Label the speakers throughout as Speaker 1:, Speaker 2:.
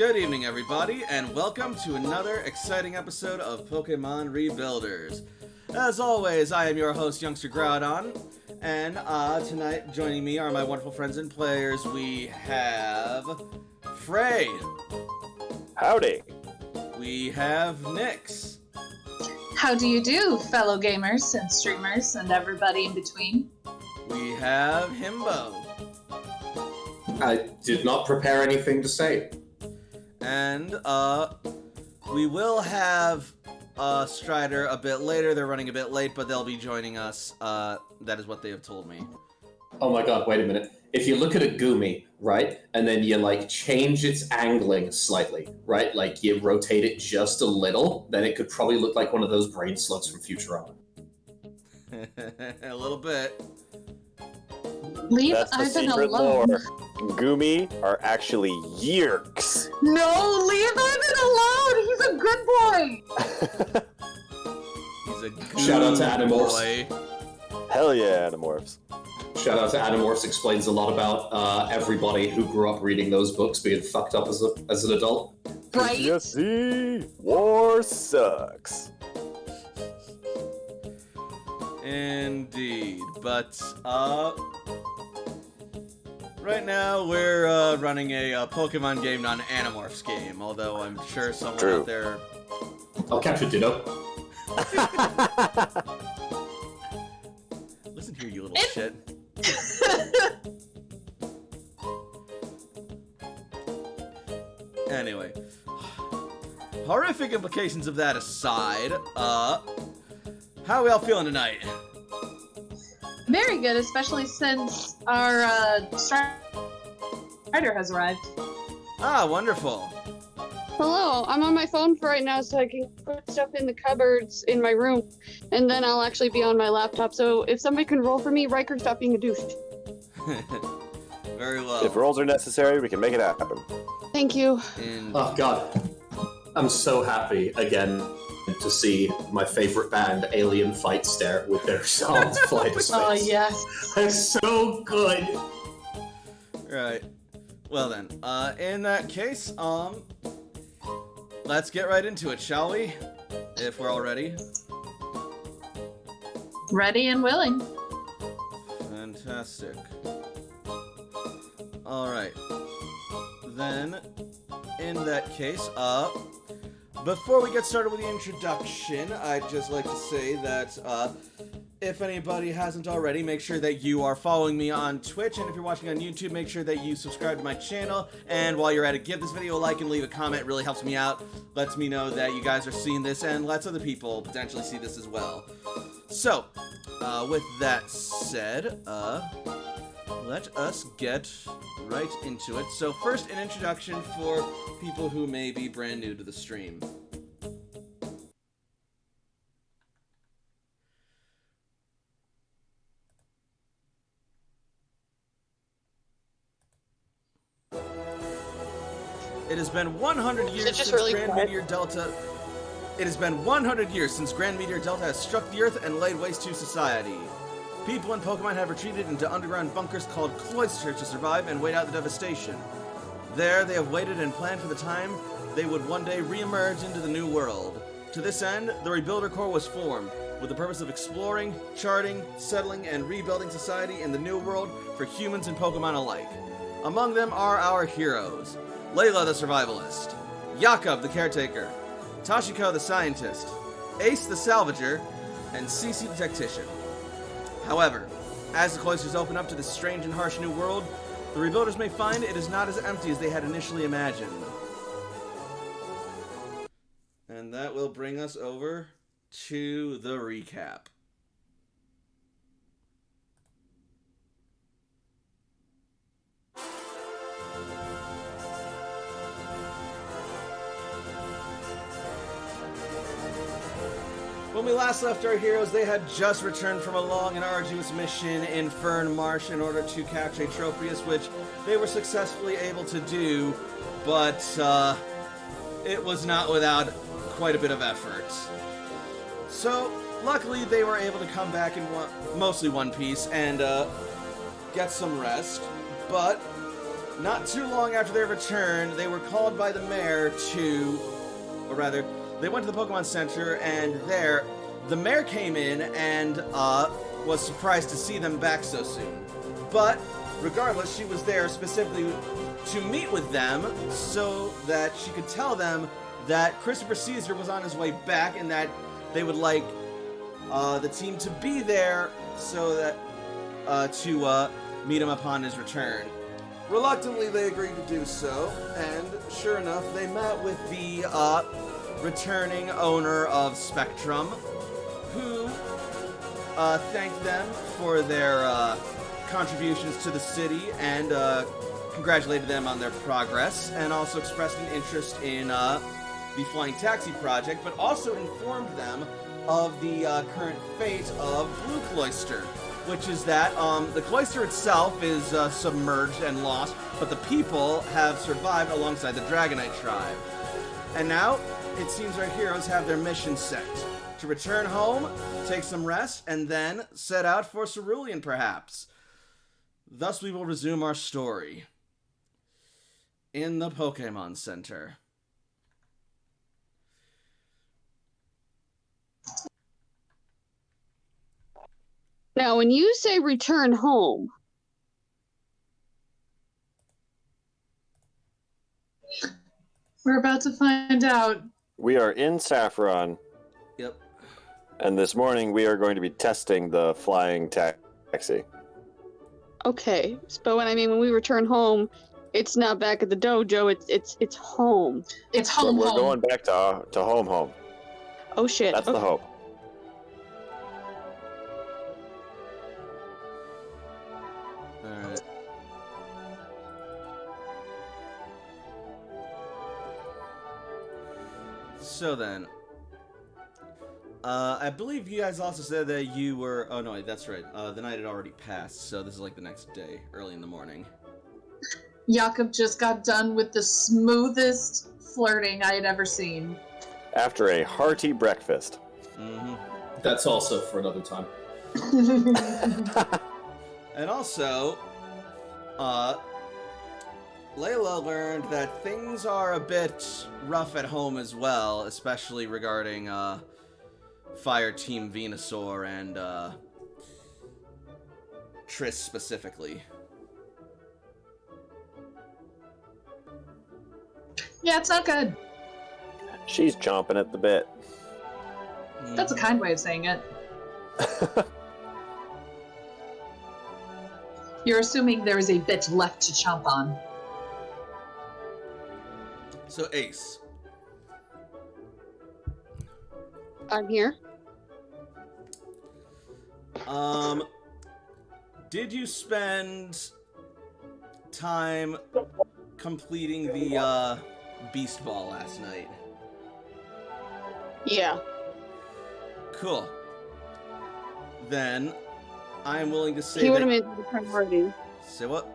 Speaker 1: Good evening, everybody, and welcome to another exciting episode of Pokemon Rebuilders. As always, I am your host, Youngster Groudon, and tonight joining me are my wonderful friends and players. We have Frey.
Speaker 2: Howdy.
Speaker 1: We have Nyx.
Speaker 3: How do you do, fellow gamers and streamers and everybody in between?
Speaker 1: We have Himbo.
Speaker 4: I did not prepare anything to say.
Speaker 1: And, we will have, Strider a bit later. They're running a bit late, but they'll be joining us. That is what they have told me.
Speaker 4: Oh my god, wait a minute. If you look at a Gumi, right, and then you, change its angling slightly, right, you rotate it just a little, then it could probably look like one of those brain slugs from Futurama.
Speaker 1: A little bit.
Speaker 3: Leave
Speaker 2: That's the
Speaker 3: Ivan
Speaker 2: secret
Speaker 3: alone.
Speaker 2: lore. Gumi are actually Yeerks.
Speaker 3: No, leave Ivan alone! He's a good boy!
Speaker 1: He's a good
Speaker 4: Shout out to Animorphs.
Speaker 1: boy.
Speaker 2: Hell yeah, Animorphs.
Speaker 4: Shout out to Animorphs, explains a lot about everybody who grew up reading those books being fucked up as an adult.
Speaker 3: Right?
Speaker 2: You see, war sucks.
Speaker 1: Indeed, but, right now we're, running a Pokemon game, not an Animorphs game, although I'm sure someone
Speaker 2: True.
Speaker 1: out there...
Speaker 4: I'll capture Ditto.
Speaker 1: Listen here, you little shit. Anyway. Horrific implications of that aside, how are we all feeling tonight?
Speaker 3: Very good, especially since our Strider has arrived.
Speaker 1: Ah, wonderful.
Speaker 5: Hello, I'm on my phone for right now so I can put stuff in the cupboards in my room, and then I'll actually be on my laptop. So if somebody can roll for me, Riker, stop being a douche.
Speaker 1: Very well.
Speaker 2: If rolls are necessary, we can make it happen.
Speaker 5: Thank you.
Speaker 1: And
Speaker 4: Oh god. I'm so happy, again, to see my favorite band, Alien Fight Stare, with their songs Fly to Space.
Speaker 3: Oh, yes.
Speaker 4: They're so good!
Speaker 1: right. Well then, in that case, let's get right into it, shall we? If we're all ready.
Speaker 3: Ready and willing.
Speaker 1: Fantastic. Alright. Then, in that case, before we get started with the introduction, I'd just like to say that, if anybody hasn't already, make sure that you are following me on Twitch, and if you're watching on YouTube, make sure that you subscribe to my channel, and while you're at it, give this video a like and leave a comment. It really helps me out, lets me know that you guys are seeing this, and lets other people potentially see this as well. So, with that said, let us get right into it. So first, an introduction for people who may be brand new to the stream. It has been 100 years since Grand Meteor Delta. It has been 100 years since Grand Meteor Delta has struck the Earth and laid waste to society. People and Pokemon have retreated into underground bunkers called cloisters to survive and wait out the devastation. There, they have waited and planned for the time they would one day re-emerge into the new world. To this end, the Rebuilder Corps was formed, with the purpose of exploring, charting, settling, and rebuilding society in the new world for humans and Pokemon alike. Among them are our heroes: Layla the Survivalist, Jakob the Caretaker, Tashiko the Scientist, Ace the Salvager, and Cece the Tactician. However, as the cloisters open up to this strange and harsh new world, the Rebuilders may find it is not as empty as they had initially imagined. And that will bring us over to the recap. When we last left our heroes, they had just returned from a long and arduous mission in Fern Marsh in order to capture Tropius, which they were successfully able to do, but it was not without quite a bit of effort. So, luckily they were able to come back in mostly one piece and get some rest, but not too long after their return, they were called by the mayor to, or rather, they went to the Pokemon Center, and there, the mayor came in and was surprised to see them back so soon. But regardless, she was there specifically to meet with them so that she could tell them that Christopher Caesar was on his way back and that they would like the team to be there so that to meet him upon his return. Reluctantly, they agreed to do so, and sure enough, they met with the returning owner of Spectrum, who thanked them for their contributions to the city and congratulated them on their progress, and also expressed an interest in the Flying Taxi project, but also informed them of the current fate of Blue Cloister, which is that the cloister itself is submerged and lost, but the people have survived alongside the Dragonite tribe. And now, it seems our heroes have their mission set. To return home, take some rest, and then set out for Cerulean, perhaps. Thus we will resume our story. In the Pokemon Center.
Speaker 5: Now, when you say return home,
Speaker 3: We're about to find out.
Speaker 2: We are in Saffron,
Speaker 1: Yep.
Speaker 2: and this morning we are going to be testing the flying taxi.
Speaker 5: okay. But when we return home, it's not back at the dojo. It's home.
Speaker 3: It's home.
Speaker 2: We're
Speaker 3: home.
Speaker 2: going back to home.
Speaker 5: Oh shit.
Speaker 2: That's
Speaker 5: okay.
Speaker 2: the hope.
Speaker 1: Alright. So then, I believe you guys also said that you were. Oh no, that's right. The night had already passed, so this is like the next day, early in the morning.
Speaker 3: Jakob just got done with the smoothest flirting I had ever seen.
Speaker 2: After a hearty breakfast.
Speaker 1: Mm-hmm.
Speaker 4: That's also for another time.
Speaker 1: And also, Layla learned that things are a bit rough at home as well, especially regarding Fire Team Venusaur and Triss specifically.
Speaker 3: Yeah, it's not good.
Speaker 2: She's chomping at the bit.
Speaker 3: That's a kind way of saying it. You're assuming there is a bit left to chomp on.
Speaker 1: So, Ace.
Speaker 5: I'm here.
Speaker 1: Did you spend time completing the Beast Ball last night?
Speaker 5: Yeah.
Speaker 1: Cool. Then, I am willing to say
Speaker 5: He would
Speaker 1: that...
Speaker 5: have made that a priority.
Speaker 1: Say what?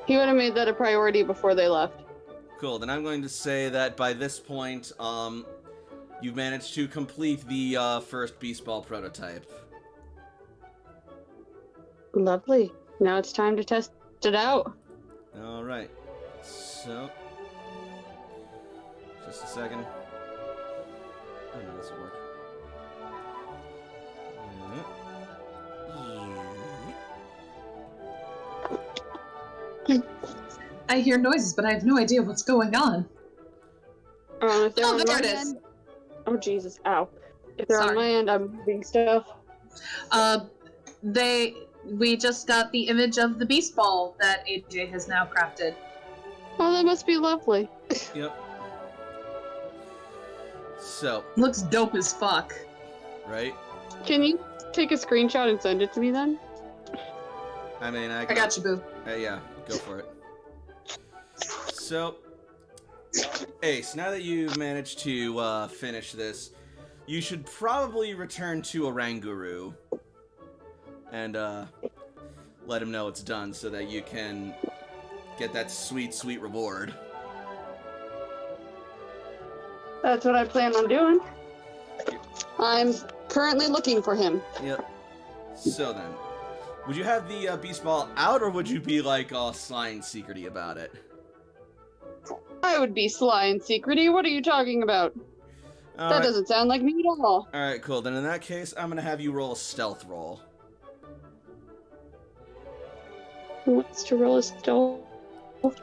Speaker 5: He would have made that a priority before they left.
Speaker 1: Cool, then I'm going to say that by this point, you've managed to complete the first Beast Ball prototype.
Speaker 5: Lovely. Now it's time to test it out.
Speaker 1: Alright. So... Just a second. Oh no, this will work.
Speaker 3: I hear noises, but I have no idea what's going on.
Speaker 5: If they're on
Speaker 3: there
Speaker 5: my
Speaker 3: it is.
Speaker 5: end... Oh Jesus! Ow! If they're on
Speaker 3: Sorry.
Speaker 5: my end, I'm moving stuff.
Speaker 3: We just got the image of the beast ball that AJ has now crafted.
Speaker 5: Oh, that must be lovely.
Speaker 1: Yep. So,
Speaker 3: Looks dope as fuck.
Speaker 1: right?
Speaker 5: Can you take a screenshot and send it to me then?
Speaker 1: I mean,
Speaker 3: I got you, boo.
Speaker 1: Yeah, go for it. So, Ace, now that you've managed to finish this, you should probably return to Oranguru and let him know it's done so that you can get that sweet, sweet reward.
Speaker 5: That's what I plan on doing. I'm currently looking for him.
Speaker 1: Yep. So then, Would you have the beast ball out, or would you be like all sly and secrety about it?
Speaker 5: I would be sly and secrety. What are you talking about? That doesn't sound like me at all.
Speaker 1: Alright, cool. Then in that case, I'm gonna have you roll a stealth roll.
Speaker 5: Who wants to roll a stealth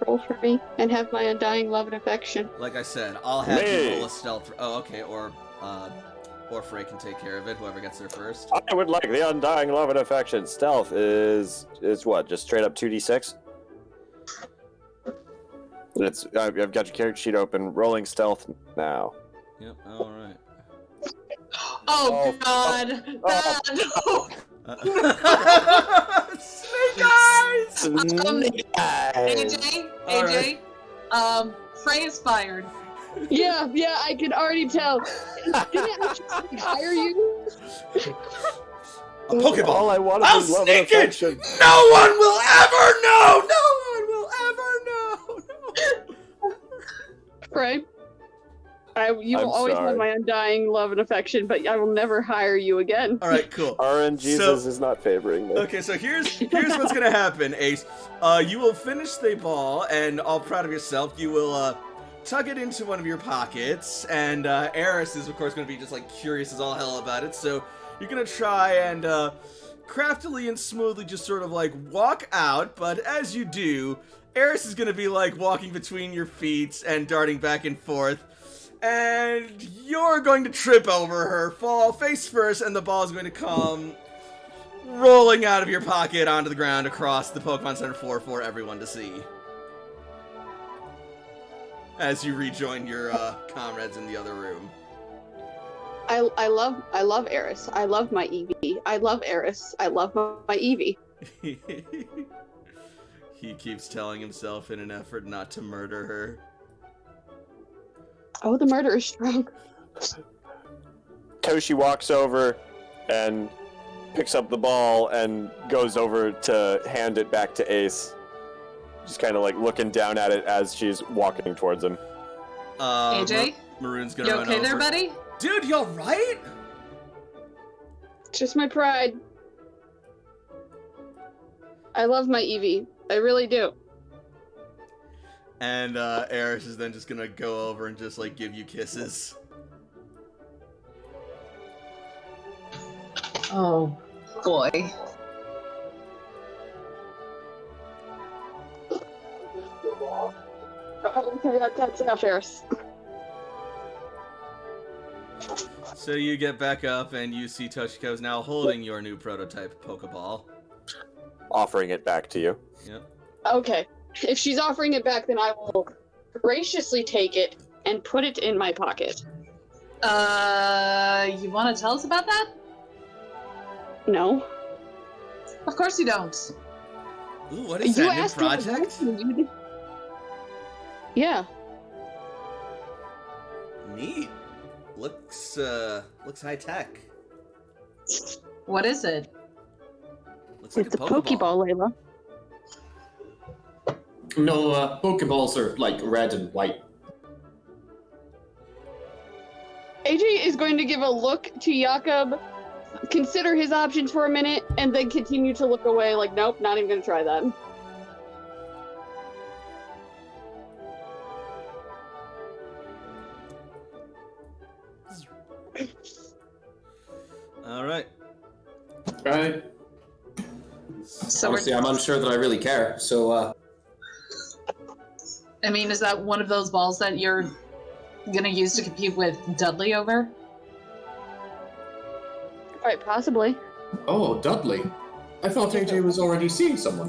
Speaker 5: roll for me and have my undying love and affection?
Speaker 1: Like I said, I'll have you roll a stealth. Oh, okay. Or Frey can take care of it. Whoever gets there first.
Speaker 2: I would like the undying love and affection. Stealth is what? Just straight up 2d6. It's I've got your character sheet open. Rolling stealth now.
Speaker 1: Yep. All right.
Speaker 3: Oh God!
Speaker 1: Snake eyes!
Speaker 2: Snake eyes.
Speaker 3: AJ, Frey is fired.
Speaker 5: Yeah, I can already tell. Didn't I just hire you?
Speaker 1: A Pokeball.
Speaker 2: All I wanted
Speaker 1: I'll
Speaker 2: was love and
Speaker 1: sneak it.
Speaker 2: affection.
Speaker 1: No one will ever know. No one will ever know. No.
Speaker 5: Right? You will
Speaker 2: I'm
Speaker 5: always
Speaker 2: sorry.
Speaker 5: have my undying love and affection, but I will never hire you again.
Speaker 1: All right, cool.
Speaker 2: RNGesus is not favoring me.
Speaker 1: Okay, so here's what's gonna happen, Ace. You will finish the ball, and all proud of yourself, you will tug it into one of your pockets, and Eris is of course gonna be just like curious as all hell about it. So you're gonna try and craftily and smoothly just sort of like walk out, but as you do, Eris is gonna be like walking between your feet and darting back and forth. And you're going to trip over her, fall face first, and the ball is going to come rolling out of your pocket onto the ground across the Pokemon Center floor for everyone to see. As you rejoin your comrades in the other room.
Speaker 5: I love Eris. I love my Eevee. I love Eris. I love my Eevee.
Speaker 1: He keeps telling himself in an effort not to murder her.
Speaker 5: Oh, the murder is strong.
Speaker 2: Toshi walks over and picks up the ball and goes over to hand it back to Ace. Just kind of like looking down at it as she's walking towards him.
Speaker 3: AJ?
Speaker 1: Maroon's gonna
Speaker 3: You
Speaker 1: run
Speaker 3: okay
Speaker 1: over.
Speaker 3: there, buddy?
Speaker 1: Dude, you alright?
Speaker 5: It's just my pride. I love my Eevee. I really do.
Speaker 1: And Eris is then just gonna go over and just like give you kisses.
Speaker 3: Oh, boy.
Speaker 5: Okay, that's enough, Eris.
Speaker 1: So you get back up and you see Toshiko's now holding your new prototype Pokeball.
Speaker 2: Offering it back to you.
Speaker 1: Yep.
Speaker 5: Okay. If she's offering it back, then I will graciously take it and put it in my pocket.
Speaker 3: You want to tell us about that?
Speaker 5: No.
Speaker 3: Of course you don't.
Speaker 1: Ooh, what is that, new project?
Speaker 5: Yeah.
Speaker 1: Neat. Looks high tech.
Speaker 3: What is it?
Speaker 1: Looks like
Speaker 5: It's a Pokeball, Layla.
Speaker 4: No, Pokeballs are like red and white.
Speaker 5: AJ is going to give a look to Jakob, consider his options for a minute, and then continue to look away like, nope, not even going to try that.
Speaker 1: Alright.
Speaker 4: Right.
Speaker 3: So
Speaker 4: Honestly, I'm unsure that I really care. So,
Speaker 3: I mean, is that one of those balls that you're gonna use to compete with Dudley over?
Speaker 5: Quite possibly.
Speaker 4: oh, Dudley. I thought AJ was already seeing someone.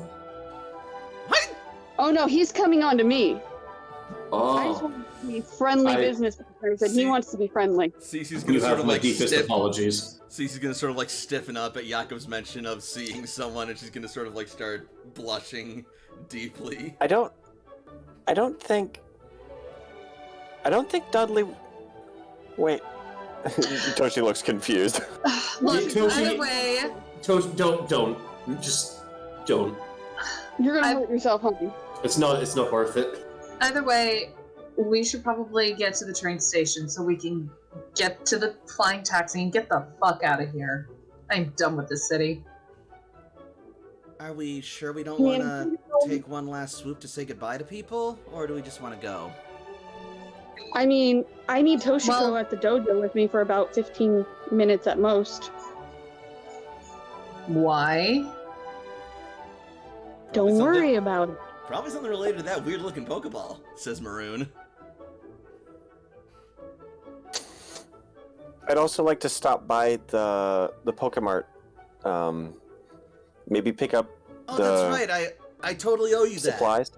Speaker 1: What?
Speaker 5: Oh no, he's coming on to me. I just
Speaker 4: Oh,
Speaker 5: want to be friendly business partners, and he
Speaker 1: See-
Speaker 5: wants to be friendly.
Speaker 1: Cece's gonna
Speaker 4: you
Speaker 1: sort
Speaker 4: have
Speaker 1: of
Speaker 4: my
Speaker 1: like
Speaker 4: deepest
Speaker 1: Cece's gonna sort of like stiffen up at Jakob's mention of seeing someone, and she's gonna sort of like start blushing deeply.
Speaker 2: I don't think Dudley. Wait. Toshi looks confused.
Speaker 3: Look,
Speaker 4: Toshi-
Speaker 3: either way,
Speaker 4: don't. Just don't.
Speaker 5: You're gonna
Speaker 3: I-
Speaker 5: hurt yourself, honey.
Speaker 4: It's not worth it.
Speaker 3: either way, we should probably get to the train station so we can get to the flying taxi and get the fuck out of here. I'm done with this city.
Speaker 1: Are we sure we don't want to take one last swoop to say goodbye to people? Or do we just want to go?
Speaker 5: I mean, I need Toshiko at the dojo with me for about 15 minutes at most.
Speaker 3: Why?
Speaker 5: Don't worry about it.
Speaker 1: Probably something related to that weird-looking Pokeball, says Maroon.
Speaker 2: I'd also like to stop by the Pokemart. Maybe pick up
Speaker 1: Oh,
Speaker 2: the
Speaker 1: that's right. I totally owe you
Speaker 2: supplies.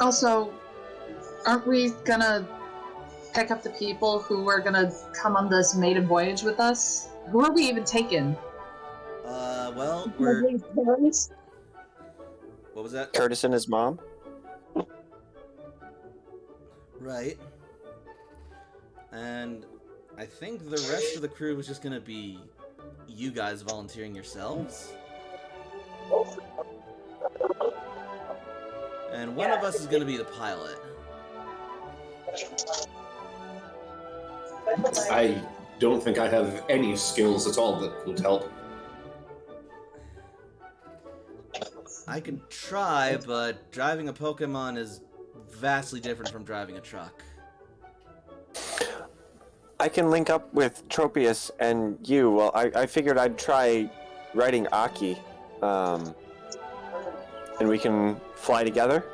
Speaker 3: Also, aren't we gonna pick up the people who are gonna come on this maiden voyage with us? Who are we even taking?
Speaker 1: Well, we're... What was that?
Speaker 2: Curtis and his mom.
Speaker 1: Right. And I think the rest of the crew was just gonna be you guys volunteering yourselves. And one of us is gonna be the pilot.
Speaker 4: I don't think I have any skills at all that would help.
Speaker 1: I can try, but driving a Pokemon is vastly different from driving a truck.
Speaker 2: I can link up with Tropius and you. Well, I figured I'd try riding Aki, and we can fly together.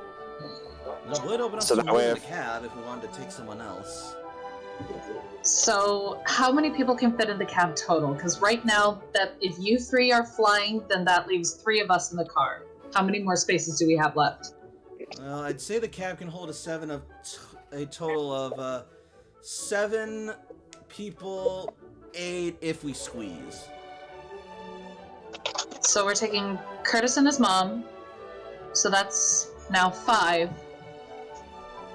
Speaker 1: It would open up
Speaker 2: So
Speaker 1: some
Speaker 2: that
Speaker 1: room
Speaker 2: way
Speaker 1: in the
Speaker 2: if-
Speaker 1: cab if we wanted to take someone else.
Speaker 3: So, how many people can fit in the cab total? Because right now, that if you three are flying, then that leaves 3 of us in the car. How many more spaces do we have left?
Speaker 1: Well, I'd say the cab can hold a total of 7 people, 8 if we squeeze.
Speaker 3: So we're taking Curtis and his mom. So that's now 5.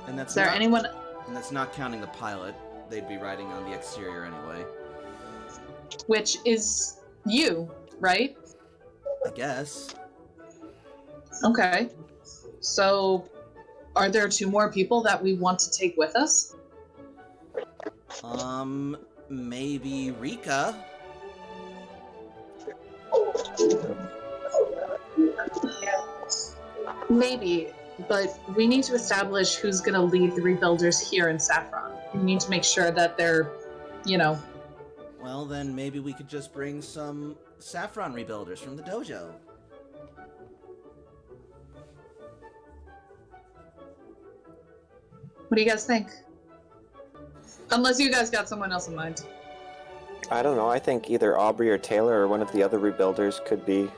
Speaker 1: And that's
Speaker 3: Is there
Speaker 1: not,
Speaker 3: anyone?
Speaker 1: And that's not counting the pilot. They'd be riding on the exterior anyway.
Speaker 3: Which is you, right?
Speaker 1: I guess.
Speaker 3: Okay. So, are there 2 more people that we want to take with us?
Speaker 1: Maybe Rika.
Speaker 3: Maybe, but we need to establish who's going to lead the rebuilders here in Saffron. We need to make sure that they're,
Speaker 1: Well, then maybe we could just bring some Saffron rebuilders from the dojo.
Speaker 3: What do you guys think? Unless you guys got someone else in mind.
Speaker 2: I don't know. I think either Aubrey or Taylor or one of the other rebuilders could be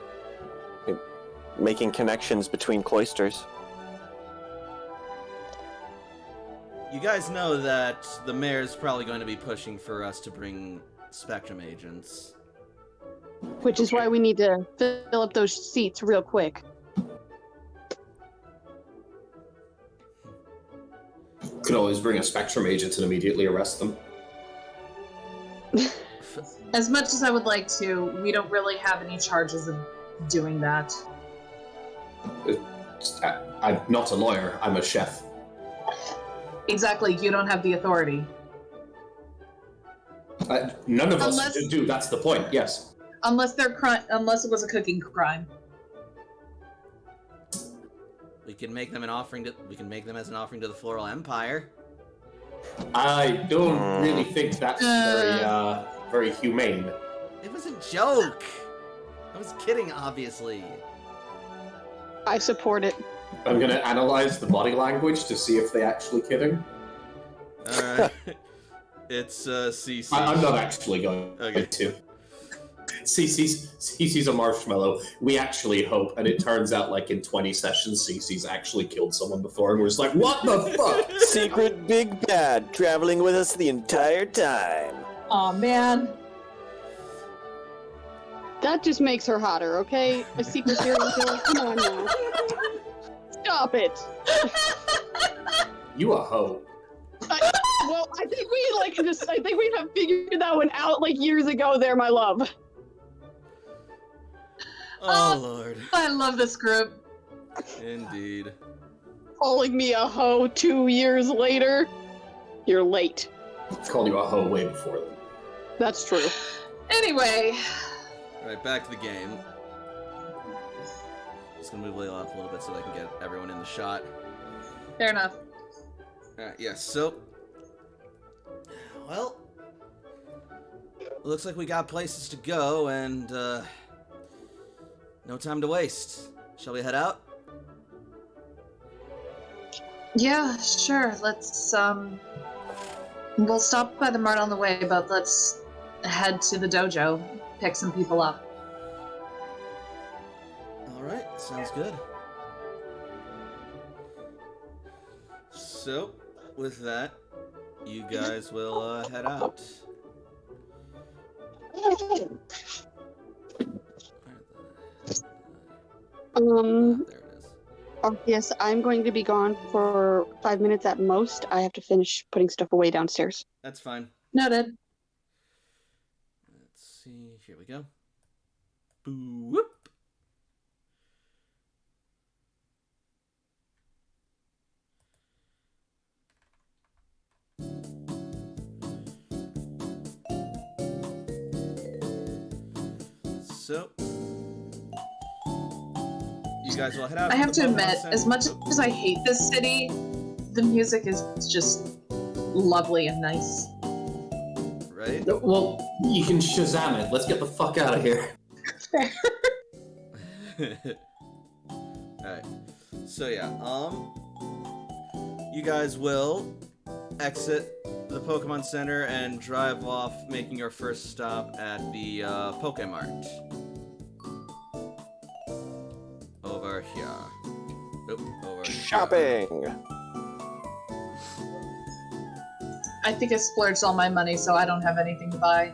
Speaker 2: making connections between cloisters.
Speaker 1: You guys know that the mayor's probably going to be pushing for us to bring Spectrum agents.
Speaker 5: Which is why we need to fill up those seats real quick.
Speaker 4: Could always bring a Spectrum agent and immediately arrest them.
Speaker 3: As much as I would like to, we don't really have any charges of doing that.
Speaker 4: I'm not a lawyer, I'm a chef.
Speaker 3: Exactly, you don't have the authority.
Speaker 4: None of us
Speaker 3: Unless-
Speaker 4: do, that's the point, yes.
Speaker 3: Unless unless it was a cooking crime.
Speaker 1: We can make them as an offering to the Floral Empire.
Speaker 4: I don't really think that's very humane.
Speaker 1: It was a joke. I was kidding, obviously.
Speaker 5: I support it.
Speaker 4: I'm gonna analyze the body language to see if they're actually kidding.
Speaker 1: Alright. It's CC.
Speaker 4: I'm not actually going to. Cece's a marshmallow. We actually hope, and it turns out like in 20 sessions, Cece's actually killed someone before, and we're just like, what the fuck?
Speaker 2: Secret big bad traveling with us the entire time.
Speaker 3: Aw, man.
Speaker 5: That just makes her hotter, okay? A secret serial killer? Come on now. Stop it.
Speaker 4: You a hoe.
Speaker 5: Well, I think we have figured that one out like years ago there, my love.
Speaker 1: Oh, Lord.
Speaker 3: I love this group.
Speaker 1: Indeed.
Speaker 5: Calling me a hoe 2 years later? You're late.
Speaker 4: Called you a hoe way before then.
Speaker 5: That's true.
Speaker 3: Anyway.
Speaker 1: Alright, back to the game. Just gonna move Layla up a little bit so I can get everyone in the shot.
Speaker 3: Fair enough.
Speaker 1: Alright, yes, so... Well... Looks like we got places to go, and, no time to waste. Shall we head out?
Speaker 3: Yeah, sure. Let's, we'll stop by the mart on the way, but let's head to the dojo, pick some people up.
Speaker 1: Alright, sounds good. So, with that, you guys will, head out. There it is.
Speaker 5: Yes, I'm going to be gone for 5 minutes at most. I have to finish putting stuff away downstairs.
Speaker 1: That's fine.
Speaker 3: Noted.
Speaker 1: Let's see. Here we go. Boo whoop. So, you guys will head out.
Speaker 3: I have to admit,
Speaker 1: Center.
Speaker 3: as much as I hate this city, the music is just lovely and nice.
Speaker 1: Right?
Speaker 4: Well, you can Shazam it. Let's get the fuck out of here.
Speaker 1: Alright. So yeah, you guys will exit the Pokemon Center and drive off, making your first stop at the Pokemart. Over here. Oop, over
Speaker 2: Shopping.
Speaker 1: here.
Speaker 3: I think I splurged all my money, so I don't have anything to buy.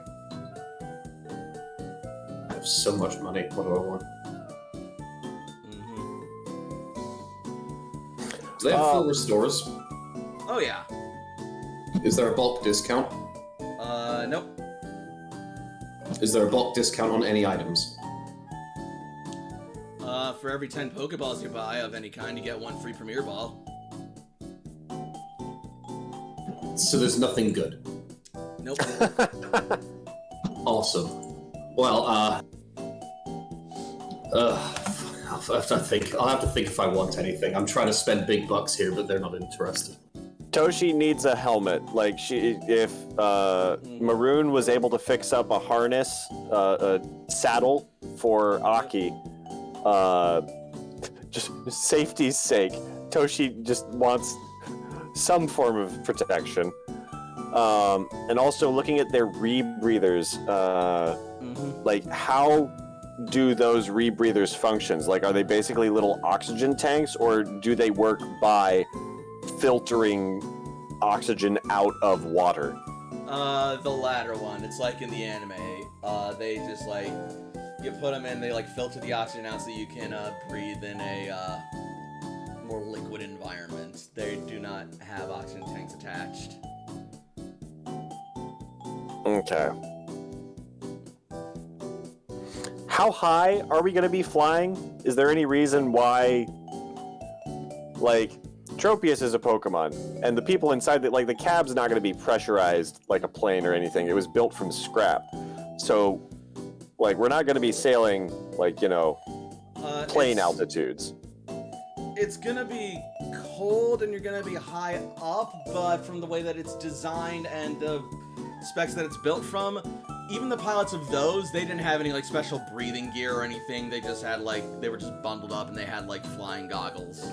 Speaker 4: I have so much money. What do I want?
Speaker 1: Mm-hmm.
Speaker 4: Do they have full restores?
Speaker 1: Oh yeah.
Speaker 4: Is there a bulk discount?
Speaker 1: Nope.
Speaker 4: Is there a bulk discount on any items?
Speaker 1: For every 10 Pokeballs you buy of any kind, you get 1 free Premier Ball.
Speaker 4: So there's nothing good.
Speaker 1: Nope.
Speaker 4: Awesome. Well, I'll have to think if I want anything. I'm trying to spend big bucks here, but they're not interested.
Speaker 2: Toshi needs a helmet. Like if Maroon was able to fix up a harness, a saddle for Aki, just safety's sake, Toshi just wants some form of protection. And also looking at their rebreathers, like how do those rebreathers functions? Like, are they basically little oxygen tanks, or do they work by filtering oxygen out of water?
Speaker 1: The latter one. It's like in the anime. They just like, you put them in, they like filter the oxygen out so you can breathe in a more liquid environment. They do not have oxygen tanks attached.
Speaker 2: Okay. How high are we going to be flying? Is there any reason why, like, Tropius is a Pokemon, and the people inside, the cab's not going to be pressurized like a plane or anything. It was built from scrap. So, like, we're not going to be sailing, like, plane altitudes.
Speaker 1: It's going to be cold and you're going to be high up, but from the way that it's designed and the specs that it's built from, even the pilots of those, they didn't have any, like, special breathing gear or anything. They just had, like, they were just bundled up and they had, like, flying goggles.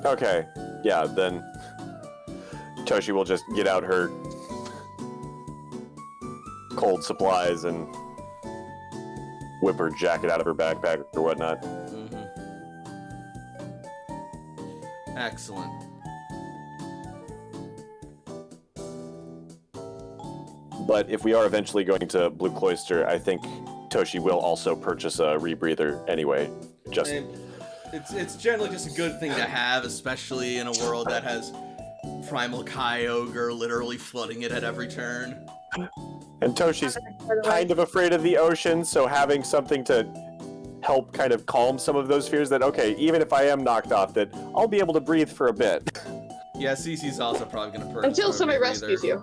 Speaker 2: Okay, yeah, then Toshi will just get out her cold supplies and whip her jacket out of her backpack or whatnot.
Speaker 1: Excellent.
Speaker 2: But if we are eventually going to Blue Cloister, I think Toshi will also purchase a rebreather anyway. Just
Speaker 1: it's generally just a good thing to have, especially in a world that has Primal Kyogre literally flooding it at every turn.
Speaker 2: And Toshi's kind of afraid of the ocean, so having something to help kind of calm some of those fears that, okay, even if I am knocked off, that I'll be able to breathe for a bit.
Speaker 1: Yeah, Cece's also probably going to purchase
Speaker 5: Until
Speaker 1: a
Speaker 5: somebody
Speaker 1: rebreather.
Speaker 5: rescues you.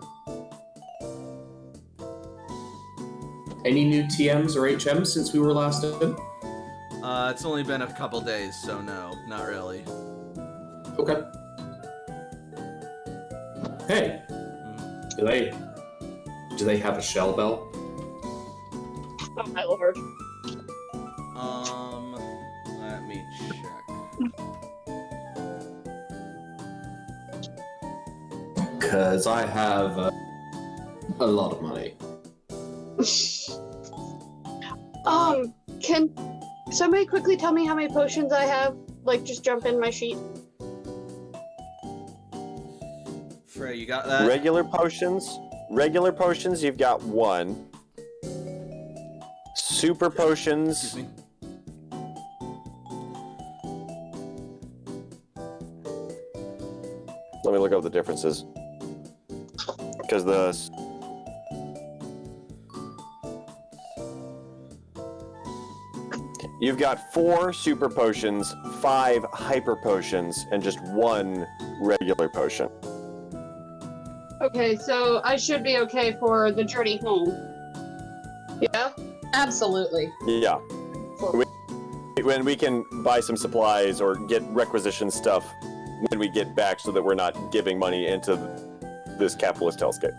Speaker 4: Any new TMs or HMs since we were last in?
Speaker 1: It's only been a couple days, so no, not really.
Speaker 4: Okay. Hey, do they have a shell bell?
Speaker 5: Oh my lord.
Speaker 1: Let me check.
Speaker 4: Because I have a lot of money.
Speaker 5: Can somebody quickly tell me how many potions I have? Like, just jump in my sheet.
Speaker 1: Frey, you got that?
Speaker 2: Regular potions, you've got 1. Super potions.
Speaker 1: Excuse me.
Speaker 2: Let me look up the differences. Because you've got 4 super potions, 5 hyper potions, and just 1 regular potion.
Speaker 5: Okay, so I should be okay for the journey home. Yeah?
Speaker 3: Absolutely.
Speaker 2: Yeah. When we can buy some supplies or get requisition stuff when we get back so that we're not giving money into this capitalist hellscape.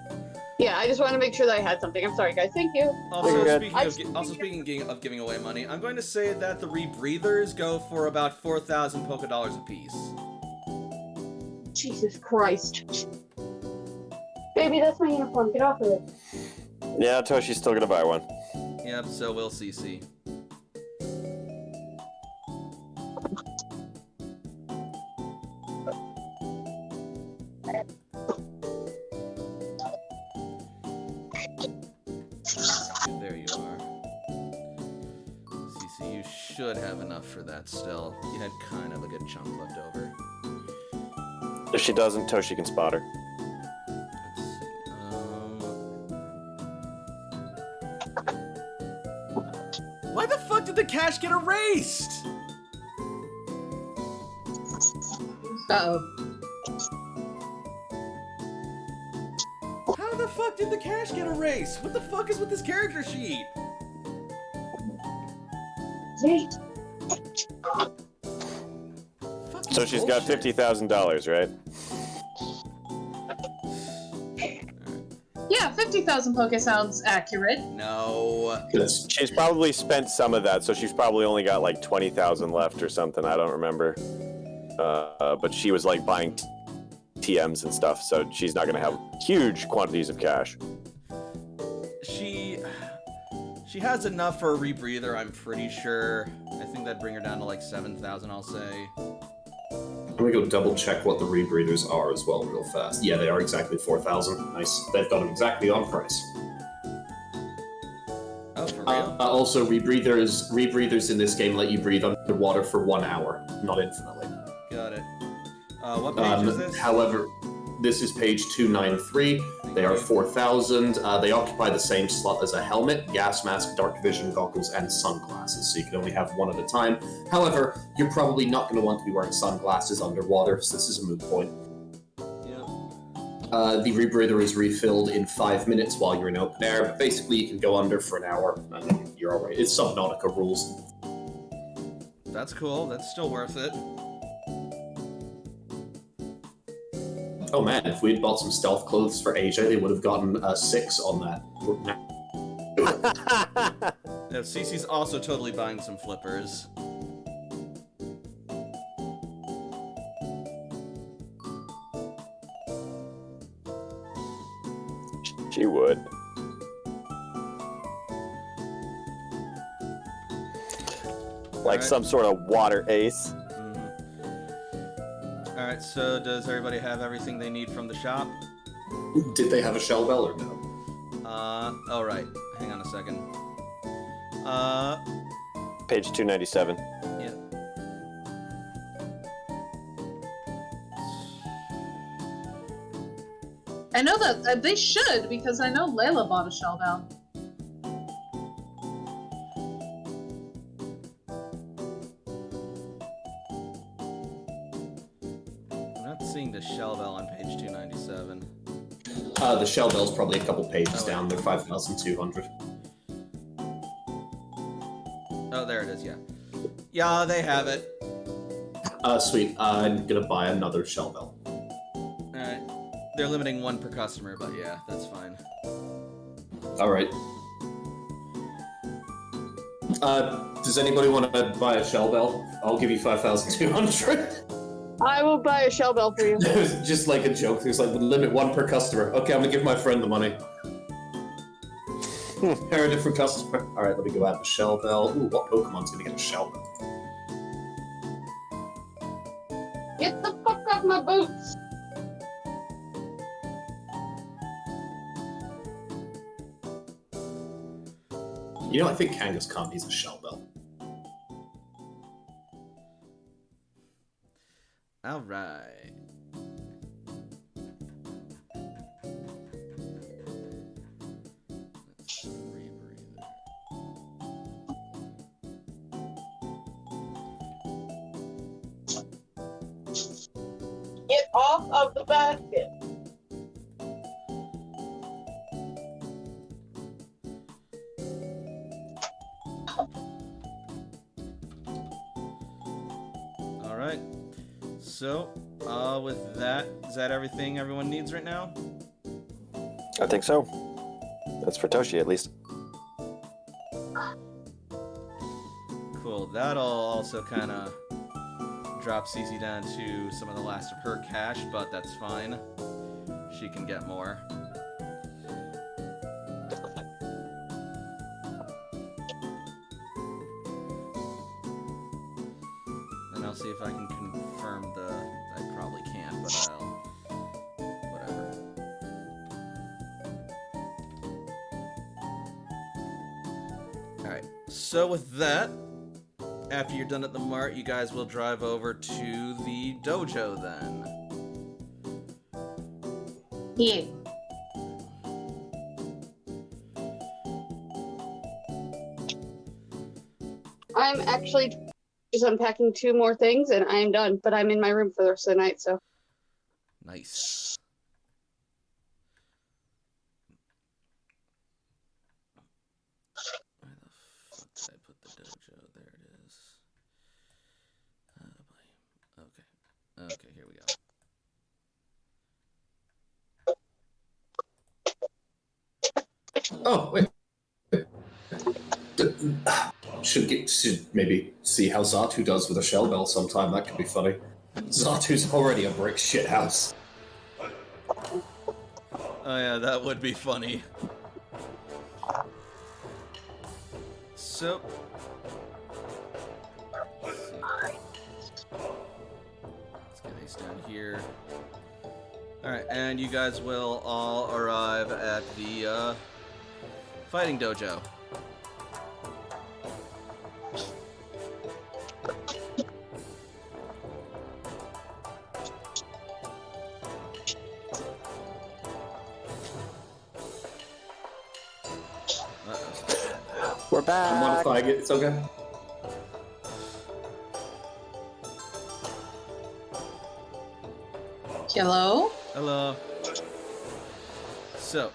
Speaker 5: Yeah, I just want to make sure that I had something. I'm sorry, guys. Thank you.
Speaker 1: Also,
Speaker 2: You're
Speaker 1: speaking of giving away money, I'm going to say that the rebreathers go for about 4,000 polka dollars a piece.
Speaker 5: Jesus Christ. Baby, that's my uniform. Get off of it.
Speaker 2: Yeah, Toshi's still gonna buy one.
Speaker 1: Yep, so will CC. There you are. CC, you should have enough for that still. You had kind of a good chunk left over.
Speaker 2: If she doesn't, Toshi can spot her.
Speaker 1: Let's see. Why the fuck did the cash get erased?
Speaker 3: Uh-oh.
Speaker 1: How the fuck did the cash get erased? What the fuck is with this character sheet? Fucking
Speaker 2: So she's got
Speaker 1: bullshit.
Speaker 2: $50,000, right?
Speaker 3: Yeah, 50,000 poke sounds accurate.
Speaker 1: No.
Speaker 2: She's probably spent some of that, so she's probably only got like 20,000 left or something. I don't remember. But she was like buying TMs and stuff, so she's not gonna have huge quantities of cash.
Speaker 1: She has enough for a rebreather, I'm pretty sure. I think that'd bring her down to like 7,000, I'll say.
Speaker 4: Let me go double check what the rebreathers are as well real fast. Yeah, they are exactly 4,000. Nice. They've got them exactly on price.
Speaker 1: Oh, for real?
Speaker 4: Also, rebreathers in this game let you breathe underwater for 1 hour, not infinitely.
Speaker 1: Got it. What page is this?
Speaker 4: However, this is page 293. They are 4,000. They occupy the same slot as a helmet, gas mask, dark vision goggles, and sunglasses, so you can only have one at a time. However, you're probably not going to want to be wearing sunglasses underwater, so this is a moot point.
Speaker 1: Yeah.
Speaker 4: The rebreather is refilled in 5 minutes while you're in open air, but basically you can go under for an hour, and then you're alright. It's Subnautica rules.
Speaker 1: That's cool. That's still worth it.
Speaker 4: Oh man, if we had bought some stealth clothes for AJ, they would have gotten a 6 on that.
Speaker 1: Yeah, Cece's also totally buying some flippers.
Speaker 2: She would. Like
Speaker 1: Alright.
Speaker 2: some sort of water ace.
Speaker 1: Alright, so does everybody have everything they need from the shop?
Speaker 4: Did they have a shell bell or no?
Speaker 1: Oh right. Hang on a second.
Speaker 2: Page 297.
Speaker 1: Yeah.
Speaker 3: I know that they should, because I know Layla bought a shell bell.
Speaker 1: I'm not seeing the shell bell on page 297.
Speaker 4: The shell bell's probably a couple pages
Speaker 1: Oh,
Speaker 4: down. They're 5,200.
Speaker 1: says, yeah. Yeah, they have it.
Speaker 4: Sweet. I'm gonna buy another shell bell.
Speaker 1: Alright. They're limiting one per customer, but yeah, that's fine.
Speaker 4: Alright. Does anybody want to buy a shell bell? I'll give you 5,200.
Speaker 5: I will buy a shell bell for you.
Speaker 4: It was just like a joke. It's like, limit one per customer. Okay, I'm gonna give my friend the money. They're a different customer. Alright, let me go add the shell bell. Ooh, what Pokemon's gonna get a shell bell?
Speaker 5: Get the fuck off my boots!
Speaker 4: You know, I think Kangaskhan needs a shell bell.
Speaker 1: Alright. Let's rebreathe it.
Speaker 5: Get off of the basket!
Speaker 1: Alright. So, with that, is that everything everyone needs right now?
Speaker 2: I think so. That's for Toshi, at least.
Speaker 1: Cool. That'll also kind of drop Cece down to some of the last of her cash, but that's fine. She can get more. And I'll see if I can confirm the... I probably can't, but I'll... Whatever. Alright, so with that, after you're done at the mart, you guys will drive over to the dojo then.
Speaker 3: Yeah.
Speaker 5: I'm actually just unpacking 2 more things and I'm done, but I'm in my room for the rest of the night, so.
Speaker 1: Nice. Where the fuck did I put the dojo? There it is. Oh boy. Okay. Okay, here we go.
Speaker 4: Oh, wait. Should maybe see how Zatu does with a shell bell sometime. That could be funny. Zatu's already a brick shit house.
Speaker 1: Oh yeah, that would be funny. So... Let's see. Let's get these down here. Alright, and you guys will all arrive at the, fighting dojo.
Speaker 2: We're
Speaker 4: I'm
Speaker 2: back!
Speaker 4: modifying it, it's okay.
Speaker 3: Hello?
Speaker 1: Hello. So,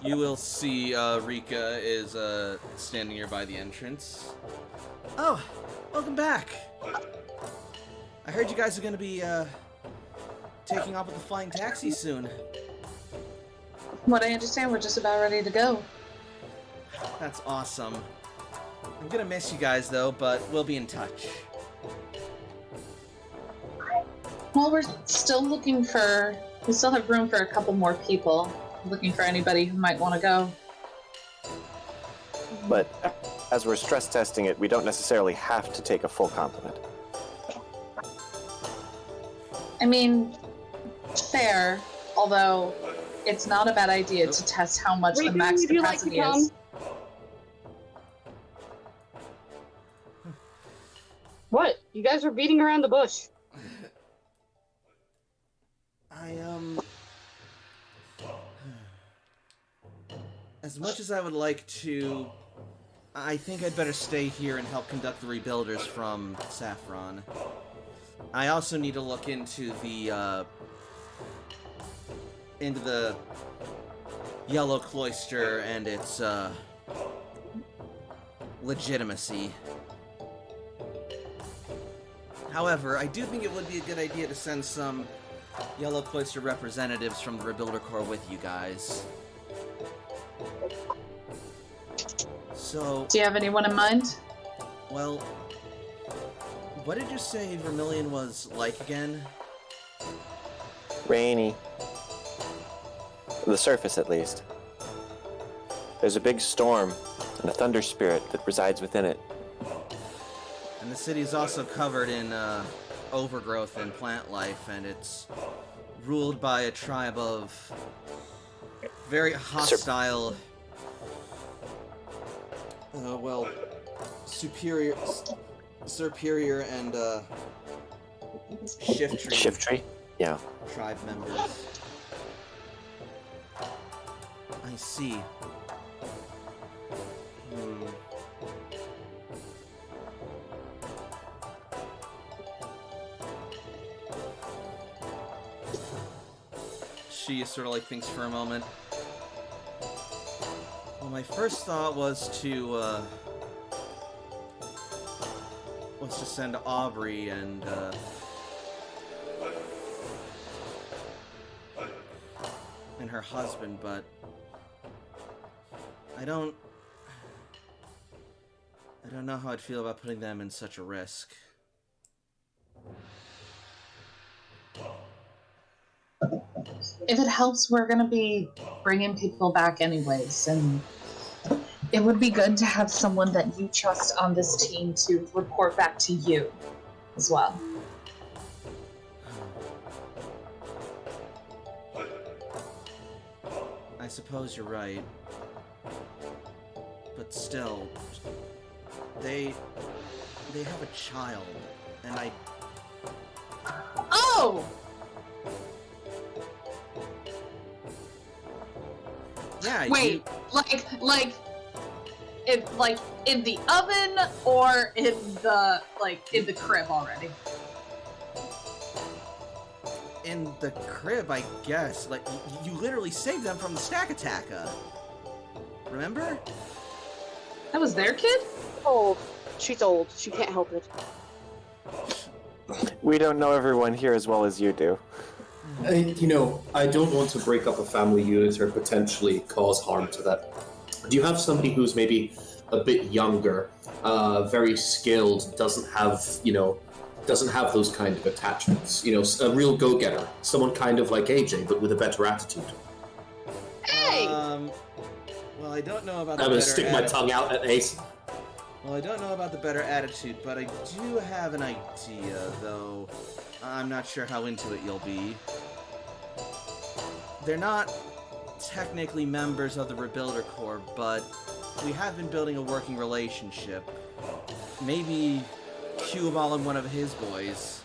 Speaker 1: you will see, Rika is, standing here by the entrance. Oh, welcome back. I heard you guys are gonna be, taking off with the flying taxi soon.
Speaker 3: What I understand, we're just about ready to go.
Speaker 1: That's awesome. I'm gonna miss you guys, though, but we'll be in touch.
Speaker 3: Well, we still have room for a couple more people. Looking for anybody who might want to go.
Speaker 2: But as we're stress testing it, we don't necessarily have to take a full complement.
Speaker 3: I mean, fair, although it's not a bad idea to test how much the max
Speaker 5: would you like to
Speaker 3: capacity
Speaker 5: come?
Speaker 3: is.
Speaker 5: What? You guys were beating around the bush.
Speaker 1: As much as I would like to, I think I'd better stay here and help conduct the rebuilders from Saffron. I also need to look into the Yellow Cloister and its, legitimacy. However, I do think it would be a good idea to send some Yellow Cloister representatives from the Rebuilder Corps with you guys. So...
Speaker 3: Do you have anyone in mind?
Speaker 1: Well... What did you say Vermilion was like again?
Speaker 2: Rainy. On the surface, at least. There's a big storm and a thunder spirit that resides within it.
Speaker 1: And the city is also covered in overgrowth and plant life, and it's ruled by a tribe of very hostile, superior and
Speaker 2: Shift tree? Yeah.
Speaker 1: tribe members. I see. She sort of like thinks for a moment. Well, my first thought was to send Aubrey and her husband, but I don't know how I'd feel about putting them in such a risk.
Speaker 3: If it helps, we're gonna be bringing people back anyways, and it would be good to have someone that you trust on this team to report back to you as well.
Speaker 1: I suppose you're right. But still, they have a child, and I...
Speaker 3: Oh!
Speaker 1: Yeah,
Speaker 3: Wait, in the oven or in the crib already?
Speaker 1: In the crib, I guess. Like, you literally saved them from the stack attacker. Remember?
Speaker 3: That was their kid?
Speaker 5: Old. She's old. She can't help it.
Speaker 2: We don't know everyone here as well as you do.
Speaker 4: You know, I don't want to break up a family unit or potentially cause harm to that. Do you have somebody who's maybe a bit younger, very skilled, doesn't have those kind of attachments? You know, a real go-getter, someone kind of like AJ, but with a better attitude.
Speaker 5: Hey!
Speaker 1: Well, I don't know about
Speaker 4: I'm gonna stick my tongue out at Ace.
Speaker 1: Well, I don't know about the better attitude, but I do have an idea, though I'm not sure how into it you'll be. They're not technically members of the Rebuilder Corps, but we have been building a working relationship. Maybe Cuball and one of his boys.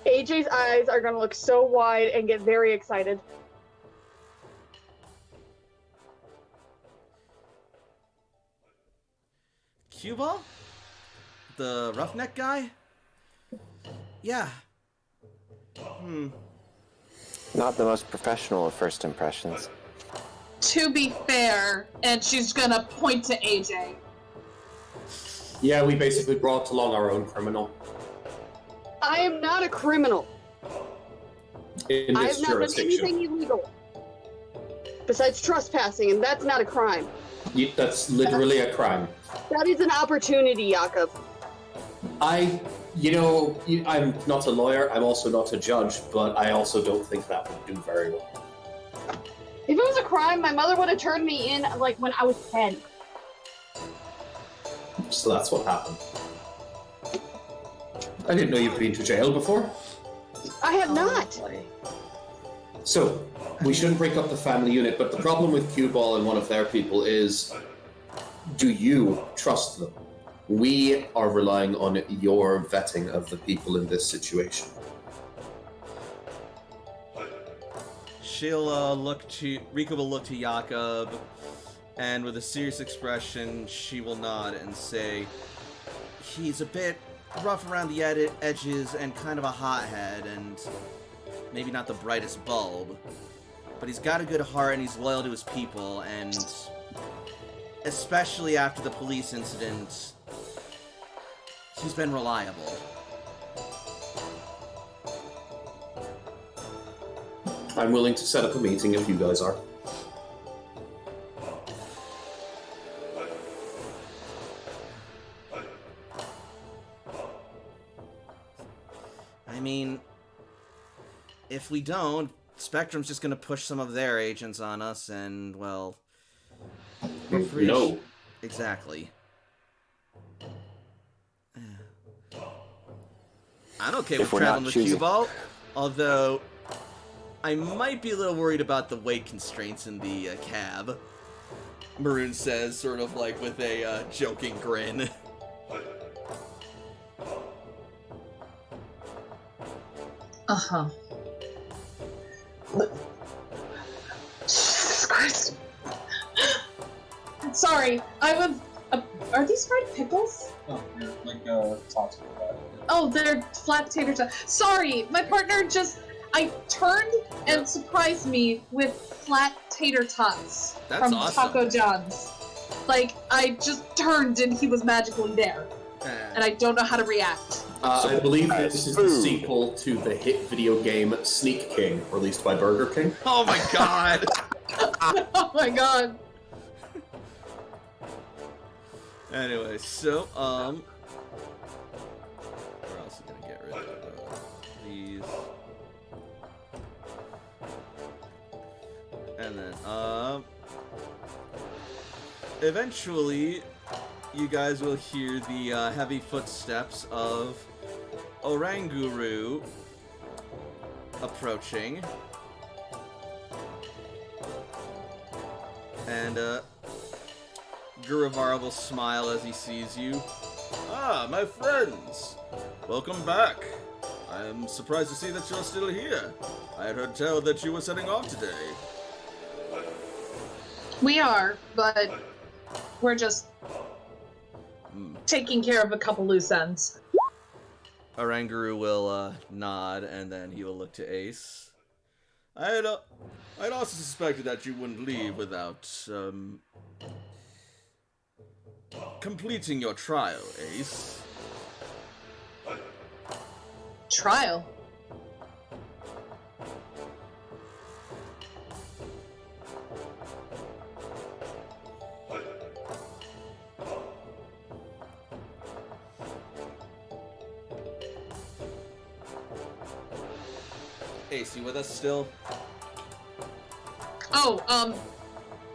Speaker 5: AJ's eyes are gonna look so wide and get very excited.
Speaker 1: Cuball? The roughneck guy? Yeah.
Speaker 2: Not the most professional of first impressions.
Speaker 3: To be fair, and she's gonna point to AJ.
Speaker 4: Yeah, we basically brought along our own criminal.
Speaker 5: I am not a criminal.
Speaker 4: In
Speaker 5: I
Speaker 4: this
Speaker 5: have not done
Speaker 4: jurisdiction.
Speaker 5: anything illegal. Besides trespassing, and that's not a crime.
Speaker 4: That's literally a crime.
Speaker 5: That is an opportunity, Jakob.
Speaker 4: I'm not a lawyer, I'm also not a judge, but I also don't think that would do very well.
Speaker 5: If it was a crime, my mother would have turned me in, like, when I was 10.
Speaker 4: So that's what happened. I didn't know you've been to jail before.
Speaker 5: I have not.
Speaker 3: Boy.
Speaker 4: So, we shouldn't break up the family unit, but the problem with Cuball and one of their people is, do you trust them? We are relying on your vetting of the people in this situation.
Speaker 1: Rika will look to Jakob, and with a serious expression, she will nod and say, he's a bit rough around the edges and kind of a hothead, and maybe not the brightest bulb, but he's got a good heart and he's loyal to his people, and especially after the police incident, she's been reliable.
Speaker 4: I'm willing to set up a meeting if you guys are.
Speaker 1: I mean, if we don't, Spectrum's just gonna push some of their agents on us, and, well... we're free to
Speaker 4: No.
Speaker 1: Exactly. I'm okay with
Speaker 2: we're not
Speaker 1: traveling with
Speaker 2: choosing-
Speaker 1: Q-Ball, although I might be a little worried about the weight constraints in the cab. Maroon says, sort of like with a joking grin.
Speaker 3: Uh-huh. Jesus Christ. Sorry, I was... are these fried pickles?
Speaker 6: Oh, you're like talking about it.
Speaker 3: Oh, they're flat potato tots. Sorry, my partner just... I turned and surprised me with flat tater tots
Speaker 1: That's
Speaker 3: from
Speaker 1: awesome.
Speaker 3: Taco John's. Like, I just turned and he was magically there. And I don't know how to react.
Speaker 4: I believe this is the
Speaker 2: Food.
Speaker 4: sequel to the hit video game Sneak King, released by Burger King.
Speaker 1: Oh my god!
Speaker 3: Oh my god.
Speaker 1: Anyway, so, where else is gonna get rid of these? And then, eventually, you guys will hear the heavy footsteps of Oranguru approaching. And, Guruvara will smile as he sees you. Ah, my friends! Welcome back. I am surprised to see that you're still here. I had heard tell that you were setting off today.
Speaker 3: We are, but we're just taking care of a couple loose ends.
Speaker 1: Oranguru will nod, and then he will look to Ace. I'd also suspected that you wouldn't leave without completing your trial, Ace.
Speaker 3: Trial?
Speaker 1: Ace, you with us still?
Speaker 3: Oh,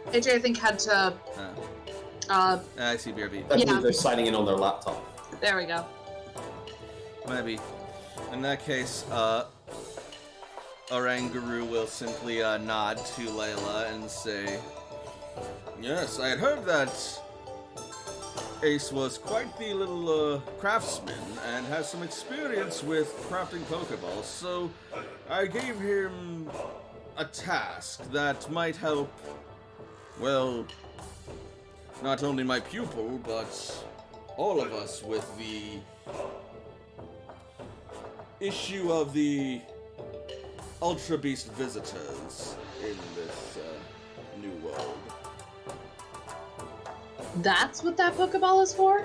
Speaker 3: AJ I think had to,
Speaker 1: I see BRB.
Speaker 4: I believe
Speaker 3: Yeah.
Speaker 4: they're signing in on their laptop.
Speaker 3: there we go.
Speaker 1: Maybe. In that case, Oranguru will simply nod to Layla and say, yes, I had heard that Ace was quite the little craftsman and has some experience with crafting Pokeballs, so I gave him a task that might help, well, not only my pupil, but all of us with the issue of the Ultra Beast visitors in this new world.
Speaker 3: That's what that Pokeball is for?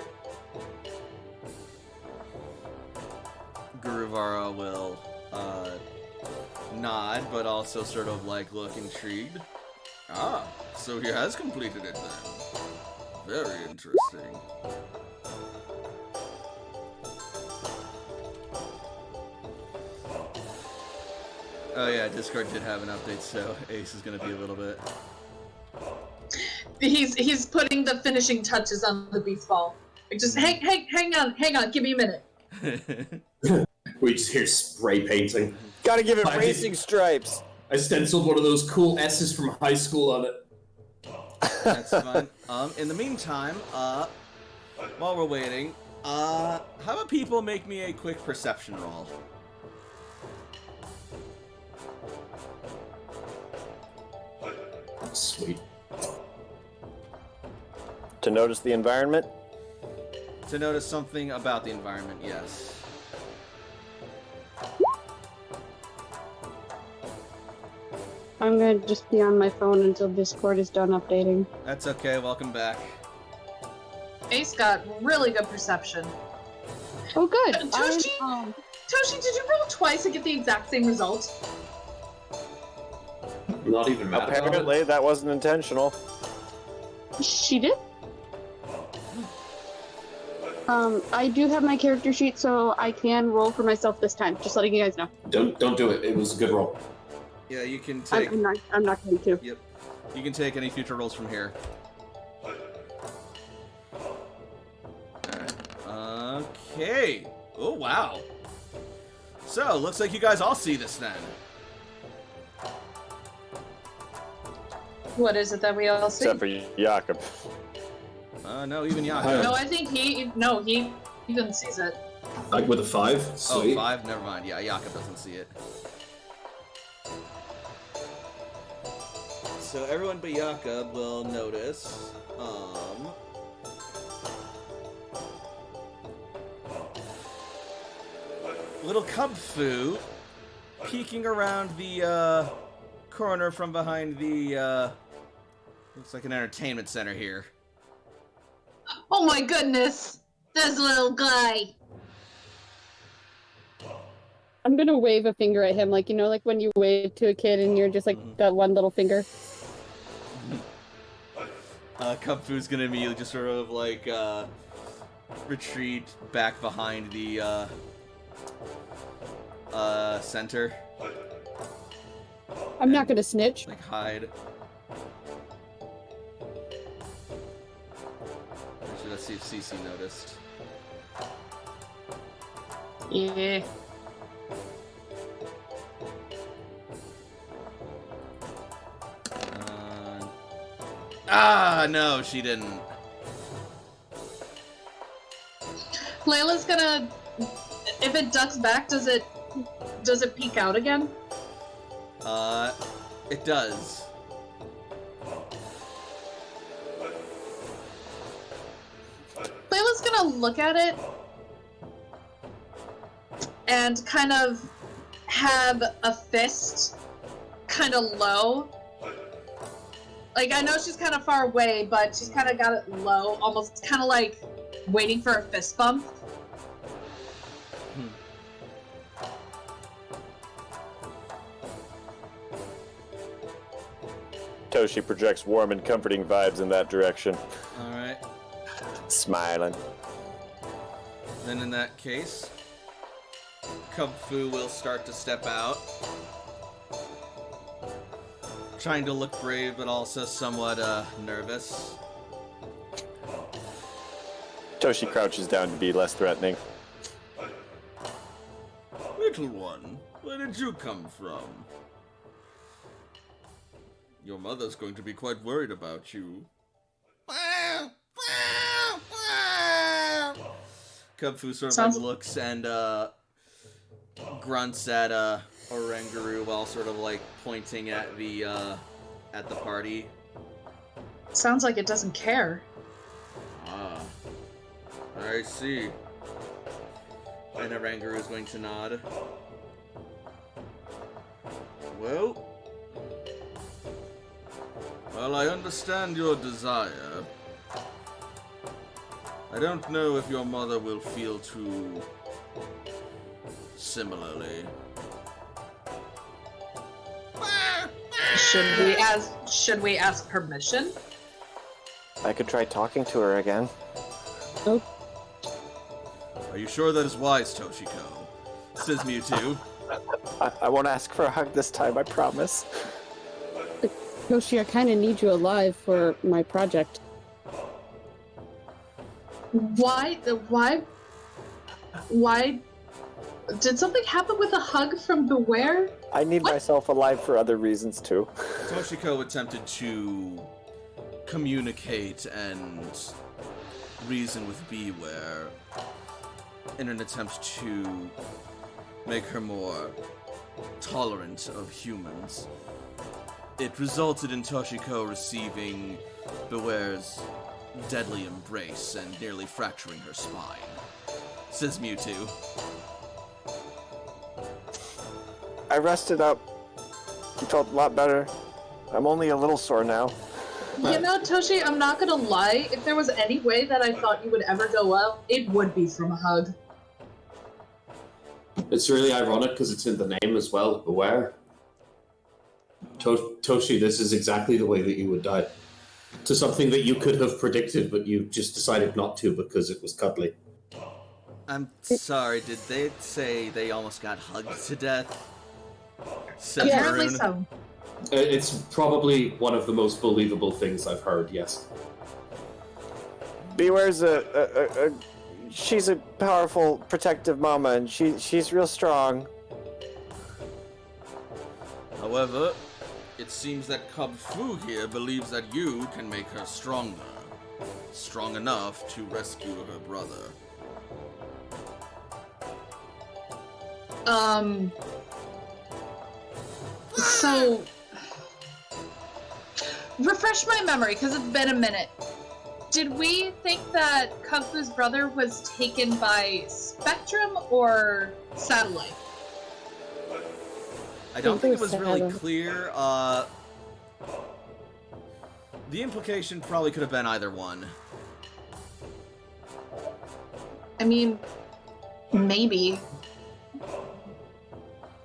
Speaker 1: Guruvara will nod, but also sort of like look intrigued. Ah, so he has completed it then. Very interesting. Oh yeah, Discord did have an update, so Ace is gonna be a little bit...
Speaker 3: He's putting the finishing touches on the beast ball. Like, just hang on, give me a minute.
Speaker 4: We just hear spray painting.
Speaker 2: Gotta give it
Speaker 4: I
Speaker 2: racing stripes.
Speaker 4: I stenciled one of those cool S's from high school on it.
Speaker 1: That's fine. In the meantime, while we're waiting, how about people make me a quick perception roll?
Speaker 4: Sweet.
Speaker 2: To notice the environment?
Speaker 1: To notice something about the environment, yes.
Speaker 5: I'm gonna just be on my phone until Discord is done updating.
Speaker 1: That's okay, welcome back.
Speaker 3: Ace got really good perception.
Speaker 5: Oh, good.
Speaker 3: Toshi, did you roll twice and get the exact same result?
Speaker 4: Not even mad about it.
Speaker 2: Apparently, that wasn't intentional.
Speaker 5: She did? I do have my character sheet, so I can roll for myself this time. Just letting you guys know.
Speaker 4: Don't do it. It was a good roll.
Speaker 1: Yeah, you can take.
Speaker 5: I'm not going to.
Speaker 1: Yep. You can take any future rolls from here. Alright. Okay. Oh, wow. So, looks like you guys all see this then.
Speaker 3: What is it that we all see?
Speaker 2: Except for Jakob.
Speaker 1: No, even Yaka.
Speaker 3: No, I think he even sees it.
Speaker 4: Like with a 5? Sweet.
Speaker 1: Oh, 5? Never mind. Yeah, Yaka doesn't see it. So everyone but Yaka will notice, little Cub Fu peeking around the, corner from behind the, looks like an entertainment center here.
Speaker 3: Oh my goodness! This little guy!
Speaker 5: I'm gonna wave a finger at him, like, you know, like when you wave to a kid and you're just like that one little finger.
Speaker 1: Cub Fu's gonna immediately just sort of like, retreat back behind the, center.
Speaker 5: I'm not gonna snitch.
Speaker 1: Like, hide. Actually, let's see if Cece noticed.
Speaker 3: Yeah.
Speaker 1: No, she didn't.
Speaker 3: Layla's gonna... If it ducks back, does it peek out again?
Speaker 1: It does.
Speaker 3: Layla's gonna look at it and kind of have a fist kind of low. Like, I know she's kind of far away, but she's kind of got it low, almost kind of like waiting for a fist bump.
Speaker 2: Toshi projects warm and comforting vibes in that direction.
Speaker 1: Alright.
Speaker 2: Smiling.
Speaker 1: Then in that case, Cub Fu will start to step out. Trying to look brave, but also somewhat, nervous.
Speaker 2: Toshi crouches down to be less threatening.
Speaker 1: Little one, where did you come from? Your mother's going to be quite worried about you. Cub Fu sort of like looks and grunts at Oranguru while sort of like pointing at the party.
Speaker 3: Sounds like it doesn't care.
Speaker 1: Ah, I see. And Oranguru is going to nod. Well, I understand your desire. I don't know if your mother will feel too similarly.
Speaker 3: Should we ask permission?
Speaker 2: I could try talking to her again.
Speaker 5: Oh.
Speaker 1: Are you sure that is wise, Toshiko? Says Mewtwo.
Speaker 2: I won't ask for a hug this time, I promise.
Speaker 5: Yoshi, I kind of need you alive for my project.
Speaker 3: Why did something happen with a hug from Beware?
Speaker 2: I need myself alive for other reasons too.
Speaker 1: Toshiko attempted to communicate and reason with Beware in an attempt to make her more tolerant of humans. It resulted in Toshiko receiving Beware's deadly embrace and nearly fracturing her spine. Says Mewtwo.
Speaker 2: I rested up. I felt a lot better. I'm only a little sore now.
Speaker 3: You know, Toshi, I'm not gonna lie. If there was any way that I thought you would ever go up, it would be from a hug.
Speaker 4: It's really ironic because it's in the name as well. Beware. Toshi, this is exactly the way that you would die. To something that you could have predicted, but you just decided not to because it was cuddly.
Speaker 1: I'm sorry, did they say they almost got hugged to death? Says
Speaker 3: Apparently
Speaker 1: Maroon.
Speaker 3: so.
Speaker 4: It's probably one of the most believable things I've heard, yes.
Speaker 2: Beware's she's a powerful, protective mama, and she's real strong.
Speaker 1: However, it seems that Cub Fu here believes that you can make her stronger. Strong enough to rescue her brother.
Speaker 3: So, refresh my memory, because it's been a minute. Did we think that Kung Fu's brother was taken by Spectrum or Satellite?
Speaker 1: I don't think it was really clear. The implication probably could have been either one.
Speaker 3: I mean, maybe.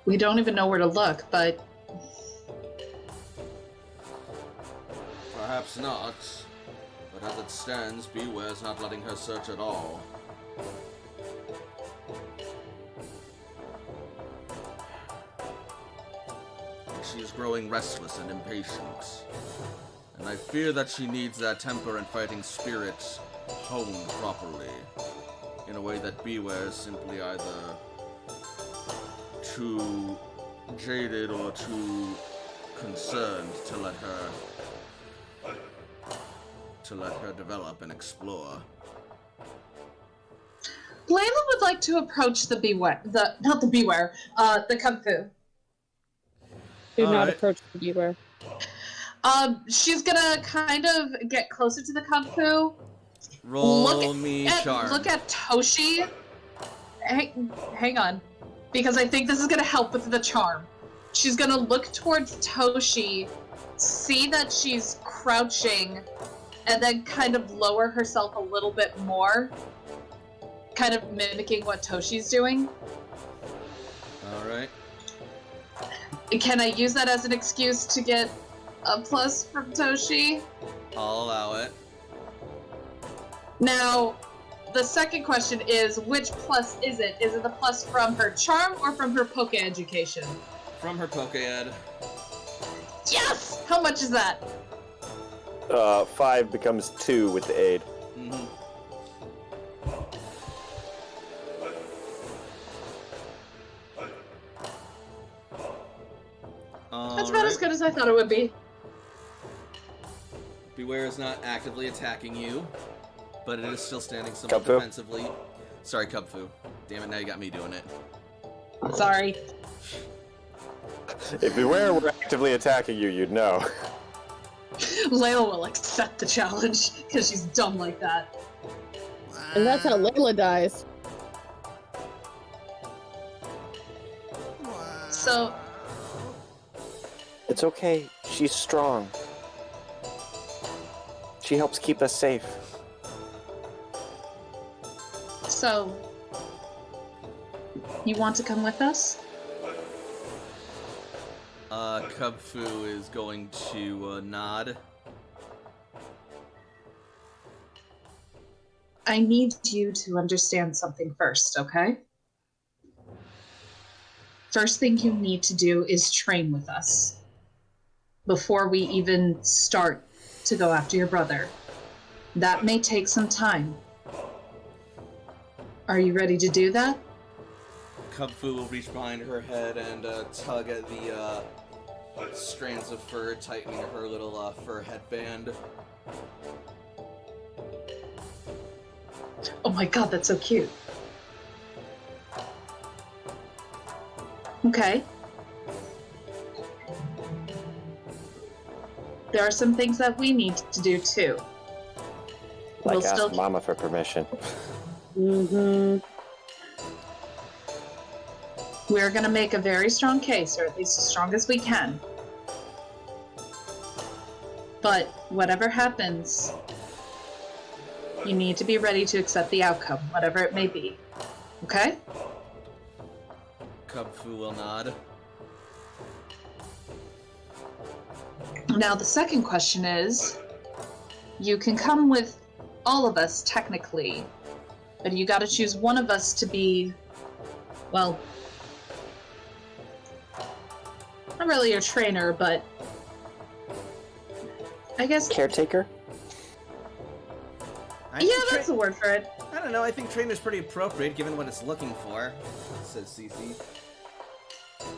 Speaker 3: We don't even know where to look, but...
Speaker 1: Perhaps not. But as it stands, Beware's not letting her search at all. She is growing restless and impatient. And I fear that she needs that temper and fighting spirit honed properly. In a way that Beware is simply either too jaded or too concerned to let her develop and explore.
Speaker 3: Layla would like to approach the Kung Fu.
Speaker 5: Do not
Speaker 1: Alright.
Speaker 5: approach the Beware.
Speaker 3: She's gonna kind of get closer to the Kung Fu.
Speaker 1: Roll me charm.
Speaker 3: Look at Toshi. Hang on. Because I think this is gonna help with the charm. She's gonna look towards Toshi, see that she's crouching, and then kind of lower herself a little bit more. Kind of mimicking what Toshi's doing.
Speaker 1: Alright.
Speaker 3: Can I use that as an excuse to get a plus from Toshi?
Speaker 1: I'll allow it.
Speaker 3: Now, the second question is, which plus is it? Is it the plus from her charm or from her poke education?
Speaker 1: From her Pokeed.
Speaker 3: Yes! How much is that?
Speaker 2: 5 becomes 2 with the aid.
Speaker 1: Mm-hmm.
Speaker 3: That's about as good as I thought it would be.
Speaker 1: Beware is not actively attacking you, but it is still standing somewhat
Speaker 2: Cub Fu?
Speaker 1: defensively. Sorry, Cub Fu. Damn it, now you got me doing it.
Speaker 3: Sorry.
Speaker 2: If Beware were actively attacking you, you'd know.
Speaker 3: Layla will accept the challenge, because she's dumb like that.
Speaker 5: And that's how Layla dies.
Speaker 3: So,
Speaker 2: It's okay. She's strong. She helps keep us safe.
Speaker 3: so... You want to come with us?
Speaker 1: Cub Fu is going to nod.
Speaker 3: I need you to understand something first, okay? First thing you need to do is train with us before we even start to go after your brother. That may take some time. Are you ready to do that?
Speaker 1: Cub Fu will reach behind her head and tug at the strands of fur, tightening her little fur headband.
Speaker 3: Oh my god, that's so cute. Okay. There are some things that we need to do too.
Speaker 2: Like
Speaker 3: We'll
Speaker 2: ask
Speaker 3: still-
Speaker 2: Mama for permission.
Speaker 5: Mm-hmm.
Speaker 3: We're gonna make a very strong case, or at least as strong as we can. But whatever happens, you need to be ready to accept the outcome, whatever it may be. Okay?
Speaker 1: Kung Fu will nod.
Speaker 3: Now, the second question is, you can come with all of us, technically, but you gotta choose one of us to be, well, not really your trainer, but I guess...
Speaker 2: Caretaker?
Speaker 3: Yeah, that's the word for it.
Speaker 1: I don't know, I think trainer's pretty appropriate given what it's looking for, says Cece.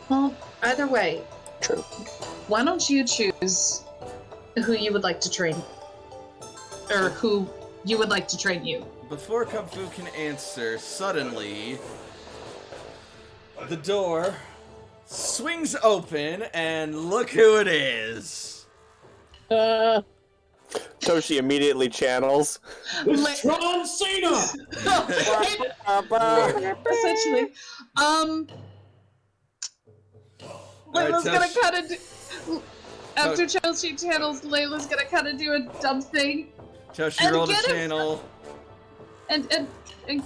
Speaker 3: Well, either way,
Speaker 2: True.
Speaker 3: why don't you choose who you would like to train? Or who you would like to train you?
Speaker 1: Before Kung Fu can answer, suddenly, the door swings open, and look who it is!
Speaker 2: Toshi immediately channels.
Speaker 4: It's John Cena!
Speaker 3: Essentially. Layla's gonna kind of do... After Chelsea channels, Layla's gonna kind of do a dumb thing.
Speaker 1: Toshi
Speaker 3: And
Speaker 1: rolled a
Speaker 3: get it.
Speaker 1: channel.
Speaker 3: And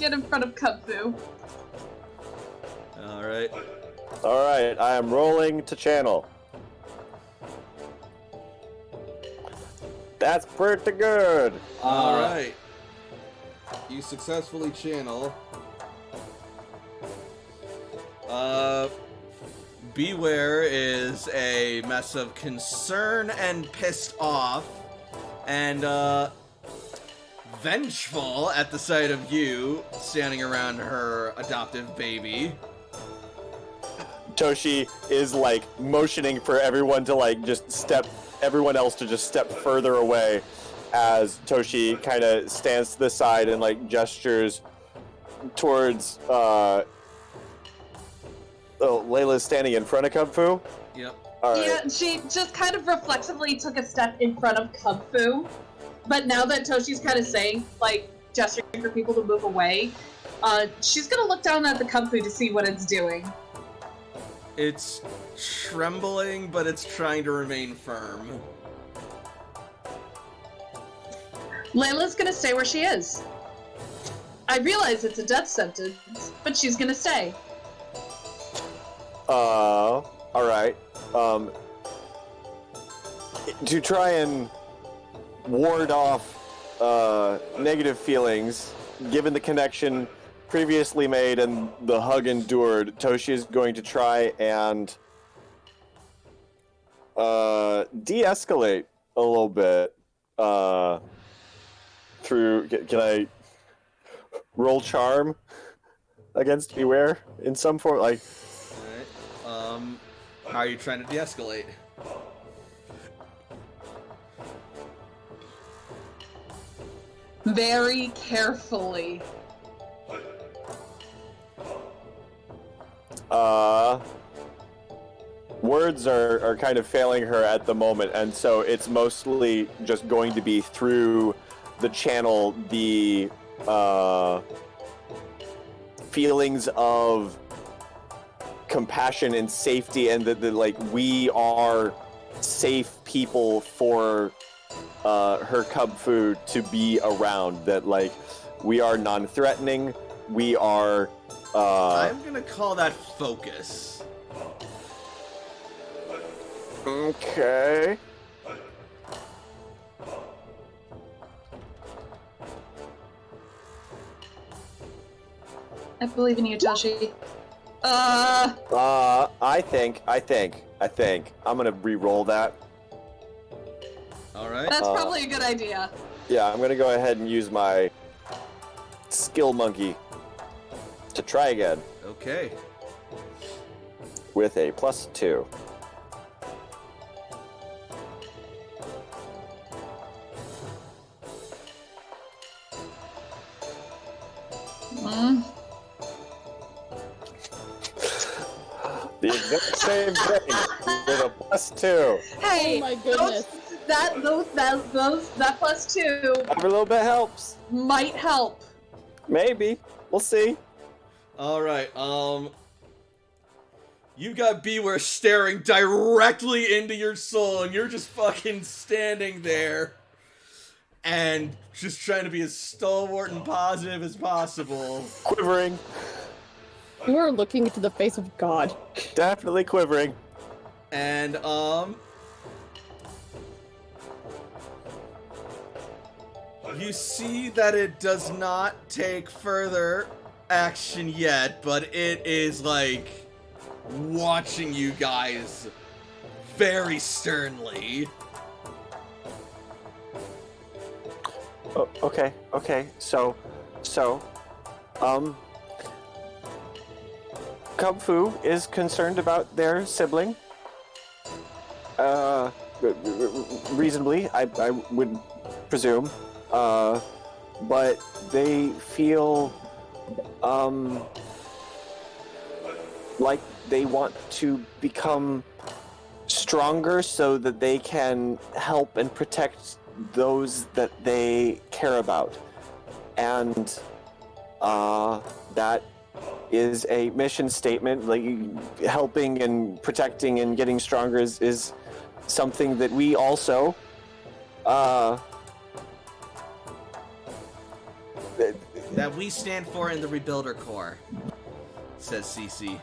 Speaker 3: get in front of Kung Fu.
Speaker 1: Alright.
Speaker 2: Alright, I am rolling to channel. That's pretty good.
Speaker 1: Alright. You successfully channel. Beware is a mess of concern and pissed off, and vengeful at the sight of you standing around her adoptive baby.
Speaker 2: Toshi is like motioning for everyone to like just step, everyone else to just step further away as Toshi kind of stands to the side and like gestures towards Layla's standing in front of Kung Fu.
Speaker 1: Yep.
Speaker 2: All right.
Speaker 3: Yeah, she just kind of reflexively took a step in front of Kung Fu. But now that Toshi's kind of saying, like, gesturing for people to move away, she's gonna look down at the Kung Fu to see what it's doing.
Speaker 1: It's trembling, but it's trying to remain firm.
Speaker 3: Layla's gonna stay where she is. I realize it's a death sentence, but she's gonna stay.
Speaker 2: Alright. To try and ward off negative feelings, given the connection previously made and the hug endured, Toshi is going to try and de-escalate a little bit through... Can I roll charm against Beware in some form? Like...
Speaker 1: Alright. How are you trying to de-escalate?
Speaker 3: Very carefully.
Speaker 2: Words are kind of failing her at the moment, and so it's mostly just going to be through the channel, the feelings of compassion and safety, and the like, we are safe people for her cub food to be around, that like we are non-threatening, we are
Speaker 1: I'm gonna call that focus.
Speaker 2: Okay.
Speaker 3: I believe in you, Toshi.
Speaker 2: I think I'm gonna re-roll that.
Speaker 1: Alright.
Speaker 3: That's probably a good idea.
Speaker 2: Yeah, I'm gonna go ahead and use my skill monkey to try again
Speaker 1: Okay.
Speaker 2: with a +2.
Speaker 3: Mm.
Speaker 2: The exact same thing with a +2.
Speaker 3: Hey,
Speaker 5: Oh my goodness.
Speaker 3: that +2
Speaker 2: Every little bit helps.
Speaker 3: might help.
Speaker 2: Maybe. We'll see.
Speaker 1: Alright, You got Beware staring directly into your soul, and you're just fucking standing there and just trying to be as stalwart and positive as possible.
Speaker 2: Quivering.
Speaker 7: You are looking into the face of God.
Speaker 2: Definitely quivering.
Speaker 1: And, you see that it does not take further action yet, but it is, like, watching you guys very sternly.
Speaker 2: Oh, okay. So, Kung Fu is concerned about their sibling. Reasonably, I would presume. But they feel, like they want to become stronger so that they can help and protect those that they care about. And, that is a mission statement. Like, helping and protecting and getting stronger is something that we also,
Speaker 1: That we stand for in the Rebuilder Corps, says CC.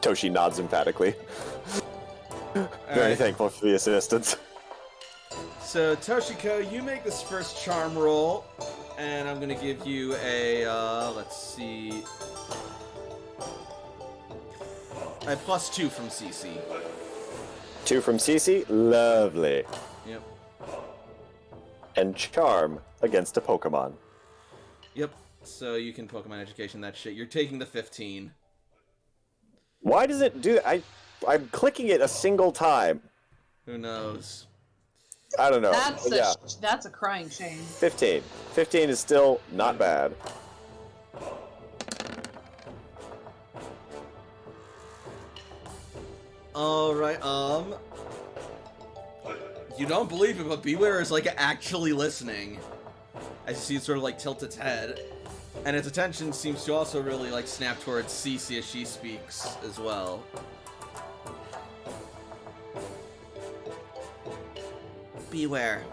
Speaker 2: Toshi nods emphatically. Very
Speaker 1: Alright.
Speaker 2: thankful for the assistance.
Speaker 1: So, Toshiko, you make this first charm roll, and I'm gonna give you a, let's see, a +2 from CC.
Speaker 2: 2 from Cece, lovely.
Speaker 1: Yep.
Speaker 2: And charm against a Pokemon.
Speaker 1: Yep. So you can Pokemon Education that shit. You're taking the 15.
Speaker 2: Why does it do that? I'm clicking it a single time.
Speaker 1: Who knows?
Speaker 2: I don't know.
Speaker 3: That's a crying shame.
Speaker 2: 15. 15 is still not bad.
Speaker 1: Alright, you don't believe it, but Beware is, like, actually listening. As you see it sort of, like, tilt its head. And its attention seems to also really, like, snap towards Cece as she speaks as well. Beware.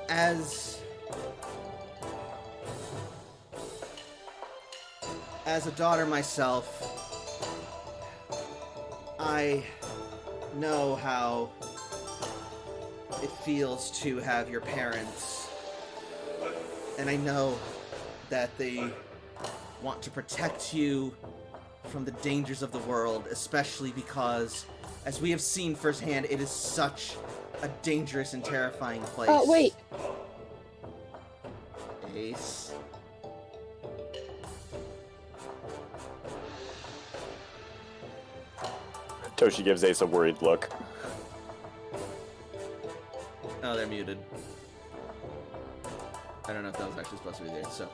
Speaker 1: As a daughter myself, I know how it feels to have your parents, and I know that they want to protect you from the dangers of the world, especially because, as we have seen firsthand, it is such a dangerous and terrifying place.
Speaker 7: Oh, wait.
Speaker 1: Ace.
Speaker 2: Toshi gives Ace a worried look.
Speaker 1: Oh, they're muted. I don't know if that was actually supposed to be there, so.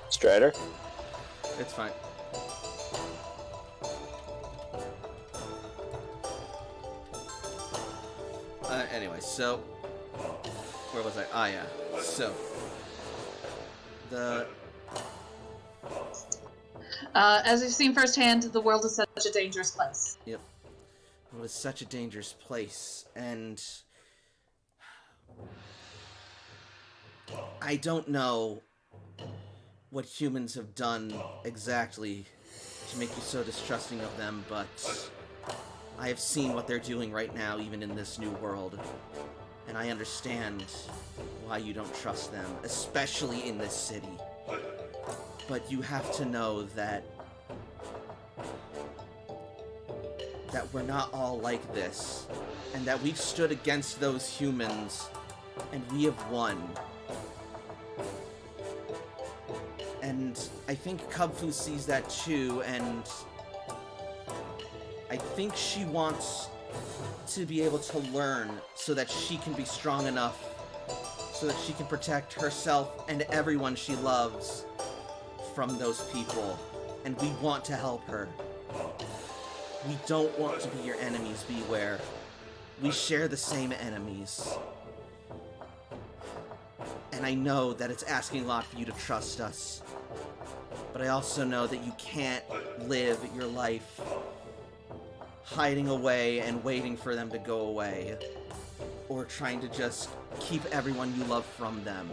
Speaker 2: Strider?
Speaker 1: It's fine. Anyway, so. Where was I? Ah, yeah. So.
Speaker 3: As we've seen firsthand, the world is such a dangerous place.
Speaker 1: Yep. It was such a dangerous place, and I don't know what humans have done exactly to make you so distrusting of them, but I have seen what they're doing right now, even in this new world, and I understand why you don't trust them, especially in this city. But you have to know that we're not all like this, and that we've stood against those humans, and we have won. And I think Kubfu sees that too, and I think she wants to be able to learn so that she can be strong enough so that she can protect herself and everyone she loves from those people, and we want to help her. We don't want to be your enemies, Beware. We share the same enemies. And I know that it's asking a lot for you to trust us. But I also know that you can't live your life hiding away and waiting for them to go away. Or trying to just keep everyone you love from them.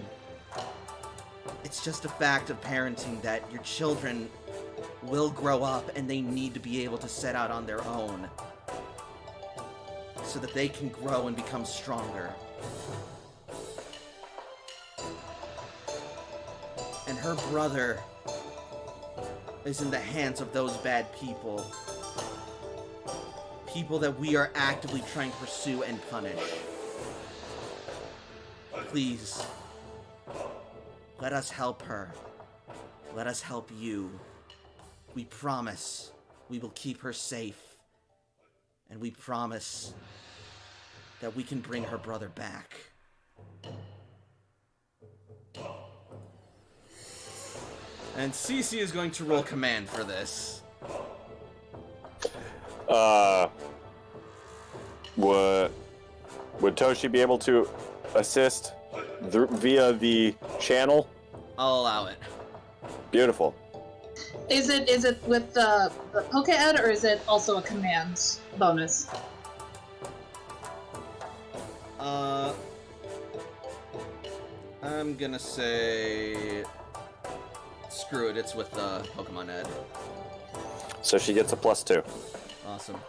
Speaker 1: It's just a fact of parenting that your children will grow up and they need to be able to set out on their own. So that they can grow and become stronger. And her brother is in the hands of those bad people. People that we are actively trying to pursue and punish. Please, let us help her. Let us help you. We promise we will keep her safe. And we promise that we can bring her brother back. And Cece is going to roll command for this.
Speaker 2: Would Toshi be able to assist via the channel?
Speaker 1: I'll allow it.
Speaker 2: Beautiful.
Speaker 3: Is it with the Poke-Ed, or is it also a command bonus?
Speaker 1: I'm gonna say... Screw it, it's with the Pokemon Ed.
Speaker 2: So she gets a +2.
Speaker 1: Awesome.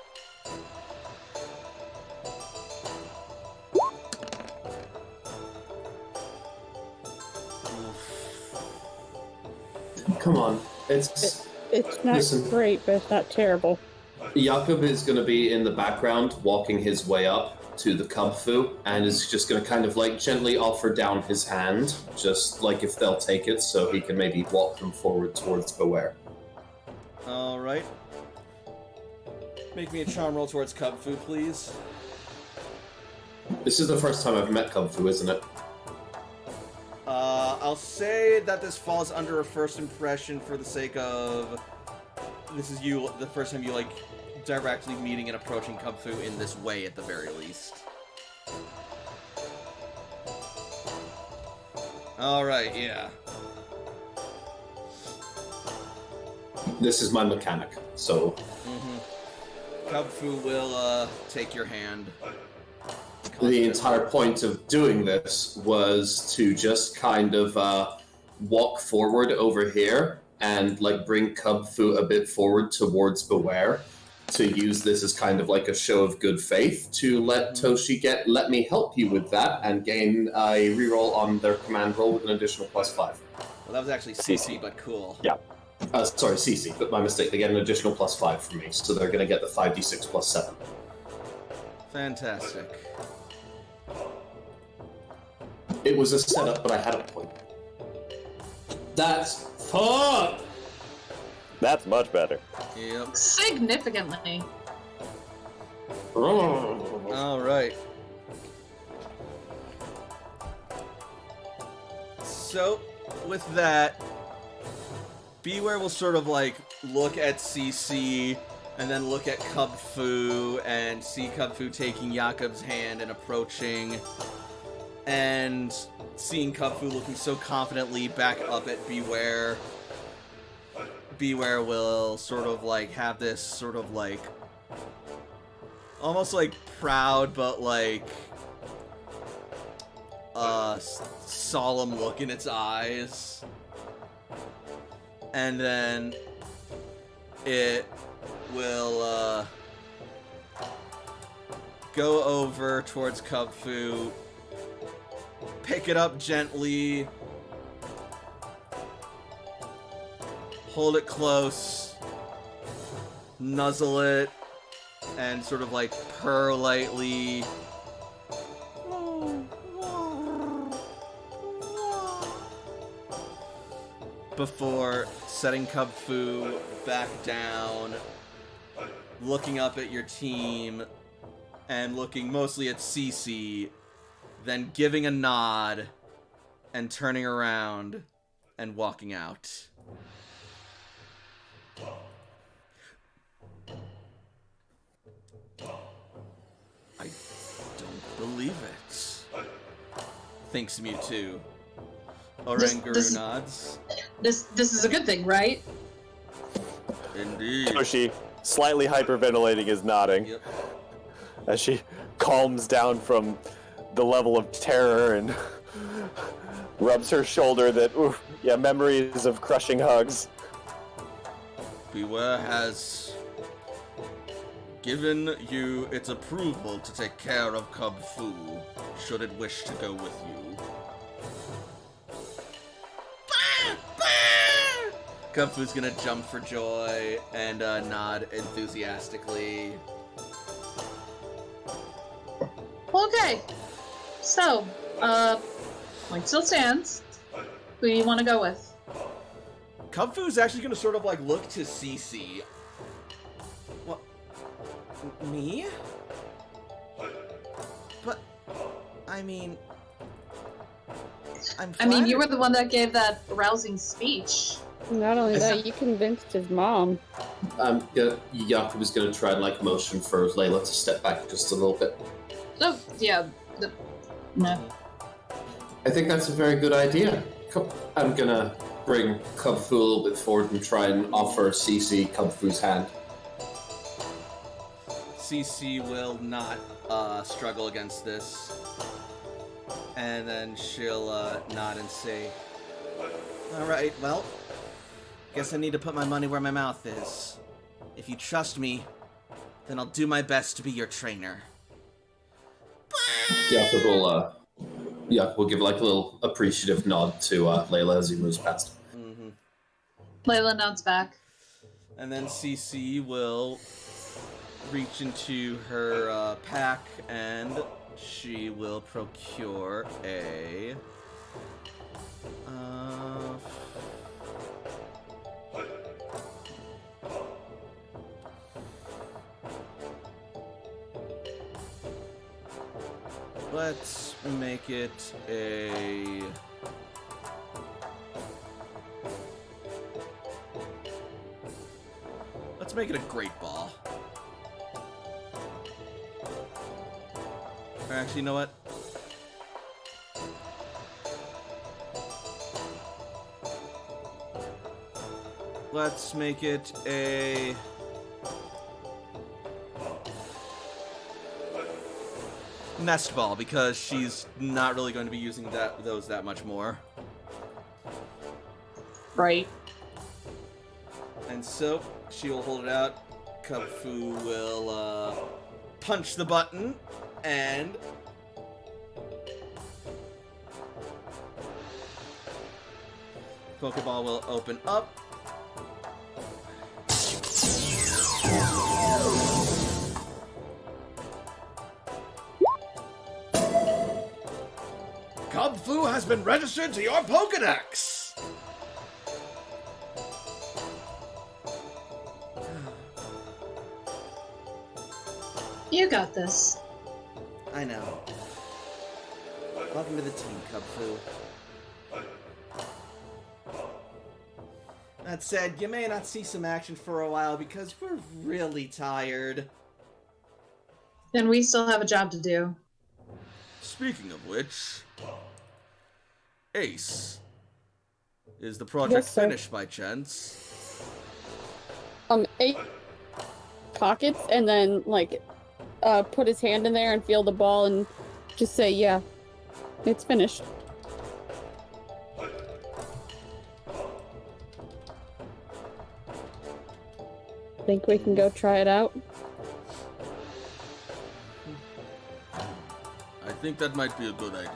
Speaker 4: Come on. It's
Speaker 7: not
Speaker 4: Listen.
Speaker 7: great, but it's not terrible.
Speaker 4: Jakob is going to be in the background walking his way up to the Cubfu and is just going to kind of like gently offer down his hand, just like if they'll take it, so he can maybe walk them forward towards Beware.
Speaker 1: Alright. Make me a charm roll towards Cubfu, please.
Speaker 4: This is the first time I've met Cubfu, isn't it?
Speaker 1: I'll say that this falls under a first impression for the sake of... This is you, the first time you, like, directly meeting and approaching Cubfu in this way, at the very least. Alright, yeah.
Speaker 4: This is my mechanic, so...
Speaker 1: Cubfu will, take your hand.
Speaker 4: The entire point of doing this was to just kind of walk forward over here and like bring Cubfu a bit forward towards Beware, to use this as kind of like a show of good faith to let Toshi let me help you with that and gain a reroll on their command roll with an additional +5.
Speaker 1: Well, that was actually CC, but cool.
Speaker 2: Yeah.
Speaker 4: Sorry, CC, but my mistake. They get an additional +5 from me, so they're going to get the 5d6 +7.
Speaker 1: Fantastic.
Speaker 4: It was a setup, but I had a point. That's fun!
Speaker 2: That's much better.
Speaker 1: Yep.
Speaker 3: Significantly.
Speaker 1: Alright. So, with that, Beware will sort of like look at CC and then look at Cubfu and see Cubfu taking Jakob's hand and approaching, and seeing Cubfu looking so confidently back up at Beware. Beware will sort of like have this sort of like almost like proud but like solemn look in its eyes. And then it will go over towards Cubfu, pick it up gently, hold it close, nuzzle it, and sort of like purr lightly. Before setting Cubfu back down, looking up at your team, and looking mostly at Cece, then giving a nod, and turning around, and walking out. I don't believe it, thinks Mewtwo. Oranguru nods.
Speaker 3: This is a good thing, right?
Speaker 1: Indeed.
Speaker 2: Toshi, slightly hyperventilating, is nodding
Speaker 1: Yep.
Speaker 2: as she calms down from the level of terror and rubs her shoulder that, oof, yeah, memories of crushing hugs.
Speaker 1: Beware has given you its approval to take care of Cub Fu, should it wish to go with you. Cub Fu's gonna jump for joy and nod enthusiastically.
Speaker 3: Okay. So, point still stands. Who do you want to go with?
Speaker 1: Cub Fu's actually gonna sort of like look to Cece. What? Me? But, I mean,
Speaker 3: I mean, you were the one that gave that rousing speech.
Speaker 7: Not only that, you convinced his mom.
Speaker 4: Yaku was going to try and like motion for Layla to step back just a little bit.
Speaker 3: Oh, yeah. No.
Speaker 4: I think that's a very good idea. I'm gonna bring Cub Fu a little bit forward and try and offer Cece Cub Fu's hand.
Speaker 1: Cece will not struggle against this. And then she'll nod and say, "Alright, well, guess I need to put my money where my mouth is. If you trust me, then I'll do my best to be your trainer."
Speaker 4: Yaku will give like a little appreciative nod to Layla as he moves past.
Speaker 1: Mm-hmm.
Speaker 3: Layla nods back.
Speaker 1: And then Cece will reach into her pack and she will procure a... let's make it a... let's make it a great ball. Or actually, you know what? Let's make it a... nest ball, because she's not really going to be using those that much more.
Speaker 3: Right.
Speaker 1: And so, she will hold it out. Kung Fu will punch the button, and... Pokeball will open up. Kung Fu has been registered to your Pokedex!
Speaker 3: You got this.
Speaker 1: I know. Welcome to the team, Kung Fu. That said, you may not see some action for a while because we're really tired.
Speaker 3: And we still have a job to do.
Speaker 1: Speaking of which, Ace, is the project
Speaker 7: Yes, sir.
Speaker 1: finished by chance?
Speaker 7: 8 pockets and then like put his hand in there and feel the ball and just say, yeah, it's finished. Think we can go try it out?
Speaker 1: I think that might be a good idea.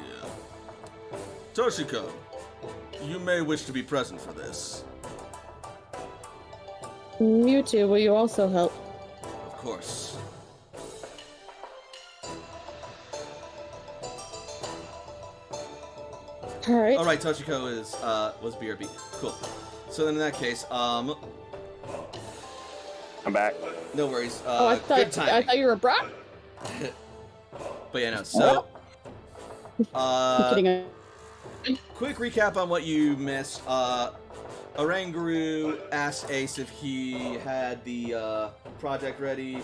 Speaker 1: Toshiko, you may wish to be present for this.
Speaker 7: Mewtwo, will you also help?
Speaker 1: Of course.
Speaker 7: Alright.
Speaker 1: Alright, Toshiko was BRB. Cool. So then in that case,
Speaker 2: I'm back.
Speaker 1: no worries.
Speaker 7: I
Speaker 1: Good timing.
Speaker 7: thought you were a brat.
Speaker 1: But yeah, no, so...
Speaker 7: I'm kidding.
Speaker 1: Quick recap on what you missed. Oranguru asked Ace if he had the project ready.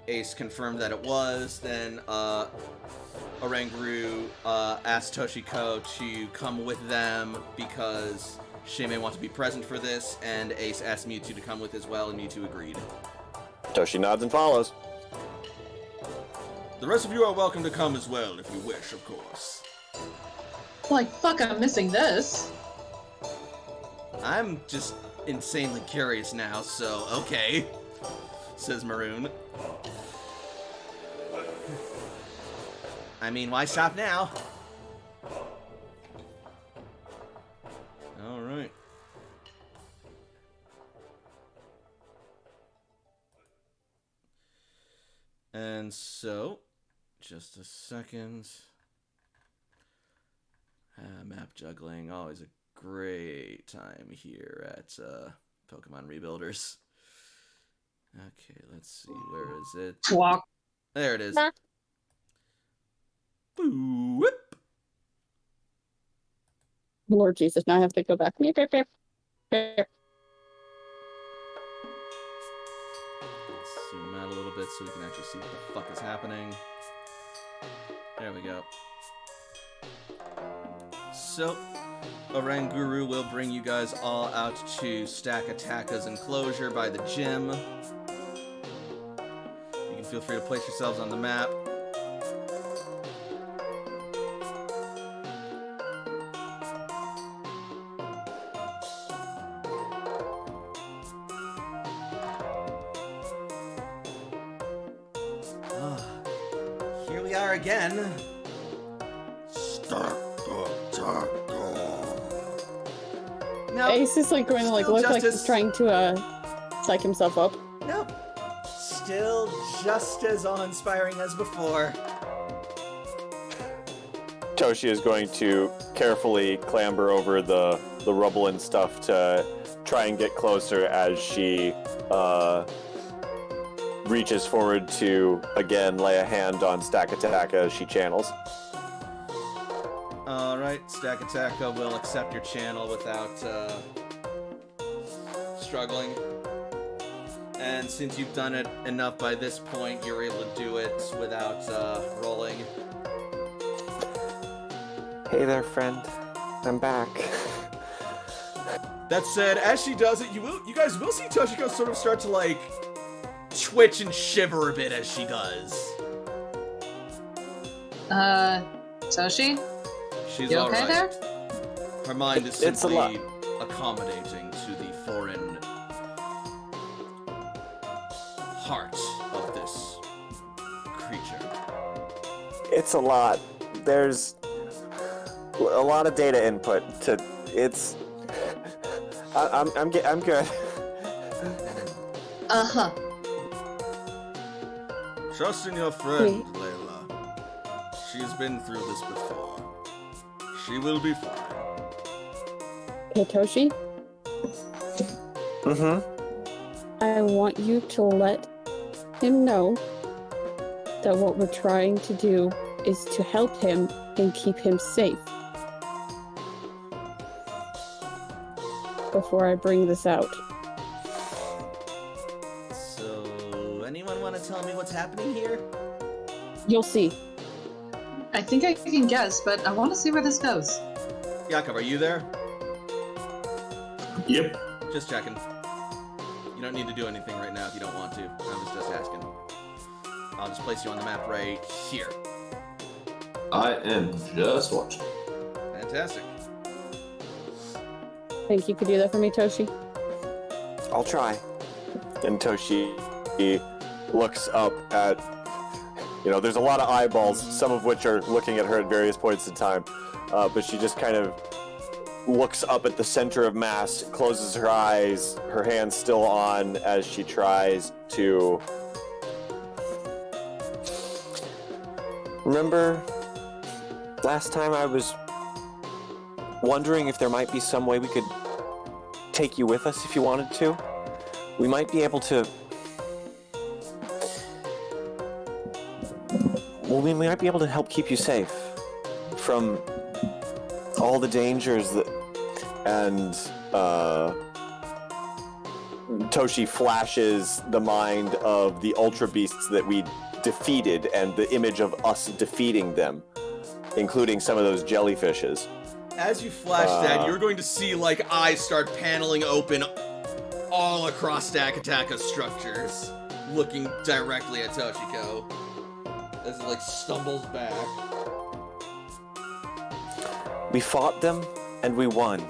Speaker 1: Ace confirmed that it was. Then Oranguru asks Toshiko to come with them because she may want to be present for this, and Ace asked Mewtwo to come with as well, and Mewtwo agreed.
Speaker 2: Toshi nods and follows.
Speaker 1: The rest of you are welcome to come as well, if you wish, of course.
Speaker 3: Like, fuck, I'm missing this.
Speaker 1: I'm just insanely curious now, so okay, says Maroon. I mean, why stop now? Alright. And so, just a second. Map juggling, always a great time here at Pokemon Rebuilders. Okay, let's see, where is it?
Speaker 3: Walk.
Speaker 1: There it is. Boop.
Speaker 7: Lord Jesus, now I have to go back.
Speaker 1: Let's zoom out a little bit so we can actually see what the fuck is happening. There we go. So, Oranguru will bring you guys all out to Stakataka's enclosure by the gym. You can feel free to place yourselves on the map. Here we are again. No,
Speaker 7: Ace is like going to like
Speaker 1: Still
Speaker 7: look like
Speaker 1: just
Speaker 7: he's
Speaker 1: as-
Speaker 7: trying to psych himself up.
Speaker 1: no. Still just as awe-inspiring as before.
Speaker 2: Toshi is going to carefully clamber over the rubble and stuff to try and get closer as she reaches forward to, again, lay a hand on Stakataka as she channels.
Speaker 1: Alright, Stakataka will accept your channel without struggling. And since you've done it enough by this point, you're able to do it without rolling.
Speaker 2: Hey there, friend. I'm back.
Speaker 1: That said, as she does it, you guys will see Toshiko sort of start to like twitch and shiver a bit as she does.
Speaker 3: Toshi?
Speaker 1: She's
Speaker 3: You okay
Speaker 1: alright.
Speaker 3: there?
Speaker 1: Her mind is
Speaker 2: It's a lot.
Speaker 1: simply accommodating to the foreign heart of this creature.
Speaker 2: It's a lot. There's a lot of data input to. It's. I'm good.
Speaker 3: Uh-huh.
Speaker 1: Trust in your friend, Layla. She's been through this before. She will be fine.
Speaker 7: Hey, Toshi,
Speaker 2: Mm-hmm.
Speaker 7: I want you to let him know that what we're trying to do is to help him and keep him safe. Before I bring this out.
Speaker 1: So, anyone want to tell me what's happening here?
Speaker 7: You'll see.
Speaker 3: I think I can guess, but I want to see where this goes.
Speaker 1: Jakob, are you there?
Speaker 4: Yep.
Speaker 1: Just checking. You don't need to do anything right now if you don't want to. I was just asking. I'll just place you on the map right here.
Speaker 4: I am just watching.
Speaker 1: Fantastic.
Speaker 7: Think you could do that for me, Toshi?
Speaker 2: I'll try. And Toshi looks up at, there's a lot of eyeballs, some of which are looking at her at various points in time, but she just kind of looks up at the center of mass, closes her eyes, her hands still on as she tries to... Remember last time I was wondering if there might be some way we could take you with us if you wanted to? We might be able to... Well, we might be able to help keep you safe from all the dangers that... And, Toshi flashes the mind of the Ultra Beasts that we defeated and the image of us defeating them, including some of those jellyfishes.
Speaker 1: As you flash that, you're going to see, like, eyes start paneling open all across Stakataka's structures, looking directly at Toshiko as it, like, stumbles back.
Speaker 2: We fought them, and we won.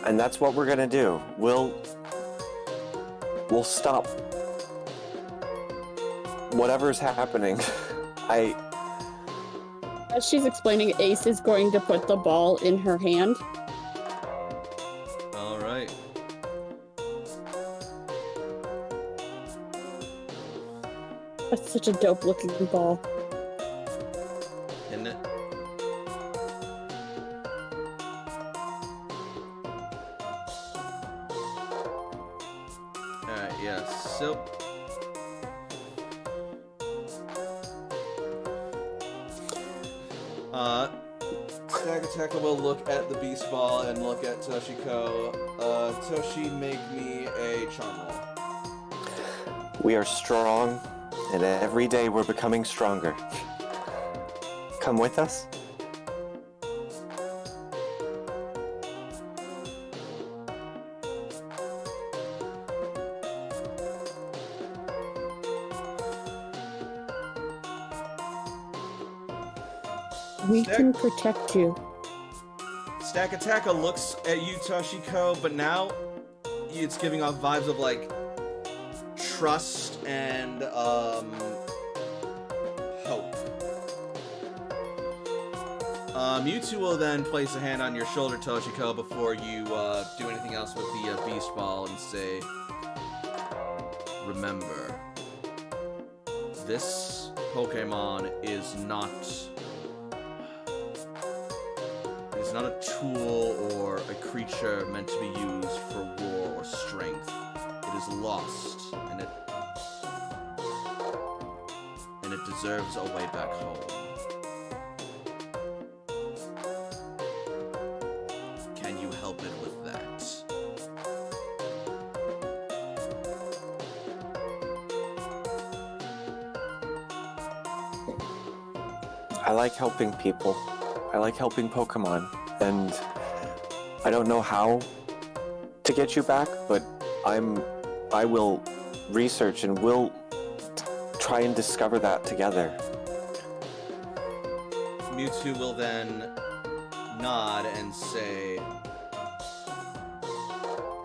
Speaker 2: And that's what we're gonna do. We'll stop whatever's happening.
Speaker 7: As she's explaining, Ace is going to put the ball in her hand.
Speaker 1: All right.
Speaker 7: That's such a dope looking ball.
Speaker 1: Isn't it? Alright, yeah, so... Stakataka will look at the beast ball and look at Toshiko. Toshi, make me a charm roll.
Speaker 2: We are strong, and every day we're becoming stronger. Come with us?
Speaker 7: We can protect you.
Speaker 1: Stakataka looks at you, Toshiko, but now it's giving off vibes of, like, trust and, hope. Mewtwo will then place a hand on your shoulder, Toshiko, before you, do anything else with the, beast ball and say, remember, this Pokemon is not a tool or a creature meant to be used for war or strength. It is lost, and it deserves a way back home. Can you help it with that?
Speaker 2: I like helping people. I like helping Pokemon. And I don't know how to get you back, but I will research and we'll try and discover that together.
Speaker 1: Mewtwo will then nod and say,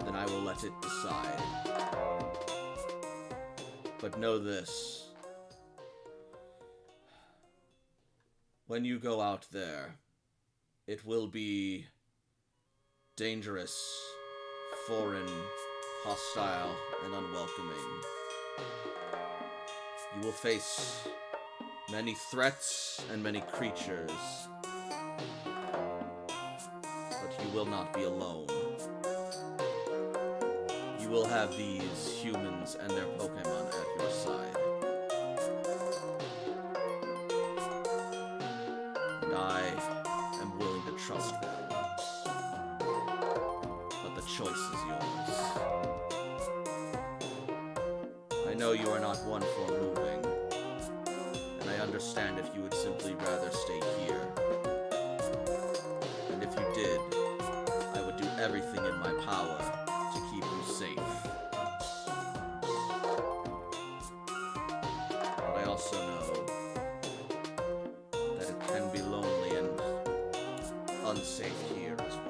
Speaker 1: then I will let it decide. But know this. When you go out there, it will be dangerous, foreign, hostile, and unwelcoming. You will face many threats and many creatures, but you will not be alone. You will have these humans and their Pokemon at your side. And I am willing to trust them. But the choice is yours. I know you are not one for moving, and I understand if you would simply rather stay here. And if you did, I would do everything in my power to keep you safe. But I also know that it can be lonely and unsafe here as well.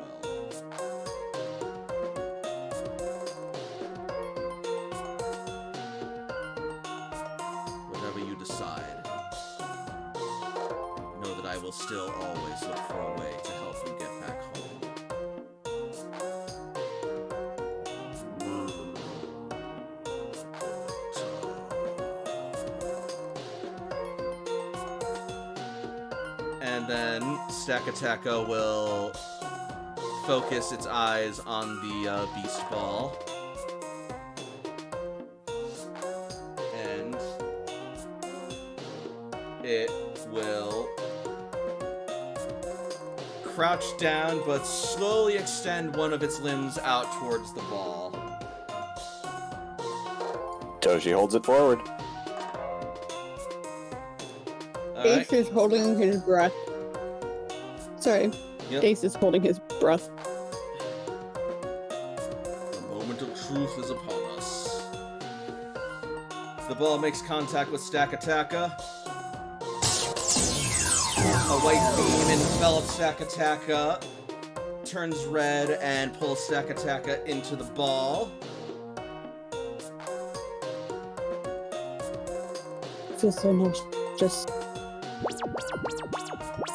Speaker 1: Whatever you decide, know that I will still always look for a way to help you get back home. And then Stakataka will focus its eyes on the beast ball. And it will crouch down but slowly extend one of its limbs out towards the ball.
Speaker 2: Toshi holds it forward.
Speaker 7: Ace is holding his breath. Sorry.
Speaker 1: Yep.
Speaker 7: Ace is holding his breath.
Speaker 1: The moment of truth is upon us. The ball makes contact with Stakataka. A white beam envelops Stakataka, turns red, and pulls Stakataka into the ball.
Speaker 7: Feels so nauseous.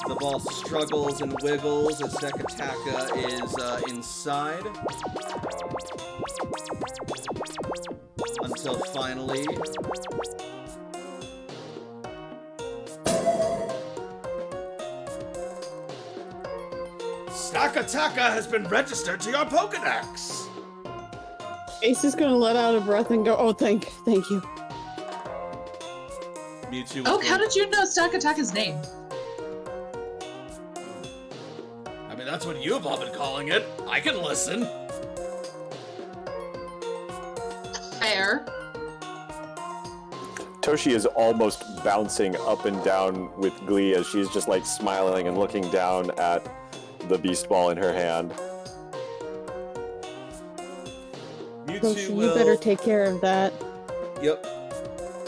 Speaker 1: The ball struggles and wiggles as Stakataka is inside. Until finally... Stakataka has been registered to your Pokedex!
Speaker 7: Ace is gonna let out a breath and go, oh, thank you.
Speaker 1: Mewtwo.
Speaker 3: Oh, how did you know Stakataka's name?
Speaker 1: I mean, that's what you've all been calling it. I can listen.
Speaker 3: Fair.
Speaker 2: Toshi is almost bouncing up and down with glee as she's just like smiling and looking down at the beast ball in her hand.
Speaker 1: Mewtwo
Speaker 7: Toshi,
Speaker 1: will...
Speaker 7: you better take care of that.
Speaker 1: Yep.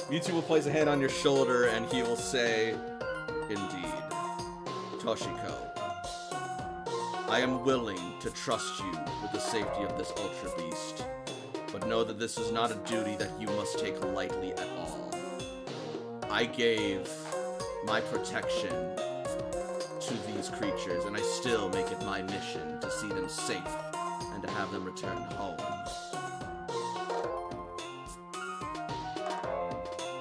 Speaker 1: Mewtwo will place a hand on your shoulder and he will say, "Indeed, Toshiko, I am willing to trust you with the safety of this Ultra Beast, but know that this is not a duty that you must take lightly at all. I gave my protection to these creatures, and I still make it my mission to see them safe and to have them return home.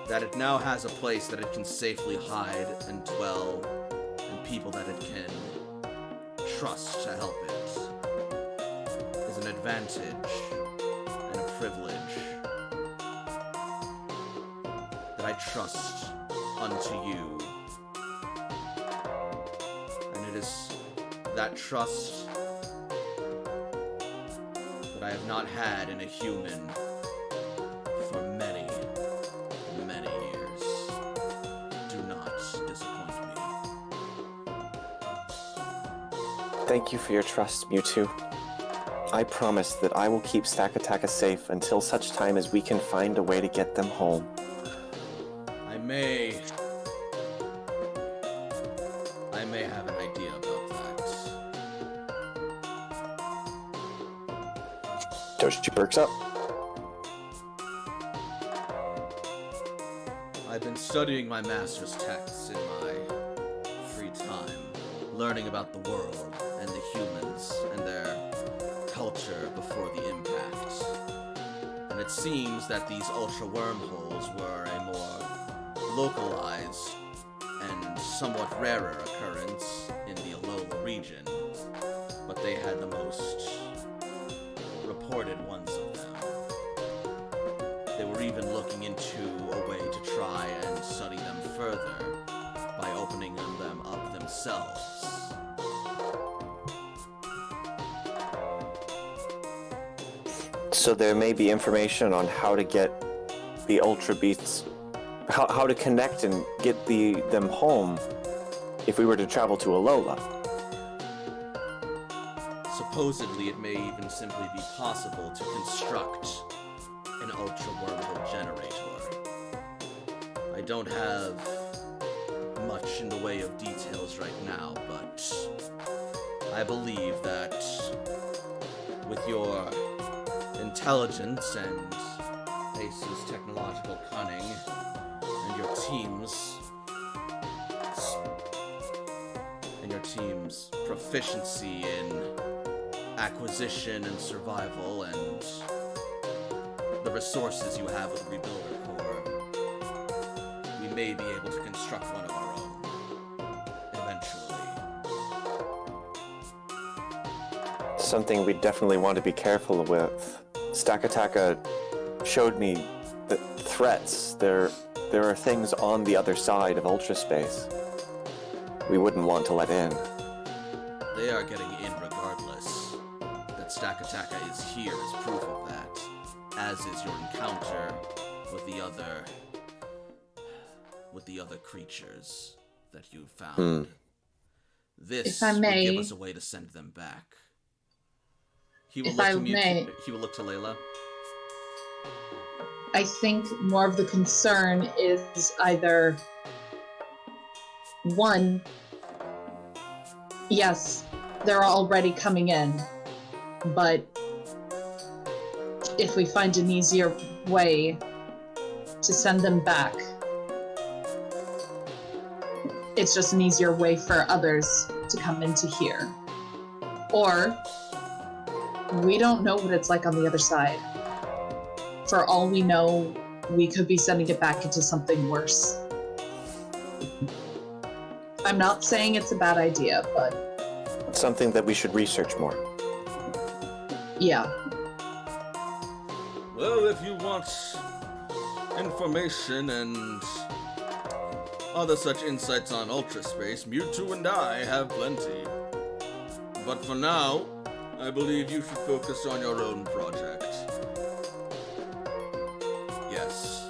Speaker 1: That it now has a place that it can safely hide and dwell, and people that it can trust to help it is an advantage and a privilege that I trust unto you. And it is that trust that I have not had in a human for many, many years. Do not disappoint me."
Speaker 2: Thank you for your trust, Mewtwo. I promise that I will keep Stakataka safe until such time as we can find a way to get them home.
Speaker 1: I may have an idea about that.
Speaker 2: Toshi perks up.
Speaker 1: I've been studying my master's texts in my free time, learning about the world and the humans and their culture before the impact. And it seems that these ultra wormholes were a more localized and somewhat rarer occurrence in the Alola region, but they had the most reported ones of them. They were even looking into a way to try and study them further by opening them up themselves.
Speaker 2: So there may be information on how to get the Ultra Beasts, how to connect and get them home if we were to travel to Alola.
Speaker 1: Supposedly, it may even simply be possible to construct an ultra wormhole generator. I don't have much in the way of details right now, but I believe that with your intelligence and Ace's technological cunning and your team's proficiency in acquisition and survival and the resources you have with Rebuilder Corps, we may be able to construct one of our own eventually.
Speaker 2: Something we definitely want to be careful with. Stakataka showed me the threats. There are things on the other side of Ultra Space we wouldn't want to let in.
Speaker 1: They are getting in regardless. That Stakataka is here is proof of that, as is your encounter with the other creatures that you found. This
Speaker 3: If I may,
Speaker 1: will give us a way to send them back. He will
Speaker 3: if
Speaker 1: look
Speaker 3: I
Speaker 1: to
Speaker 3: may,
Speaker 1: he will look to Layla.
Speaker 3: I think more of the concern is either one, yes, they're already coming in, but if we find an easier way to send them back, it's just an easier way for others to come into here. Or we don't know what it's like on the other side. For all we know, we could be sending it back into something worse. I'm not saying it's a bad idea, but
Speaker 2: Something that we should research more.
Speaker 3: yeah.
Speaker 1: Well, if you want information and other such insights on ultraspace, Mewtwo and I have plenty. But for now, I believe you should focus on your own project. Yes,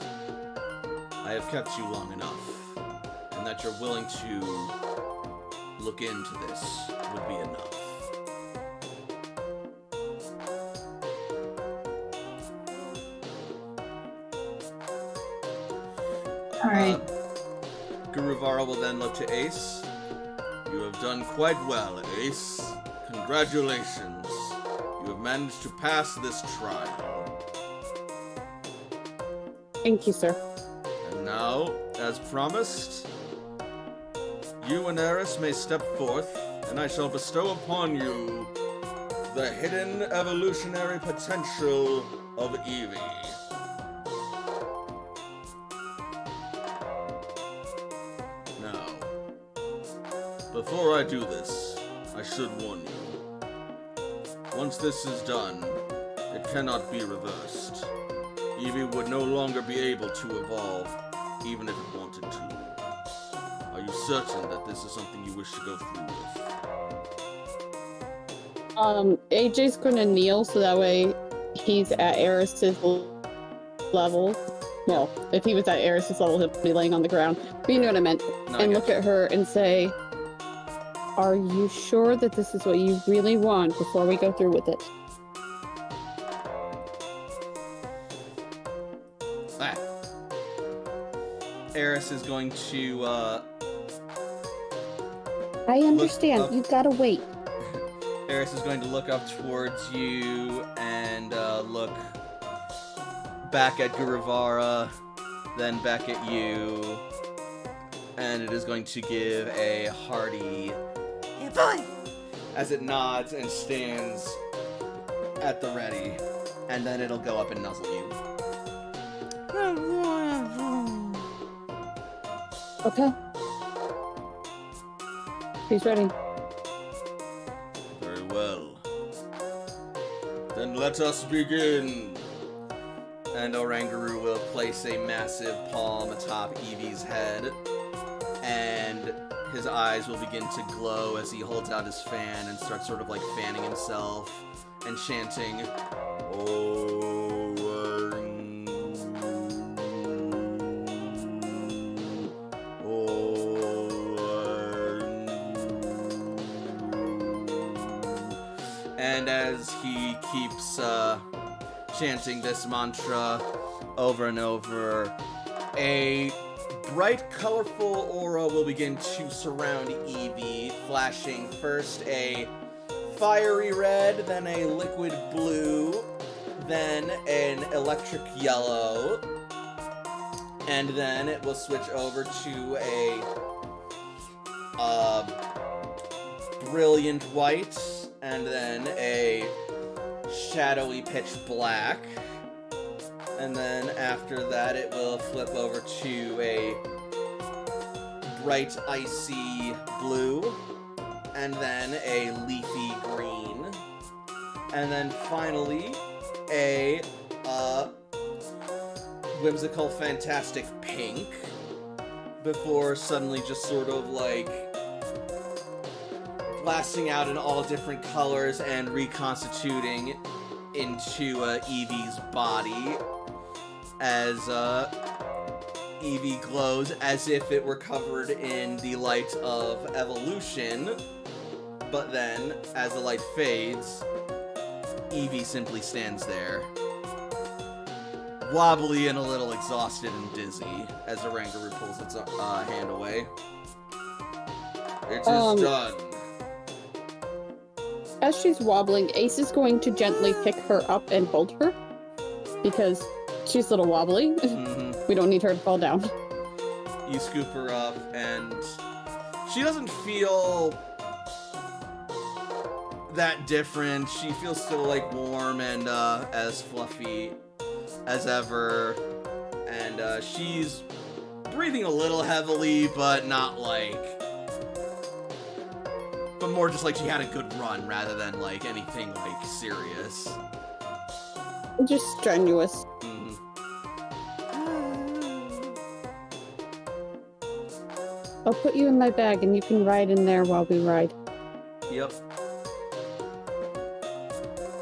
Speaker 1: I have kept you long enough, and that you're willing to look into this would be enough.
Speaker 3: All right.
Speaker 1: Guruvara will then look to Ace. You have done quite well, Ace. Congratulations. You have managed to pass this trial.
Speaker 7: Thank you, sir.
Speaker 1: And now, as promised, you and Eris may step forth, and I shall bestow upon you the hidden evolutionary potential of Eevee. Now, before I do this, I should warn you. Once this is done, it cannot be reversed. Eevee would no longer be able to evolve, even if it wanted to. Are you certain that this is something you wish to go through with?
Speaker 7: AJ's gonna kneel so that way he's at Eris's level. Well, if he was at Eris's level, he'll be laying on the ground. But you know what I meant.
Speaker 1: No,
Speaker 7: And look at her and say, "Are you sure that this is what you really want before we go through with it?"
Speaker 1: Eris is going to,
Speaker 7: I understand.
Speaker 1: up.
Speaker 7: You gotta wait.
Speaker 1: Eris is going to look up towards you and, look back at Guruvara, then back at you, and it is going to give a hearty, "Yeah, boy!" as it nods and stands at the ready, and then it'll go up and nuzzle you.
Speaker 7: Okay. He's ready.
Speaker 1: Very well. Then let us begin. And Oranguru will place a massive palm atop Eevee's head, and his eyes will begin to glow as he holds out his fan and starts sort of like fanning himself and chanting, And as he keeps chanting this mantra over and over, a bright, colorful aura will begin to surround Eevee, flashing first a fiery red, then a liquid blue, then an electric yellow, and then it will switch over to a brilliant white, and then a shadowy pitch black, and then after that it will flip over to a bright icy blue, and then a leafy green, and then finally a whimsical fantastic pink, before suddenly just sort of like blasting out in all different colors and reconstituting into Eevee's body. as Eevee glows as if it were covered in the light of evolution. But then, as the light fades, Eevee simply stands there, wobbly and a little exhausted and dizzy, as Orangaroo pulls its hand away. It is done.
Speaker 7: As she's wobbling, Ace is going to gently pick her up and hold her, because she's a little wobbly. We don't need her to fall down.
Speaker 1: You scoop her up, and she doesn't feel that different. She feels still like warm and as fluffy as ever, and she's breathing a little heavily, but not like, but more just like she had a good run rather than like anything like serious.
Speaker 7: Just strenuous. I'll put you in my bag and you can ride in there while we ride.
Speaker 1: Yep.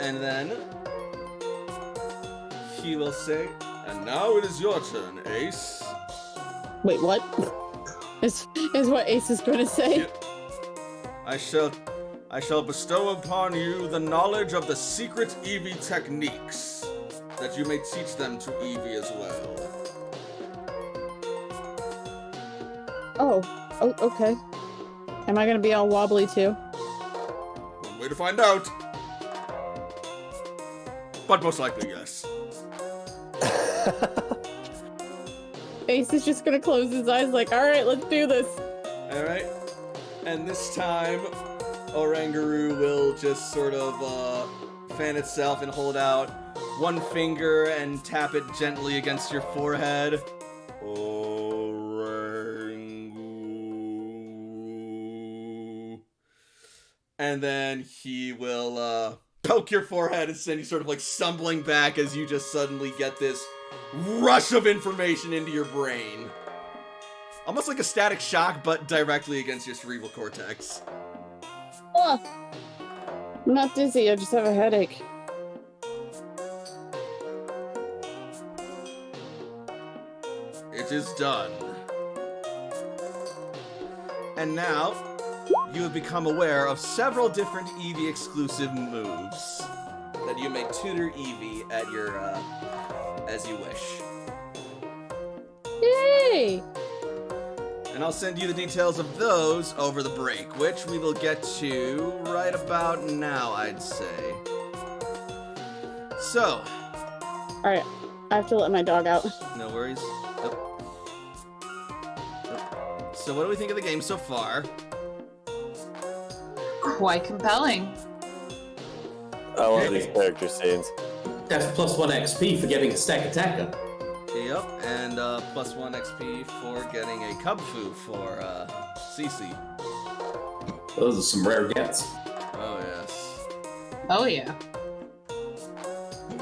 Speaker 1: And then he will say, "And now it is your turn, Ace."
Speaker 7: Wait, what? Is what Ace is going to say?
Speaker 1: Yep. I shall bestow upon you the knowledge of the secret Eevee techniques, that you may teach them to Eevee as well.
Speaker 7: Oh, okay. Am I gonna be all wobbly too?
Speaker 1: One way to find out. But most likely, yes.
Speaker 7: Ace is just gonna close his eyes like, alright, let's do this.
Speaker 1: Alright. And this time, Orangaroo will just sort of fan itself and hold out one finger and tap it gently against your forehead. Orangaroo. And then he will poke your forehead and send you sort of like stumbling back as you just suddenly get this rush of information into your brain. Almost like a static shock, but directly against your cerebral cortex.
Speaker 7: Oh, I'm not dizzy, I just have a headache.
Speaker 1: It is done. And now, you have become aware of several different Eevee exclusive moves that you may tutor Eevee at your, as you wish.
Speaker 7: Yay!
Speaker 1: And I'll send you the details of those over the break, which we will get to right about now, I'd say. So.
Speaker 7: Alright, I have to let my dog out.
Speaker 1: No worries. So what do we think of the game so far?
Speaker 3: Quite compelling.
Speaker 2: I love these character scenes.
Speaker 4: That's +1 XP for getting a stack attacker.
Speaker 1: Yep, and +1 XP for getting a Cub Fu for Cece.
Speaker 4: Those are some rare gets.
Speaker 1: Oh, yes.
Speaker 3: Oh, yeah.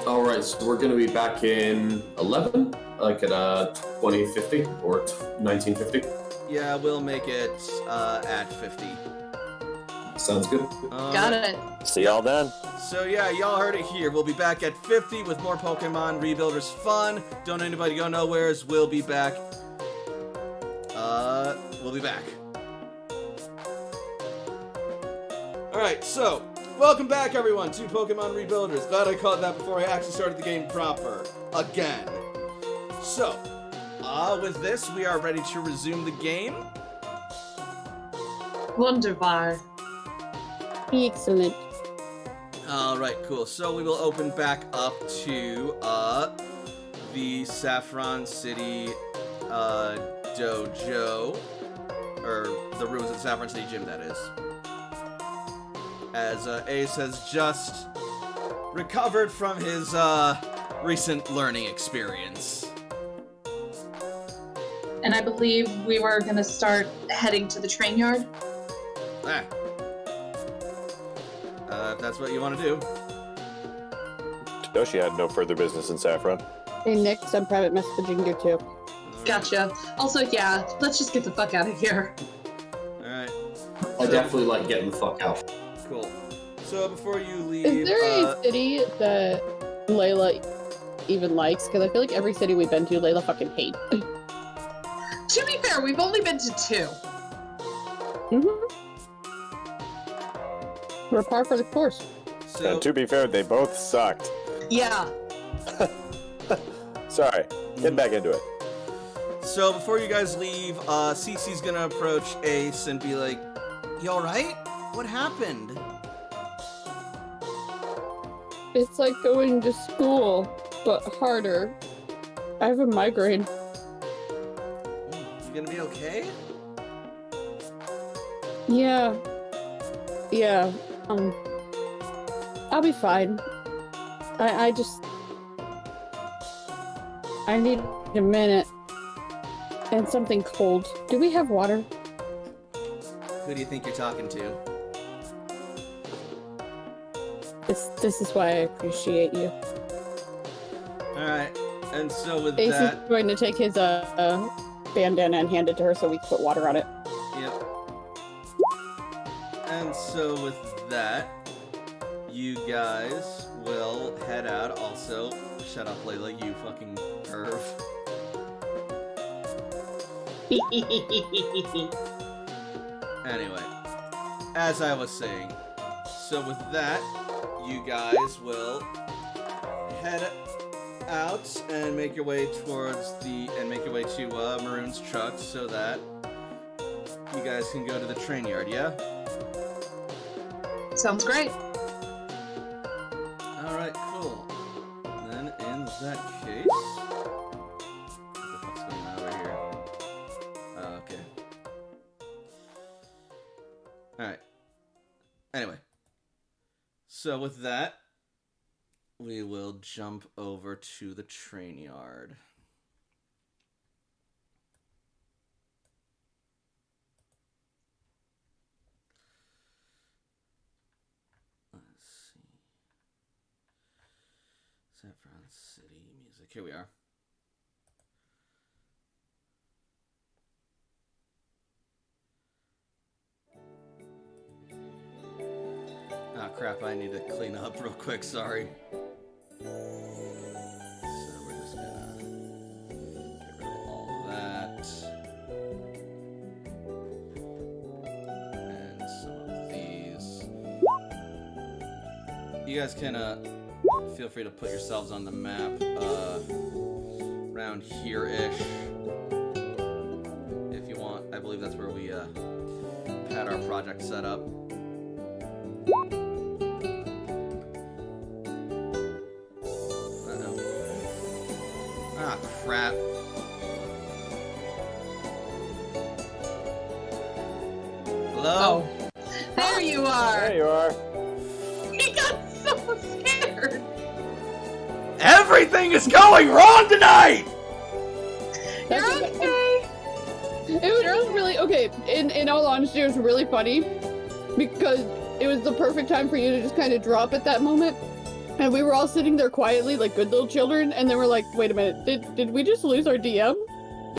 Speaker 4: Alright, so we're gonna be back in 11? Like at 2050 or 1950?
Speaker 1: Yeah, we'll make it at 50.
Speaker 4: Sounds good.
Speaker 3: Got it.
Speaker 2: See y'all then.
Speaker 1: So yeah, y'all heard it here. We'll be back at 50 with more Pokemon Rebuilders fun. Don't anybody go nowheres. We'll be back. We'll be back. Alright, so, welcome back everyone to Pokemon Rebuilders. Glad I caught that before I actually started the game proper. Again. So, with this, we are ready to resume the game.
Speaker 3: Wunderbar.
Speaker 7: Excellent.
Speaker 1: Alright, cool. So we will open back up to the Saffron City dojo. Or the ruins of the Saffron City gym, that is. As Ace has just recovered from his recent learning experience.
Speaker 3: And I believe we were going to start heading to the train yard.
Speaker 1: If that's what you want to do.
Speaker 2: Toshi had no further business in Saffron.
Speaker 7: Hey, Nick, I'm private messaging you too.
Speaker 3: Gotcha. Also, yeah, let's just get the fuck out of here.
Speaker 1: Alright.
Speaker 4: I definitely like getting the fuck out.
Speaker 1: Cool. So before you leave...
Speaker 7: Is there a city that Layla even likes, because I feel like every city we've been to, Layla fucking hates.
Speaker 3: To be fair, we've only been to 2.
Speaker 7: We're par for the course.
Speaker 1: So,
Speaker 2: And to be fair, they both sucked.
Speaker 3: Yeah.
Speaker 2: Sorry, get back into it.
Speaker 1: so before you guys leave, Cece's gonna approach Ace and be like, "You all right? What happened?"
Speaker 7: It's like going to school, but harder. I have a migraine.
Speaker 1: You gonna be okay?
Speaker 7: Yeah. Yeah. I'll be fine. I need a minute. And something cold. Do we have water?
Speaker 1: Who do you think you're talking to?
Speaker 7: This is why I appreciate you.
Speaker 1: All right, and so with
Speaker 7: Ace
Speaker 1: that,
Speaker 7: is going to take his bandana and hand it to her so we can put water on it.
Speaker 1: yep. And so with that, you guys will head out. Also, shut up, Layla, you fucking perv. Anyway, as I was saying, so with that, you guys will head out and make your way to Maroon's truck so that you guys can go to the train yard, yeah?
Speaker 3: Sounds great.
Speaker 1: Alright, cool. Then in that case... What the fuck's going on over here? Okay. Alright. Anyway. So with that, we will jump over to the train yard. Let's see. Saffron City music. Here we are. Ah, crap, I need to clean up real quick, sorry. So we're just gonna get rid of all of that. And some of these. You guys can feel free to put yourselves on the map around here-ish. If you want. I believe that's where we had our project set up. Ah, crap. Hello?
Speaker 3: Oh. There you are!
Speaker 2: There you are.
Speaker 3: He got so scared!
Speaker 1: Everything is going wrong tonight!
Speaker 3: You're okay!
Speaker 7: It was really okay. In all honesty, it was really funny because it was the perfect time for you to just kind of drop at that moment. And we were all sitting there quietly, like good little children, and then we're like, wait a minute, did we just lose our DM?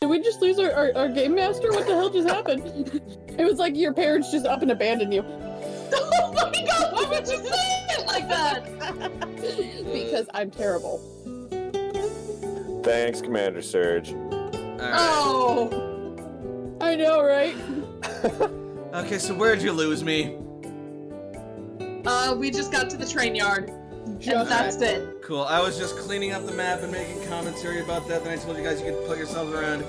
Speaker 7: Did we just lose our game master? What the hell just happened? It was like your parents just up and abandoned you.
Speaker 3: Oh my god, why would you say it like that?
Speaker 7: Because I'm terrible.
Speaker 2: Thanks, Commander Surge.
Speaker 1: Alright.
Speaker 3: Oh!
Speaker 7: I know, right?
Speaker 1: Okay, so where'd you lose me?
Speaker 3: We just got to the train yard.
Speaker 7: Just
Speaker 3: And that's it.
Speaker 1: Cool. I was just cleaning up the map and making commentary about that. Then I told you guys you could put yourselves around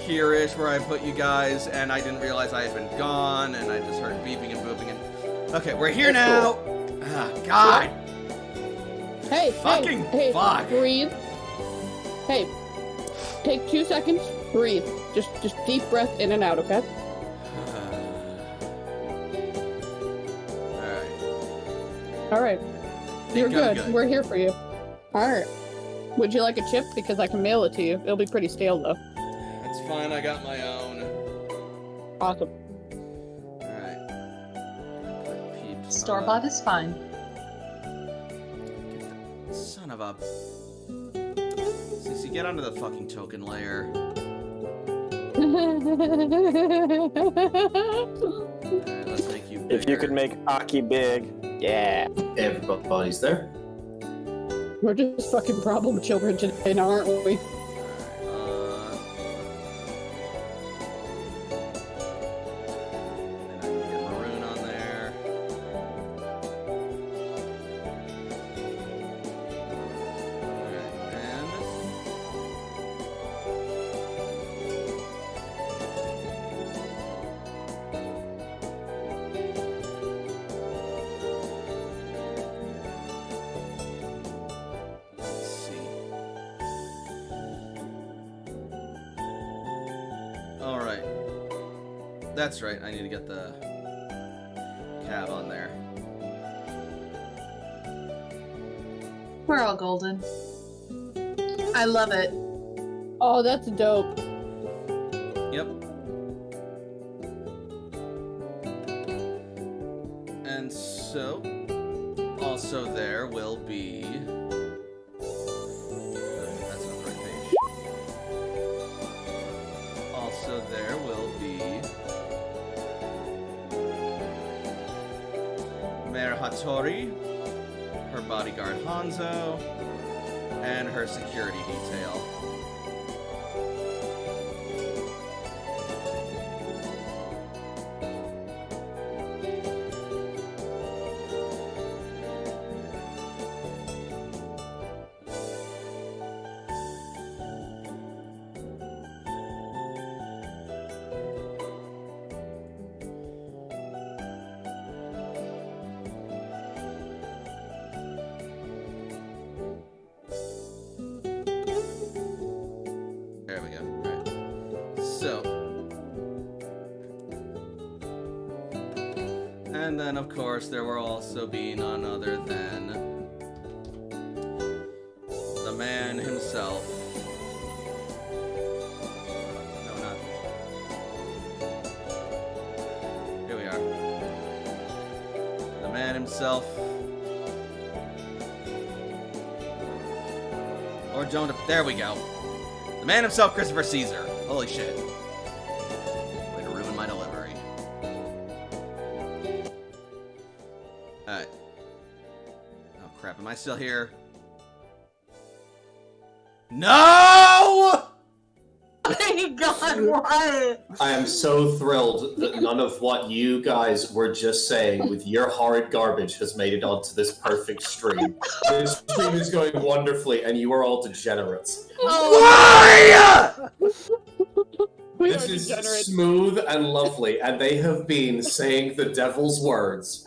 Speaker 1: here-ish where I put you guys, and I didn't realize I had been gone, and I just heard beeping and booping. And okay, we're here now.
Speaker 2: Cool.
Speaker 1: Ah, God.
Speaker 7: Hey,
Speaker 1: Fucking
Speaker 7: hey,
Speaker 1: fuck.
Speaker 7: breathe. Hey, take 2 seconds, breathe. Just deep breath in and out, okay?
Speaker 1: Alright.
Speaker 7: All right. You're
Speaker 1: Think I'm
Speaker 7: good. We're here for you. All right. Would you like a chip? Because I can mail it to you. It'll be pretty stale, though.
Speaker 1: That's fine, I got my own.
Speaker 7: Awesome.
Speaker 1: Alright. Put peeps
Speaker 3: Store-bought is fine.
Speaker 1: Son of a... Cece, get onto the fucking token layer. Alright, let's make you bigger.
Speaker 2: If you could make Aki big, yeah.
Speaker 4: Everybody's there.
Speaker 7: We're just fucking problem children today, now, aren't we?
Speaker 1: And I can get maroon on there. Alright, and let's see. Alright. That's right, I need to get the cab on there.
Speaker 3: We're all golden. I love it.
Speaker 7: Oh, that's dope.
Speaker 1: Yep. And so, also there will be... That's not the right page. Also there will be... Mayor Hattori, her bodyguard Hanzo, and her security detail. There we go. Alright. So. And then, of course, there will also be none other than the man himself. No, not. Here we are. The man himself. Or don't. There we go. The man himself, Christopher Caesar. Holy shit. Way to ruin my delivery. Alright. Oh crap, am I still here? No!
Speaker 3: My God, what?
Speaker 4: I am so thrilled that none of what you guys were just saying with your horrid garbage has made it onto this perfect stream. This stream is going wonderfully, and you are all degenerates.
Speaker 1: Why?
Speaker 7: We
Speaker 4: This
Speaker 7: are
Speaker 4: is
Speaker 7: degenerates.
Speaker 4: smooth and lovely, and they have been saying the devil's words.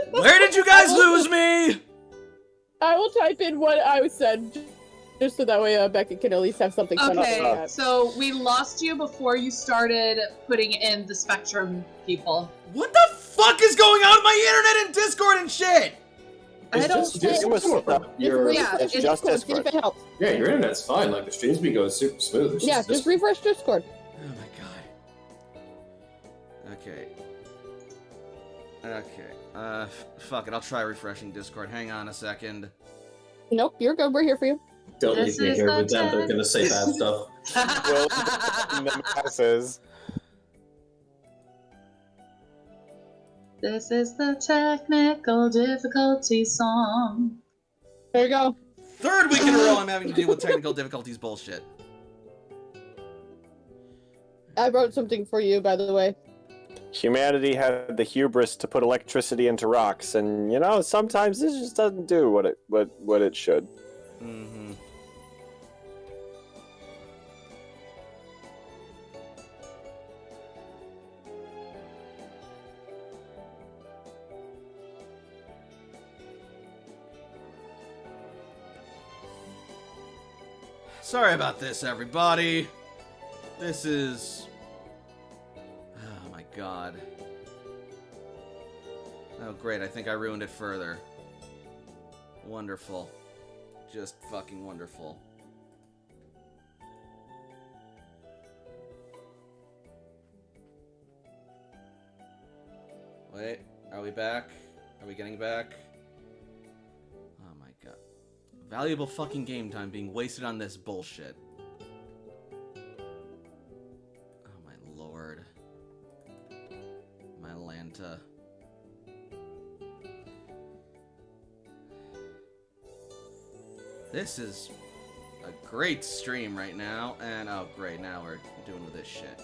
Speaker 1: Where did you guys lose me?
Speaker 7: I will type in what I said, just so that way Becca can at least have something fun
Speaker 3: Okay,
Speaker 7: to look
Speaker 3: so we lost you before you started putting in the Spectrum people.
Speaker 1: What the fuck is going on with my internet and Discord and shit?
Speaker 3: I
Speaker 4: It's
Speaker 3: don't
Speaker 4: just
Speaker 3: think-
Speaker 4: Discord.
Speaker 7: at.
Speaker 3: Yeah,
Speaker 2: It's
Speaker 3: it's
Speaker 2: just
Speaker 7: Discord, see if
Speaker 2: Discord.
Speaker 7: it helps.
Speaker 4: Yeah, your internet's fine. Like, the stream's been going super smooth. It's
Speaker 7: Yeah, just refresh Discord.
Speaker 1: Oh my god. Okay. Okay. Fuck it, I'll try refreshing Discord. Hang on a second.
Speaker 7: Nope, you're good. We're here for you.
Speaker 4: Don't
Speaker 3: This
Speaker 4: leave me
Speaker 3: is
Speaker 4: here
Speaker 3: the
Speaker 4: with them. They're
Speaker 3: time.
Speaker 4: gonna say bad stuff.
Speaker 2: Well, in the masses.
Speaker 3: This is the technical difficulty song.
Speaker 7: There you go.
Speaker 1: Third week in a row I'm having to deal with technical difficulties bullshit.
Speaker 7: I wrote something for you, by the way.
Speaker 2: Humanity had the hubris to put electricity into rocks, and you know sometimes it just doesn't do what it should.
Speaker 1: Mm-hmm. Sorry about this, everybody. This is... Oh my god. Oh great, I think I ruined it further. Wonderful. Just fucking wonderful. Wait, are we back? Are we getting back? Oh my god. Valuable fucking game time being wasted on this bullshit. Oh my lord. My Lanta. This is a great stream right now, and oh great, now we're doing with this shit.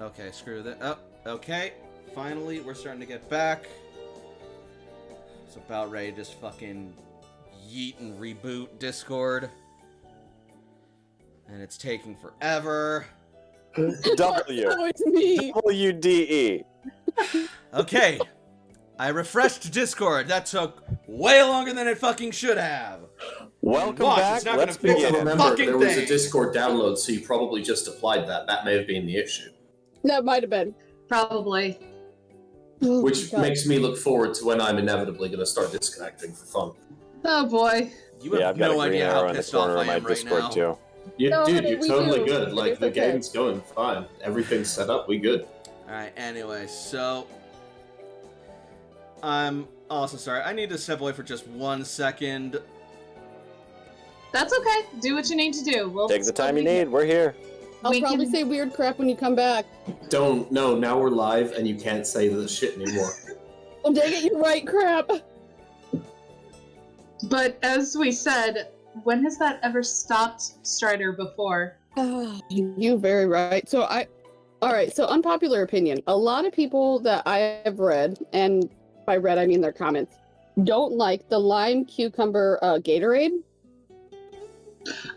Speaker 1: Okay, screw that. Oh, okay. Finally, we're starting to get back. It's about ready to just fucking yeet and reboot Discord. And it's taking forever.
Speaker 2: W.
Speaker 7: Oh, it's me.
Speaker 2: WDE.
Speaker 1: Okay. I refreshed Discord. That took way longer than it fucking should have.
Speaker 2: Welcome
Speaker 1: Watch,
Speaker 2: back.
Speaker 1: it's not
Speaker 2: Let's
Speaker 1: gonna fix
Speaker 2: begin.
Speaker 1: it.
Speaker 4: Remember,
Speaker 1: Fucking
Speaker 4: there was
Speaker 1: thing.
Speaker 4: a Discord download, so you probably just applied that. That may have been the issue.
Speaker 7: That might have been.
Speaker 3: Probably.
Speaker 7: Oh,
Speaker 4: Which
Speaker 7: God.
Speaker 4: makes me look forward to when I'm inevitably going to start disconnecting for fun.
Speaker 3: Oh boy.
Speaker 1: You have
Speaker 2: I've got
Speaker 1: no
Speaker 2: a green
Speaker 1: idea
Speaker 2: arrow
Speaker 1: how
Speaker 2: in the
Speaker 1: pissed off
Speaker 2: corner
Speaker 1: I
Speaker 2: of my
Speaker 1: am right
Speaker 2: Discord
Speaker 1: now.
Speaker 2: too.
Speaker 7: No,
Speaker 4: Dude,
Speaker 7: honey,
Speaker 4: you're
Speaker 7: we
Speaker 4: totally
Speaker 7: do.
Speaker 4: good. Like,
Speaker 7: It's
Speaker 4: the
Speaker 7: okay.
Speaker 4: game's going fine. Everything's set up. We good.
Speaker 1: Alright, anyway, so... I'm also sorry. I need to step away for just 1 second.
Speaker 3: That's okay. Do what you need to do. We'll
Speaker 2: Take the time you need. We're here.
Speaker 7: I'll
Speaker 3: we
Speaker 7: probably
Speaker 3: can-
Speaker 7: say weird crap when you come back.
Speaker 4: Don't. No, now we're live and you can't say the shit anymore.
Speaker 7: Oh, dang it, you're right, crap.
Speaker 3: But as we said, when has that ever stopped Strider before?
Speaker 7: Oh, you're very right. Alright, so unpopular opinion. A lot of people that I have read, and by read I mean their comments, don't like the lime cucumber Gatorade.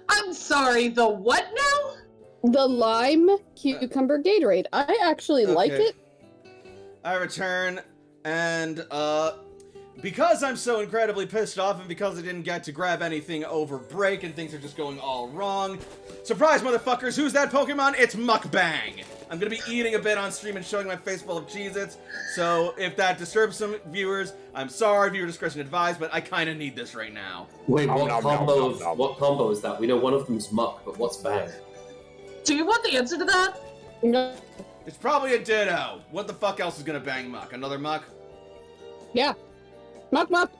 Speaker 3: I'm sorry, the what now?
Speaker 7: The lime cucumber Gatorade. I actually like
Speaker 1: Okay.
Speaker 7: it.
Speaker 1: I return, and, because I'm so incredibly pissed off and because I didn't get to grab anything over break and things are just going all wrong, surprise, motherfuckers, who's that Pokemon? It's Mukbang! I'm gonna be eating a bit on stream and showing my face full of Cheez-Its, so if that disturbs some viewers, I'm sorry, viewer discretion advised, but I kinda need this right now.
Speaker 4: Wait,
Speaker 2: Nom,
Speaker 4: what
Speaker 2: nom,
Speaker 4: combo?
Speaker 2: nom, nom, nom.
Speaker 4: What combo is that? We know one of them's muck, but what's bang?
Speaker 3: Do you want the answer to that?
Speaker 7: No.
Speaker 1: It's probably a Ditto. What the fuck else is gonna bang Muck? Another Muck?
Speaker 7: Yeah. Muck muck.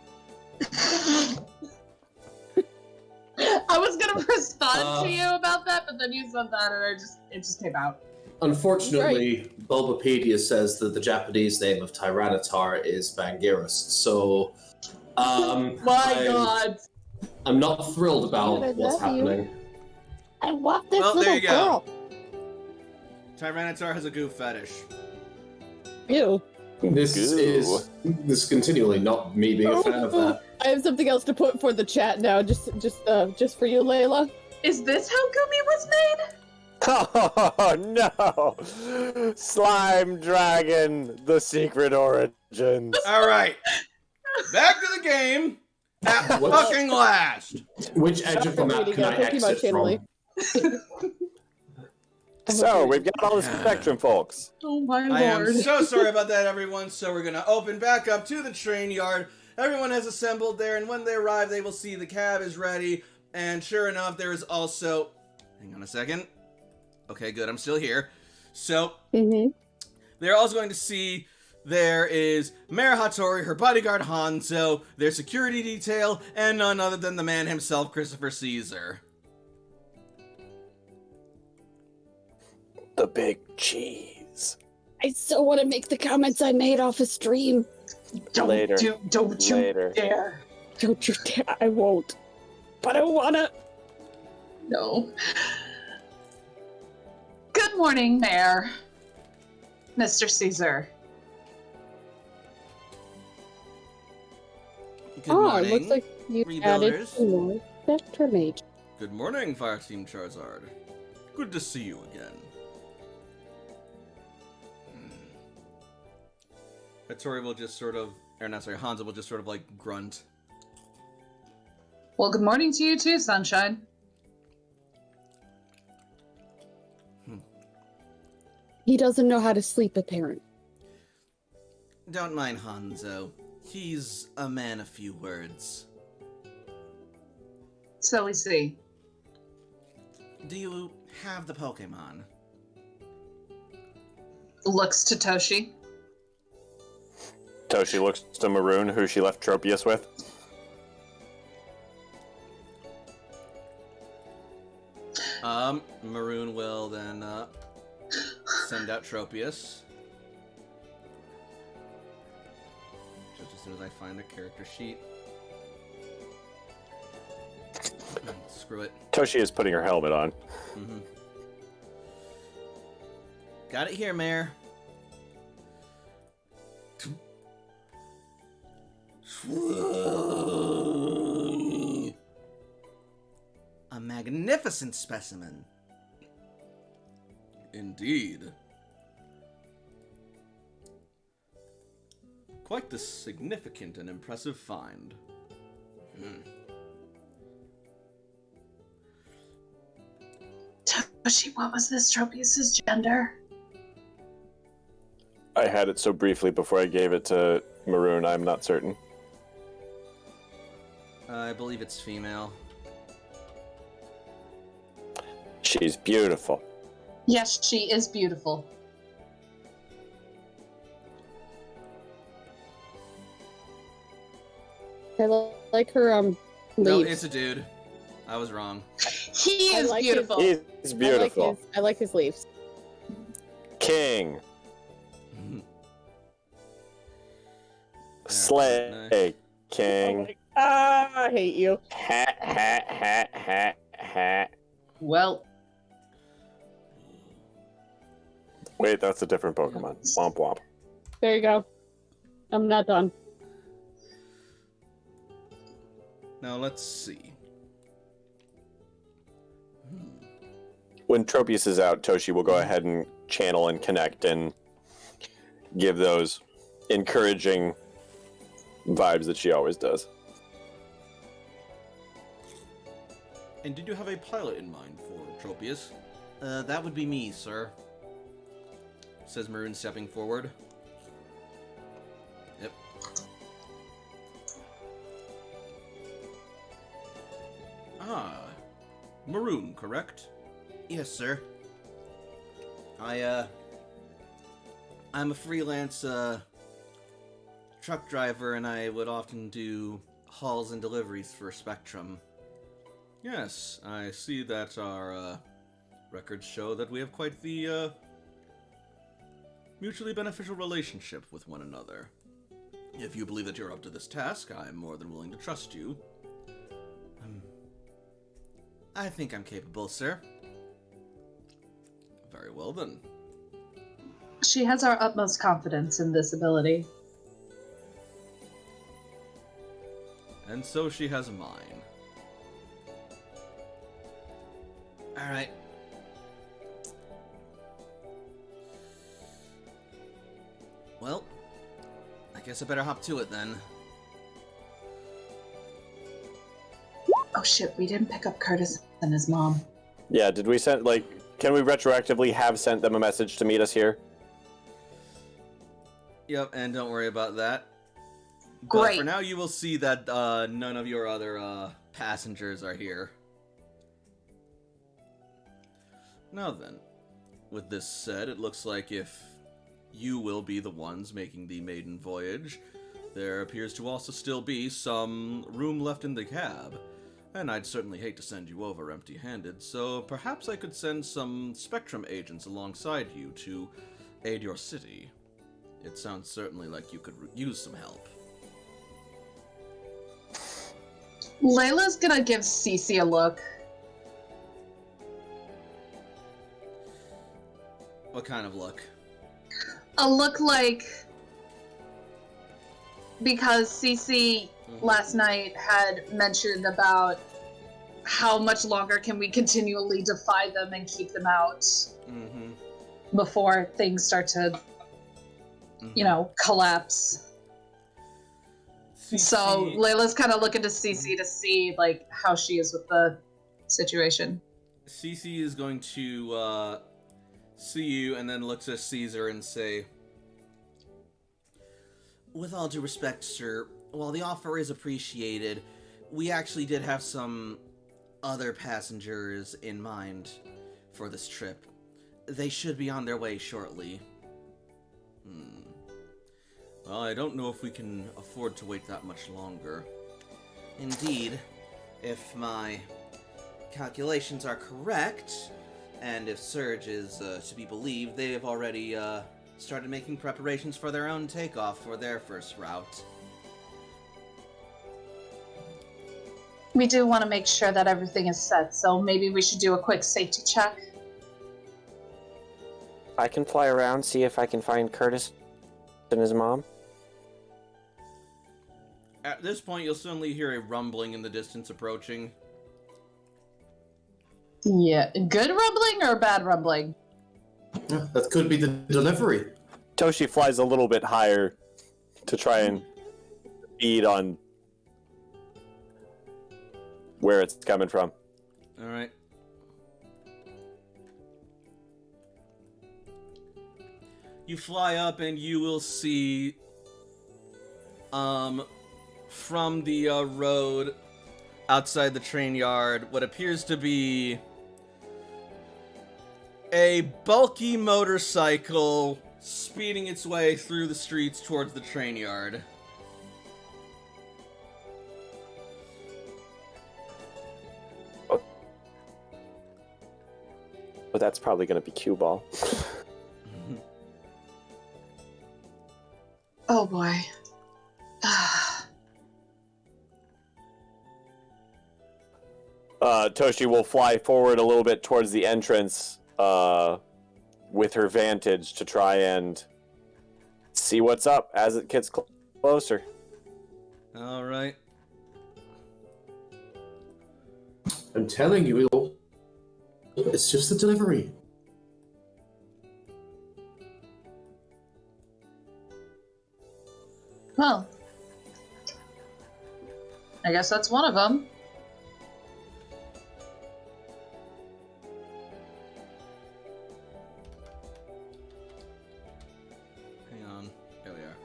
Speaker 3: I was gonna respond
Speaker 4: Uh,
Speaker 3: to you about that, but then you said that and it just came out.
Speaker 4: Unfortunately, Bulbapedia says that the Japanese name of Tyranitar is Bangiris, so
Speaker 3: My god.
Speaker 4: I'm not thrilled about
Speaker 7: Dude, I
Speaker 4: what's
Speaker 7: love you.
Speaker 4: happening.
Speaker 7: I want this
Speaker 1: Well, there
Speaker 7: little
Speaker 1: you go.
Speaker 7: girl.
Speaker 1: Tyranitar has a goof fetish.
Speaker 7: Ew.
Speaker 4: This is continually not me being a fan of that.
Speaker 7: I have something else to put for the chat now, just for you, Layla.
Speaker 3: Is this how Gumi was made?
Speaker 2: Oh no! Slime Dragon, the secret origins.
Speaker 1: Alright. Back to the game. At
Speaker 4: What?
Speaker 1: fucking last.
Speaker 4: Which edge of the map
Speaker 7: Reading
Speaker 4: can I
Speaker 7: a Pokemon
Speaker 4: exit
Speaker 7: channel.
Speaker 4: from?
Speaker 2: So, we've got all this protection, folks.
Speaker 3: Oh my
Speaker 1: I am
Speaker 3: lord.
Speaker 1: so sorry about that, everyone. So we're gonna open back up to the train yard. Everyone has assembled there, and when they arrive, they will see the cab is ready. And sure enough, there is also... Hang on a second. Okay, good. I'm still here. So, they're also going to see there is Mayor Hattori, her bodyguard Hanzo, their security detail, and none other than the man himself, Christopher Caesar.
Speaker 2: The big cheese.
Speaker 7: I still want to make the comments I made off a stream.
Speaker 3: Don't
Speaker 2: Later.
Speaker 3: don't you
Speaker 2: Later.
Speaker 3: dare.
Speaker 7: Don't you dare! I won't. But I wanna.
Speaker 3: No. Good morning, Mayor. Mr. Caesar.
Speaker 1: Good
Speaker 7: Oh,
Speaker 1: morning.
Speaker 7: it looks like you added
Speaker 1: Rebuilders.
Speaker 7: some more Spectromage.
Speaker 1: Good morning, Fire Team Charizard. Good to see you again. Hattori will just sort of, or not sorry, Hanzo will just sort of like grunt.
Speaker 3: Well, good morning to you too, Sunshine.
Speaker 7: He doesn't know how to sleep, apparently.
Speaker 1: Don't mind Hanzo. He's a man of few words.
Speaker 3: So we see.
Speaker 1: Do you have the Pokemon?
Speaker 3: Looks to Toshi.
Speaker 2: Toshi looks to Maroon, who she left Tropius with.
Speaker 1: Maroon will then send out Tropius. Just as soon as I find a character sheet. Screw it.
Speaker 2: Toshi is putting her helmet on.
Speaker 1: Mm-hmm. Got it here, Mayor. A magnificent specimen. Indeed. Quite the significant and impressive find.
Speaker 3: Toshi, what was this Tropius's gender?
Speaker 2: I had it so briefly before I gave it to Maroon, I'm not certain.
Speaker 1: I believe it's female.
Speaker 2: She's beautiful.
Speaker 3: Yes, she is beautiful.
Speaker 7: I like her leaves.
Speaker 1: No, it's a dude. I was wrong.
Speaker 3: He is
Speaker 7: like
Speaker 3: beautiful.
Speaker 2: He's beautiful.
Speaker 7: I like his leaves.
Speaker 2: King. Slay. King.
Speaker 7: I hate you.
Speaker 2: Hat, hat, hat, hat, hat.
Speaker 3: Well,
Speaker 2: Wait, that's a different Pokemon. Womp womp.
Speaker 7: There you go. I'm not done.
Speaker 1: Now let's see.
Speaker 2: When Tropius is out, Toshi will go ahead and channel and connect and give those encouraging vibes that she always does.
Speaker 1: And did you have a pilot in mind for Tropius? That would be me, sir. Says Maroon, stepping forward. Yep. Ah. Maroon, correct? Yes, sir. I'm a freelance, truck driver, and I would often do hauls and deliveries for Spectrum. Yes, I see that our, records show that we have quite the, mutually beneficial relationship with one another. If you believe that you're up to this task, I'm more than willing to trust you. I think I'm capable, sir. Very well, then.
Speaker 3: she has our utmost confidence in this ability.
Speaker 1: And so she has mine. Alright. Well, I guess I better hop to it then.
Speaker 3: Oh shit, we didn't pick up Curtis and his mom.
Speaker 2: Yeah, did we send, like, can we retroactively have sent them a message to meet us here?
Speaker 1: Yep, and don't worry about that. But
Speaker 3: Great.
Speaker 1: for now, you will see that none of your other passengers are here. Now then, with this said, it looks like if you will be the ones making the maiden voyage, there appears to also still be some room left in the cab. And I'd certainly hate to send you over empty-handed, so perhaps I could send some Spectrum agents alongside you to aid your city. It sounds certainly like you could use some help.
Speaker 3: Layla's gonna give Cece a look.
Speaker 1: What kind of look?
Speaker 3: A look like... Because Cece last night had mentioned about how much longer can we continually defy them and keep them out before things start to, you know, collapse.
Speaker 1: CC,
Speaker 3: So Layla's kind of looking to Cece to see, like, how she is with the situation.
Speaker 1: Cece is going to see you and then looks at Caesar and say, with all due respect, sir, while the offer is appreciated, we actually did have some other passengers in mind for this trip. They should be on their way shortly. Well, I don't know if we can afford to wait that much longer. Indeed, if my calculations are correct, And if Surge is to be believed, they have already started making preparations for their own takeoff for their first route.
Speaker 3: We do want to make sure that everything is set, so maybe we should do a quick safety check.
Speaker 2: I can fly around, see if I can find Curtis and his mom.
Speaker 1: At this point, you'll suddenly hear a rumbling in the distance approaching.
Speaker 3: Yeah, good rumbling or bad rumbling?
Speaker 4: That could be the delivery.
Speaker 2: Toshi flies a little bit higher to try and feed on where it's coming from.
Speaker 1: Alright. You fly up and you will see, from the road outside the train yard, what appears to be a bulky motorcycle speeding its way through the streets towards the train yard.
Speaker 2: But that's probably going to be cue ball.
Speaker 3: Oh boy.
Speaker 2: Toshi will fly forward a little bit towards the entrance with her vantage to try and see what's up as it gets closer.
Speaker 1: Alright.
Speaker 4: I'm telling you, it's just a delivery.
Speaker 3: Well, I guess that's one of them.
Speaker 1: Hang on. There we are.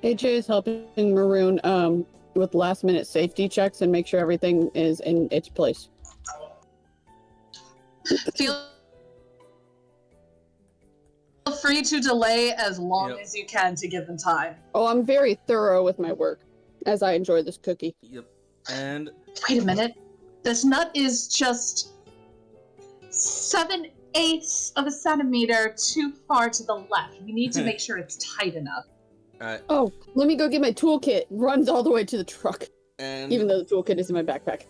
Speaker 7: AJ is helping Maroon with last minute safety checks and make sure everything is in its place.
Speaker 3: Feel free to delay as long as you can to give them time.
Speaker 7: Oh, I'm very thorough with my work, as I enjoy this cookie.
Speaker 1: Yep. And
Speaker 3: Wait a minute. This nut is just 7/8 of a centimeter too far to the left. We need to make sure it's tight enough.
Speaker 1: alright.
Speaker 7: Oh, let me go get my toolkit. Runs all the way to the truck,
Speaker 1: And
Speaker 7: even though the toolkit is in my backpack.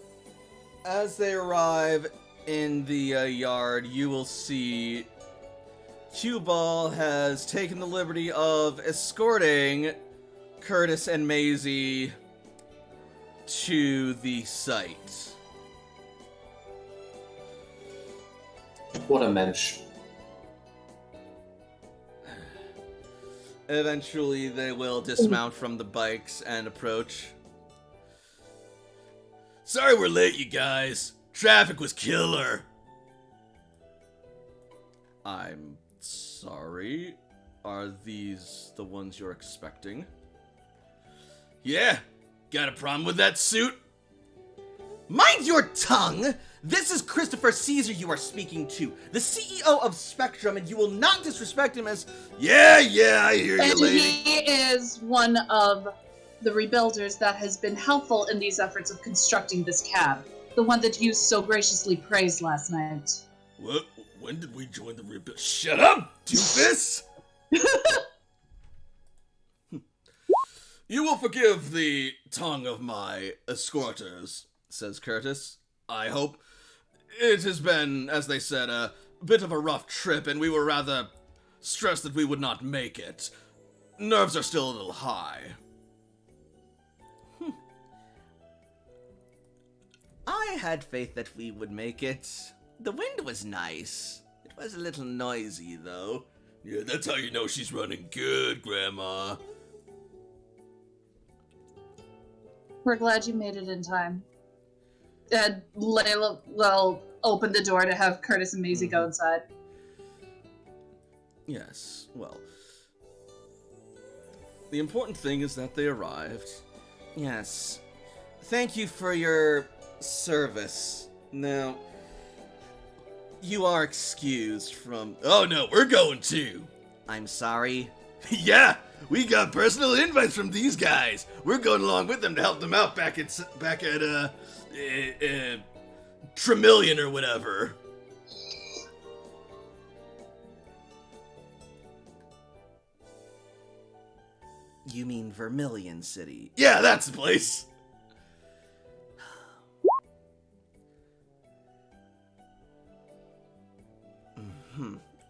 Speaker 1: as they arrive in the yard, you will see Cue Ball has taken the liberty of escorting Curtis and Maisie to the site.
Speaker 4: What a mensch.
Speaker 1: Eventually, they will dismount from the bikes and approach. Sorry we're late, you guys. Traffic was killer. I'm sorry. Are these the ones you're expecting? Yeah. Got a problem with that suit? Mind your tongue! This is Christopher Caesar you are speaking to, the CEO of Spectrum, and you will not disrespect him as, yeah, I hear you,
Speaker 3: And
Speaker 1: lady.
Speaker 3: he is one of the rebuilders that has been helpful in these efforts of constructing this cab. The one that you so graciously praised last night.
Speaker 1: What? When did we join the rebuild? Shut up, doofus! You will forgive the tongue of my escorters, says Curtis. I hope. It has been, as they said, a bit of a rough trip, and we were rather stressed that we would not make it. Nerves are still a little high. I had faith that we would make it. The wind was nice. It was a little noisy, though. Yeah, that's how you know she's running good, Grandma.
Speaker 3: We're glad you made it in time. And Layla will open the door to have Curtis and Maisie go inside.
Speaker 1: Yes, well. The important thing is that they arrived. Yes. Thank you for your service. Now, you are excused from... Oh no, we're going too! I'm sorry. Yeah, we got personal invites from these guys. We're going along with them to help them out back at Tremillion or whatever. You mean Vermilion City? Yeah, that's the place.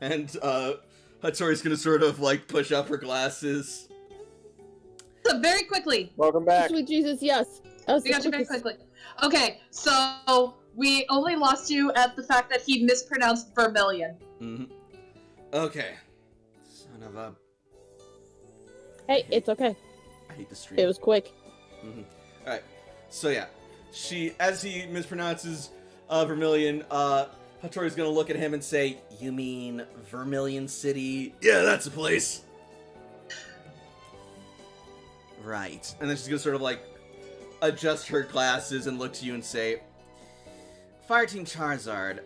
Speaker 1: And Hattori's gonna sort of like push up her glasses.
Speaker 3: Very quickly.
Speaker 2: Welcome back.
Speaker 7: Sweet Jesus, yes.
Speaker 3: We got you very quickly. Okay, so we only lost you at the fact that he mispronounced Vermilion.
Speaker 1: Mm-hmm. Okay. Son of a...
Speaker 7: Hey, it's okay.
Speaker 1: I hate the stream.
Speaker 7: It was quick.
Speaker 1: Mm-hmm. Alright, so yeah. As he mispronounces Vermilion, Hattori's gonna look at him and say, you mean Vermilion City? Yeah, that's the place. Right. And then she's gonna sort of like adjust her glasses and look to you and say, Fireteam Charizard,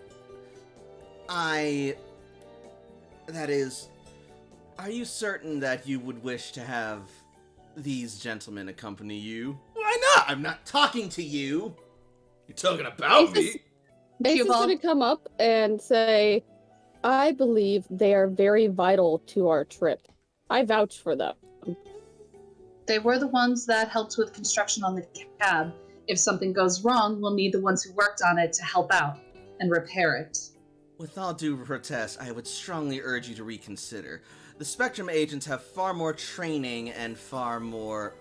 Speaker 1: that is, are you certain that you would wish to have these gentlemen accompany you? Why not? I'm not talking to you. You're talking about me.
Speaker 7: Ace's gonna come up and say, I believe they are very vital to our trip. I vouch for them.
Speaker 3: They were the ones that helped with construction on the cab. If something goes wrong, we'll need the ones who worked on it to help out and repair it.
Speaker 1: With all due protest, I would strongly urge you to reconsider. The Spectrum agents have far more training and far more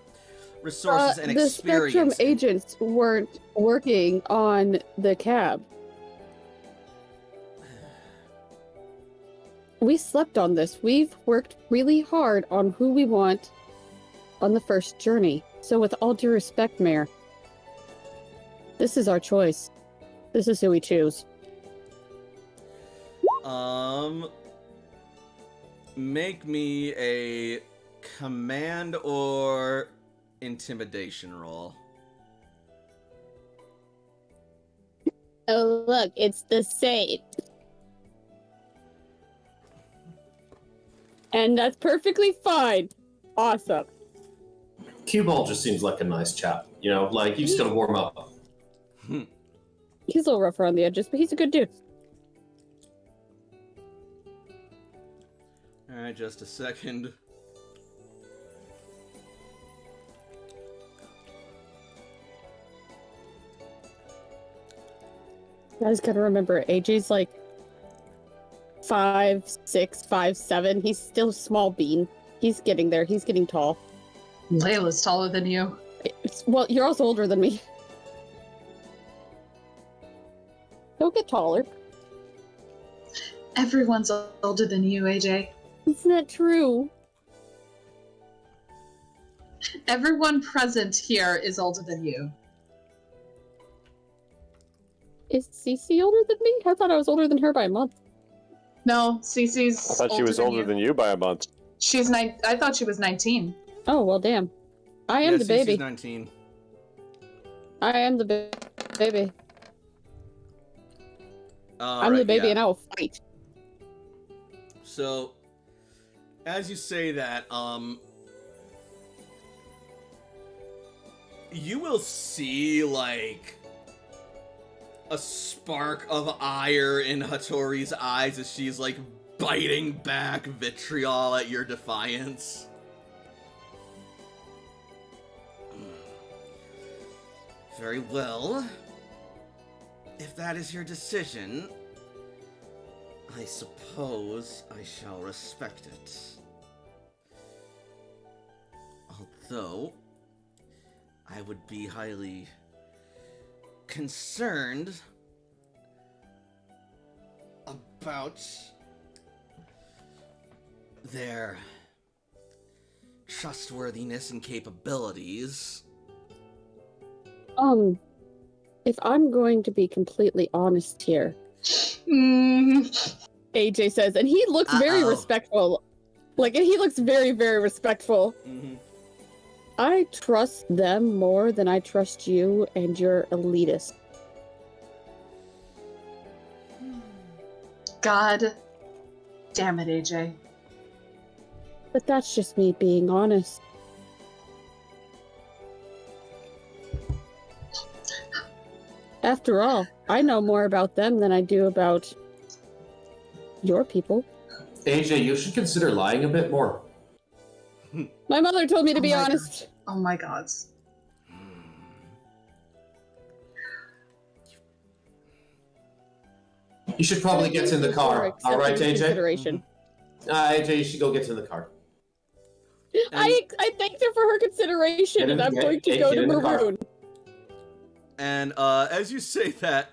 Speaker 1: resources and
Speaker 7: the
Speaker 1: experience.
Speaker 7: Spectrum agents weren't working on the cab. We slept on this. We've worked really hard on who we want on the first journey. So with all due respect, Mayor, this is our choice. This is who we choose.
Speaker 1: Make me a command or intimidation roll.
Speaker 7: Oh, look, it's the same. And that's perfectly fine. Awesome.
Speaker 4: Q-Ball just seems like a nice chap. You know, like, you just gotta warm up.
Speaker 7: He's a little rough around the edges, but he's a good dude.
Speaker 1: Alright, just a second.
Speaker 7: You guys gotta remember, AJ's like 5'6", 5'7". He's still a small bean. He's getting there. He's getting tall.
Speaker 3: Layla's taller than you.
Speaker 7: Well, you're also older than me. He'll get taller.
Speaker 3: Everyone's older than you, AJ.
Speaker 7: It's not true.
Speaker 3: Everyone present here is older than you.
Speaker 7: Is Cece older than me? I thought I was older than her by a month.
Speaker 3: No, Cece's
Speaker 2: I thought she was older than you by a month.
Speaker 3: She's I thought she was 19.
Speaker 7: Oh, well, damn. I am the baby.
Speaker 1: Cece's 19.
Speaker 7: I am the baby. I'm
Speaker 1: Right,
Speaker 7: the baby
Speaker 1: yeah.
Speaker 7: and I will fight.
Speaker 1: So, as you say that, you will see, like, a spark of ire in Hattori's eyes as she's, like, biting back vitriol at your defiance. Very well. If that is your decision, I suppose I shall respect it. Although, I would be highly concerned about their trustworthiness and capabilities.
Speaker 7: If I'm going to be completely honest here, AJ says, and he looks very respectful. Like, and he looks very, very respectful.
Speaker 1: Mm-hmm.
Speaker 7: I trust them more than I trust you and your elitist.
Speaker 3: God damn it, AJ.
Speaker 7: But that's just me being honest. After all, I know more about them than I do about your people.
Speaker 4: AJ, you should consider lying a bit more.
Speaker 7: My mother told me to
Speaker 3: Oh
Speaker 7: be
Speaker 3: my
Speaker 7: honest.
Speaker 3: Oh my god.
Speaker 4: You should probably get in the car. All right, AJ?
Speaker 7: Consideration.
Speaker 4: AJ, you should go get in the car.
Speaker 7: I thanked her for her consideration, and I'm going to go to Maroon.
Speaker 1: And as you say that,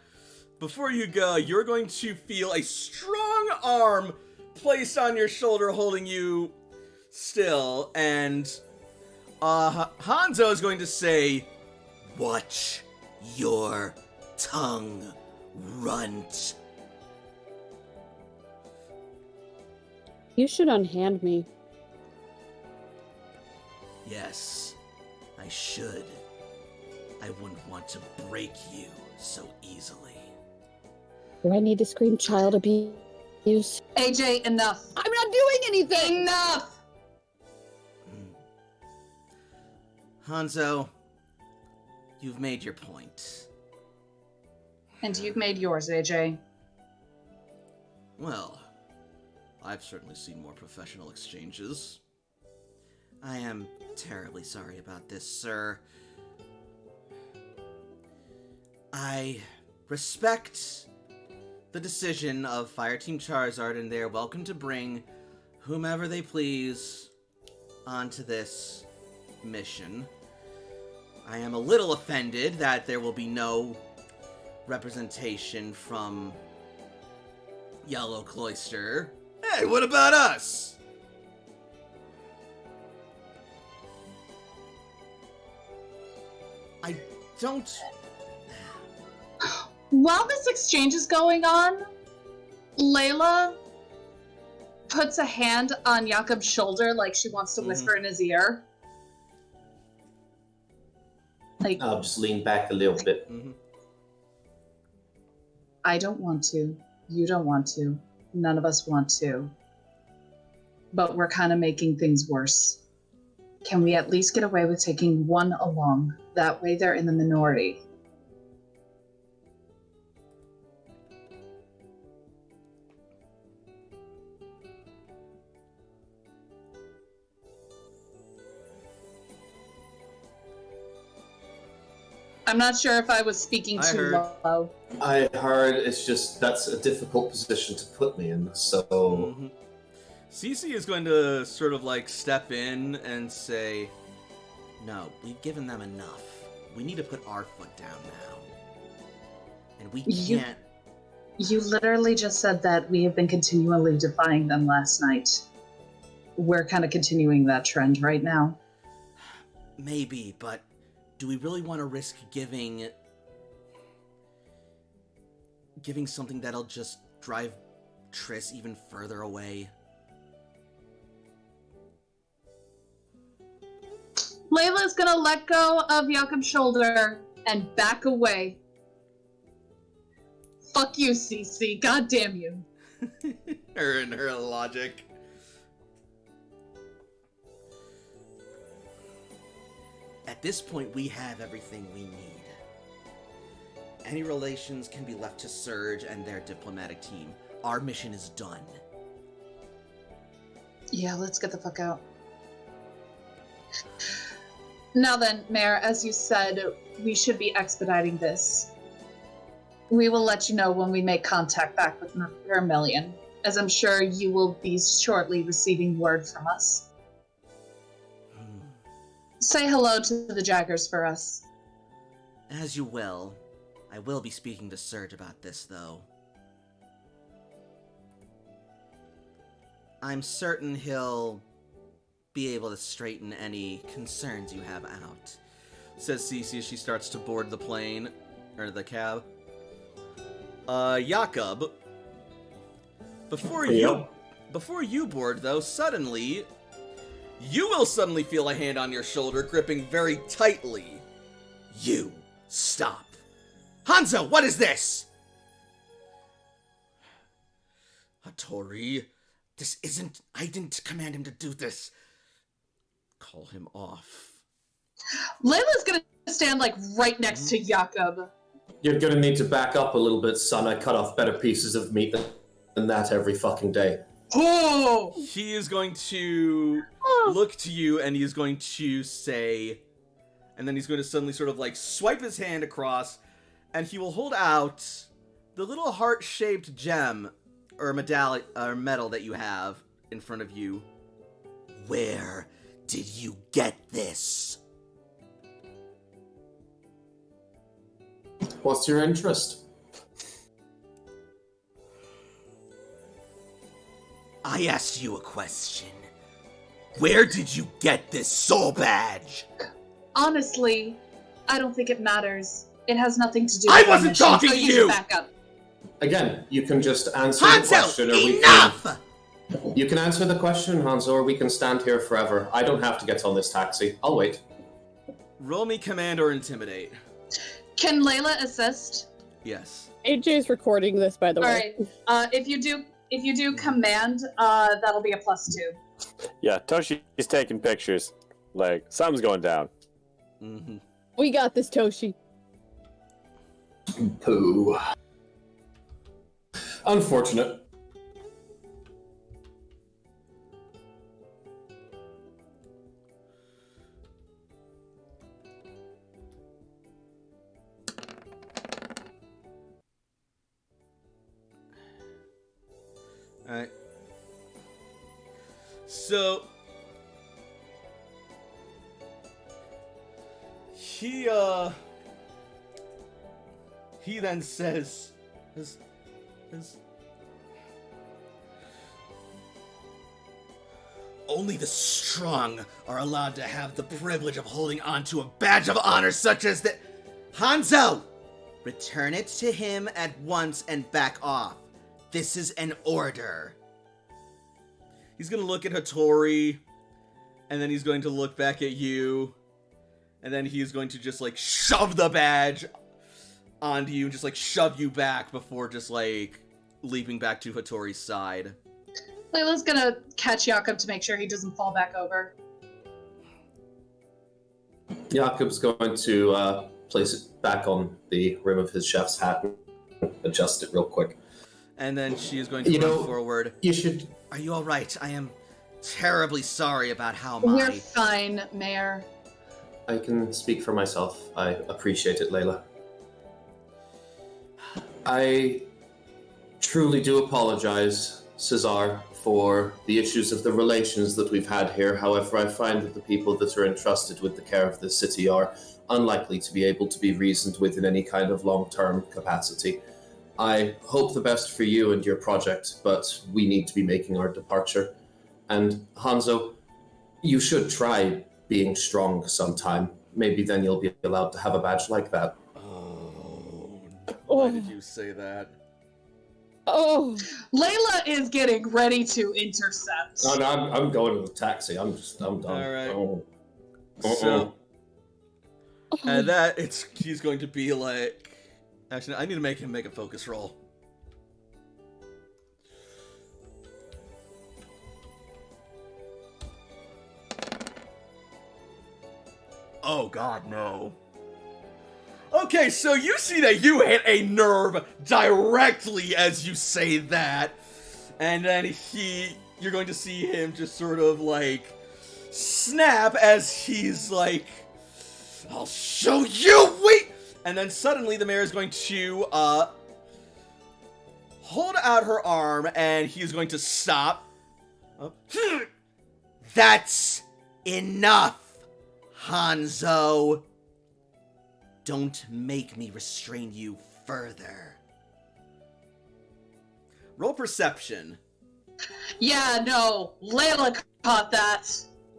Speaker 1: before you go, you're going to feel a strong arm placed on your shoulder holding you still, and Hanzo is going to say, "Watch your tongue, runt."
Speaker 7: You should unhand me.
Speaker 1: Yes, I should. I wouldn't want to break you so easily.
Speaker 7: Do I need to scream child abuse?
Speaker 3: AJ, enough.
Speaker 7: I'm not doing anything!
Speaker 3: Enough!
Speaker 1: Hanzo, you've made your point.
Speaker 3: And you've made yours, AJ.
Speaker 1: Well, I've certainly seen more professional exchanges. I am terribly sorry about this, sir. I respect the decision of Fireteam Charizard, and they are welcome to bring whomever they please onto this mission. I am a little offended that there will be no representation from Yellow Cloister. Hey, what about us? I don't...
Speaker 3: While this exchange is going on, Layla puts a hand on Jakob's shoulder like she wants to whisper in his ear. Like,
Speaker 4: I'll just lean back a little bit.
Speaker 3: I don't want to. You don't want to. None of us want to. But we're kind of making things worse. Can we at least get away with taking one along? That way they're in the minority. I'm not sure if I was speaking too low.
Speaker 4: I heard. It's just that's a difficult position to put me in. So,
Speaker 1: Cece is going to sort of like step in and say, "No, we've given them enough. We need to put our foot down now, and we can't."
Speaker 3: You literally just said that we have been continually defying them last night. We're kind of continuing that trend right now.
Speaker 1: Maybe, but do we really want to risk giving something that'll just drive Triss even further away?
Speaker 3: Layla's gonna let go of Jakob's shoulder and back away. Fuck you, Cece. God damn you.
Speaker 1: Her and her logic. At this point, we have everything we need. Any relations can be left to Surge and their diplomatic team. Our mission is done.
Speaker 3: Yeah, let's get the fuck out. Now then, Mayor, as you said, we should be expediting this. We will let you know when we make contact back with Vermilion, as I'm sure you will be shortly receiving word from us. Say hello to the Jaggers for us.
Speaker 1: As you will. I will be speaking to Surge about this, though. I'm certain he'll be able to straighten any concerns you have out, says Cece as she starts to board the plane, or the cab. Jakob, before you board, though, suddenly, you will suddenly feel a hand on your shoulder gripping very tightly. You, stop. Hanzo, what is this? Hattori, This isn't... I didn't command him to do this. Call him off.
Speaker 3: Layla's gonna stand, like, right next to Jakob.
Speaker 4: You're gonna need to back up a little bit, son. I cut off better pieces of meat than that every fucking day.
Speaker 3: Oh!
Speaker 1: He is going to look to you, and he's going to say... And then he's going to suddenly sort of, like, swipe his hand across, and he will hold out the little heart-shaped gem, or medallion, or metal that you have in front of you. Where did you get this?
Speaker 4: What's your interest?
Speaker 1: I asked you a question. Where did you get this soul badge?
Speaker 3: Honestly, I don't think it matters. It has nothing to do
Speaker 1: I
Speaker 3: with
Speaker 1: wasn't
Speaker 3: mission,
Speaker 1: talking
Speaker 3: so
Speaker 1: to
Speaker 3: you.
Speaker 1: you!
Speaker 3: Back up.
Speaker 4: Again, you can just answer the question, or
Speaker 1: enough!
Speaker 4: You can answer the question, Hanzo, or we can stand here forever. I don't have to get on this taxi. I'll wait.
Speaker 1: Roll me command or intimidate.
Speaker 3: Can Layla assist?
Speaker 1: Yes.
Speaker 7: AJ's recording this, by the way.
Speaker 3: All right. If you do command, that'll be a +2.
Speaker 2: Yeah, Toshi's taking pictures. Like, something's going down.
Speaker 1: Mm-hmm.
Speaker 7: We got this, Toshi.
Speaker 4: Pooh. Unfortunate.
Speaker 1: Alright. So... He then says... Only the strong are allowed to have the privilege of holding on to a badge of honor such as that. Hanzo! Return it to him at once and back off. This is an order. He's gonna look at Hattori, and then he's going to look back at you, and then he's going to just, like, shove the badge onto you and just, like, shove you back before just, like, leaping back to Hattori's side.
Speaker 3: Layla's gonna catch Jakob to make sure he doesn't fall back over.
Speaker 4: Jakob's going to place it back on the rim of his chef's hat and adjust it real quick.
Speaker 1: And then she is going to run forward.
Speaker 4: You should...
Speaker 1: Are you alright? I am terribly sorry about how
Speaker 3: We're fine, Mayor.
Speaker 4: I can speak for myself. I appreciate it, Layla. I truly do apologize, Cesar, for the issues of the relations that we've had here. However, I find that the people that are entrusted with the care of this city are unlikely to be able to be reasoned with in any kind of long-term capacity. I hope the best for you and your project, but we need to be making our departure. And Hanzo, you should try being strong sometime. Maybe then you'll be allowed to have a badge like that.
Speaker 1: Oh, why did you say that?
Speaker 7: Oh.
Speaker 3: Layla is getting ready to intercept.
Speaker 4: No, I'm going to the taxi. I'm done.
Speaker 1: All right.
Speaker 4: Oh.
Speaker 1: So, and he's going to be like, actually, I need to make him make a focus roll. Oh God, no. Okay, so you see that you hit a nerve directly as you say that, and then you're going to see him just sort of like snap as he's like, I'll show you, wait! And then suddenly the mayor is going to hold out her arm and he's going to stop. Oh. That's enough, Hanzo. Don't make me restrain you further. Roll perception.
Speaker 3: Yeah, no. Layla caught that.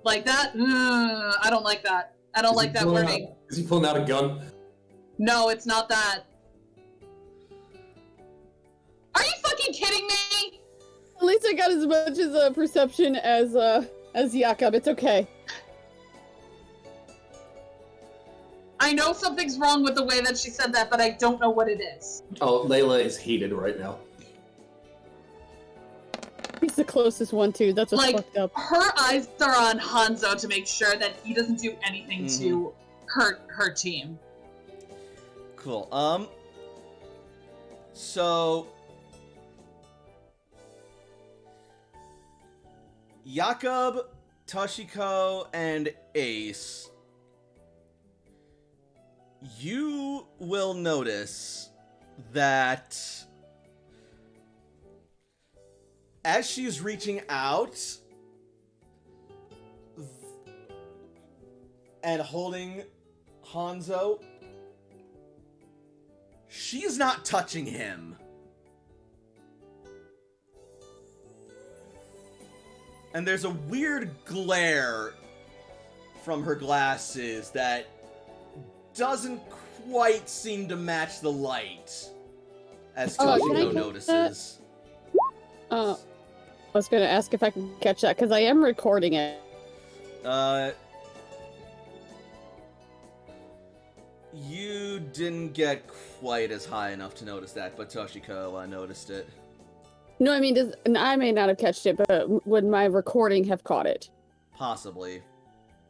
Speaker 3: Like that? I don't like that. I don't like that wording.
Speaker 4: Is he pulling out a gun?
Speaker 3: No, it's not that. Are you fucking kidding me?
Speaker 7: At least I got as much as a perception as Jakob. It's okay.
Speaker 3: I know something's wrong with the way that she said that, but I don't know what it is.
Speaker 4: Oh, Layla is heated right now.
Speaker 7: He's the closest one too. That's what's
Speaker 3: Like,
Speaker 7: fucked up.
Speaker 3: her eyes are on Hanzo to make sure that he doesn't do anything to hurt her team.
Speaker 1: Cool. So Jakob, Toshiko, and Ace, you will notice that as she's reaching out and holding Hanzo, she's not touching him. And there's a weird glare from her glasses that doesn't quite seem to match the light, as Toshiko notices.
Speaker 7: I was gonna ask if I can catch that, because I am recording it.
Speaker 1: You didn't get quite as high enough to notice that, but Toshiko noticed it.
Speaker 7: No, I mean, I may not have catched it, but would my recording have caught it?
Speaker 1: Possibly.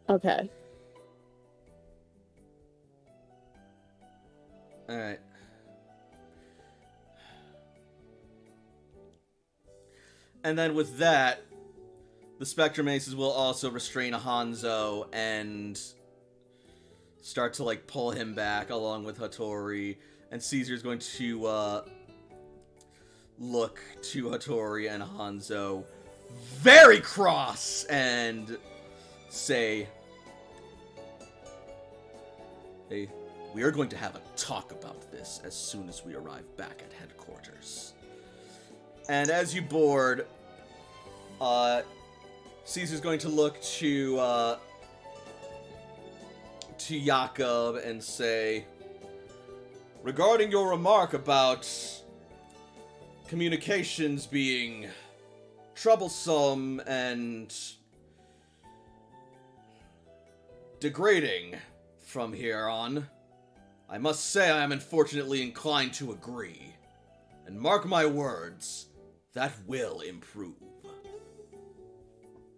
Speaker 7: Okay.
Speaker 1: Alright. And then with that, the Spectrum Aces will also restrain Hanzo and start to, like, pull him back along with Hattori. And Caesar's going to, look to Hattori and Hanzo very cross and say, "Hey, we are going to have a talk about this as soon as we arrive back at headquarters." And as you board, Caesar's going to look to Jakob and say, "Regarding your remark about communications being troublesome and degrading from here on, I must say I am unfortunately inclined to agree. And mark my words, that will improve.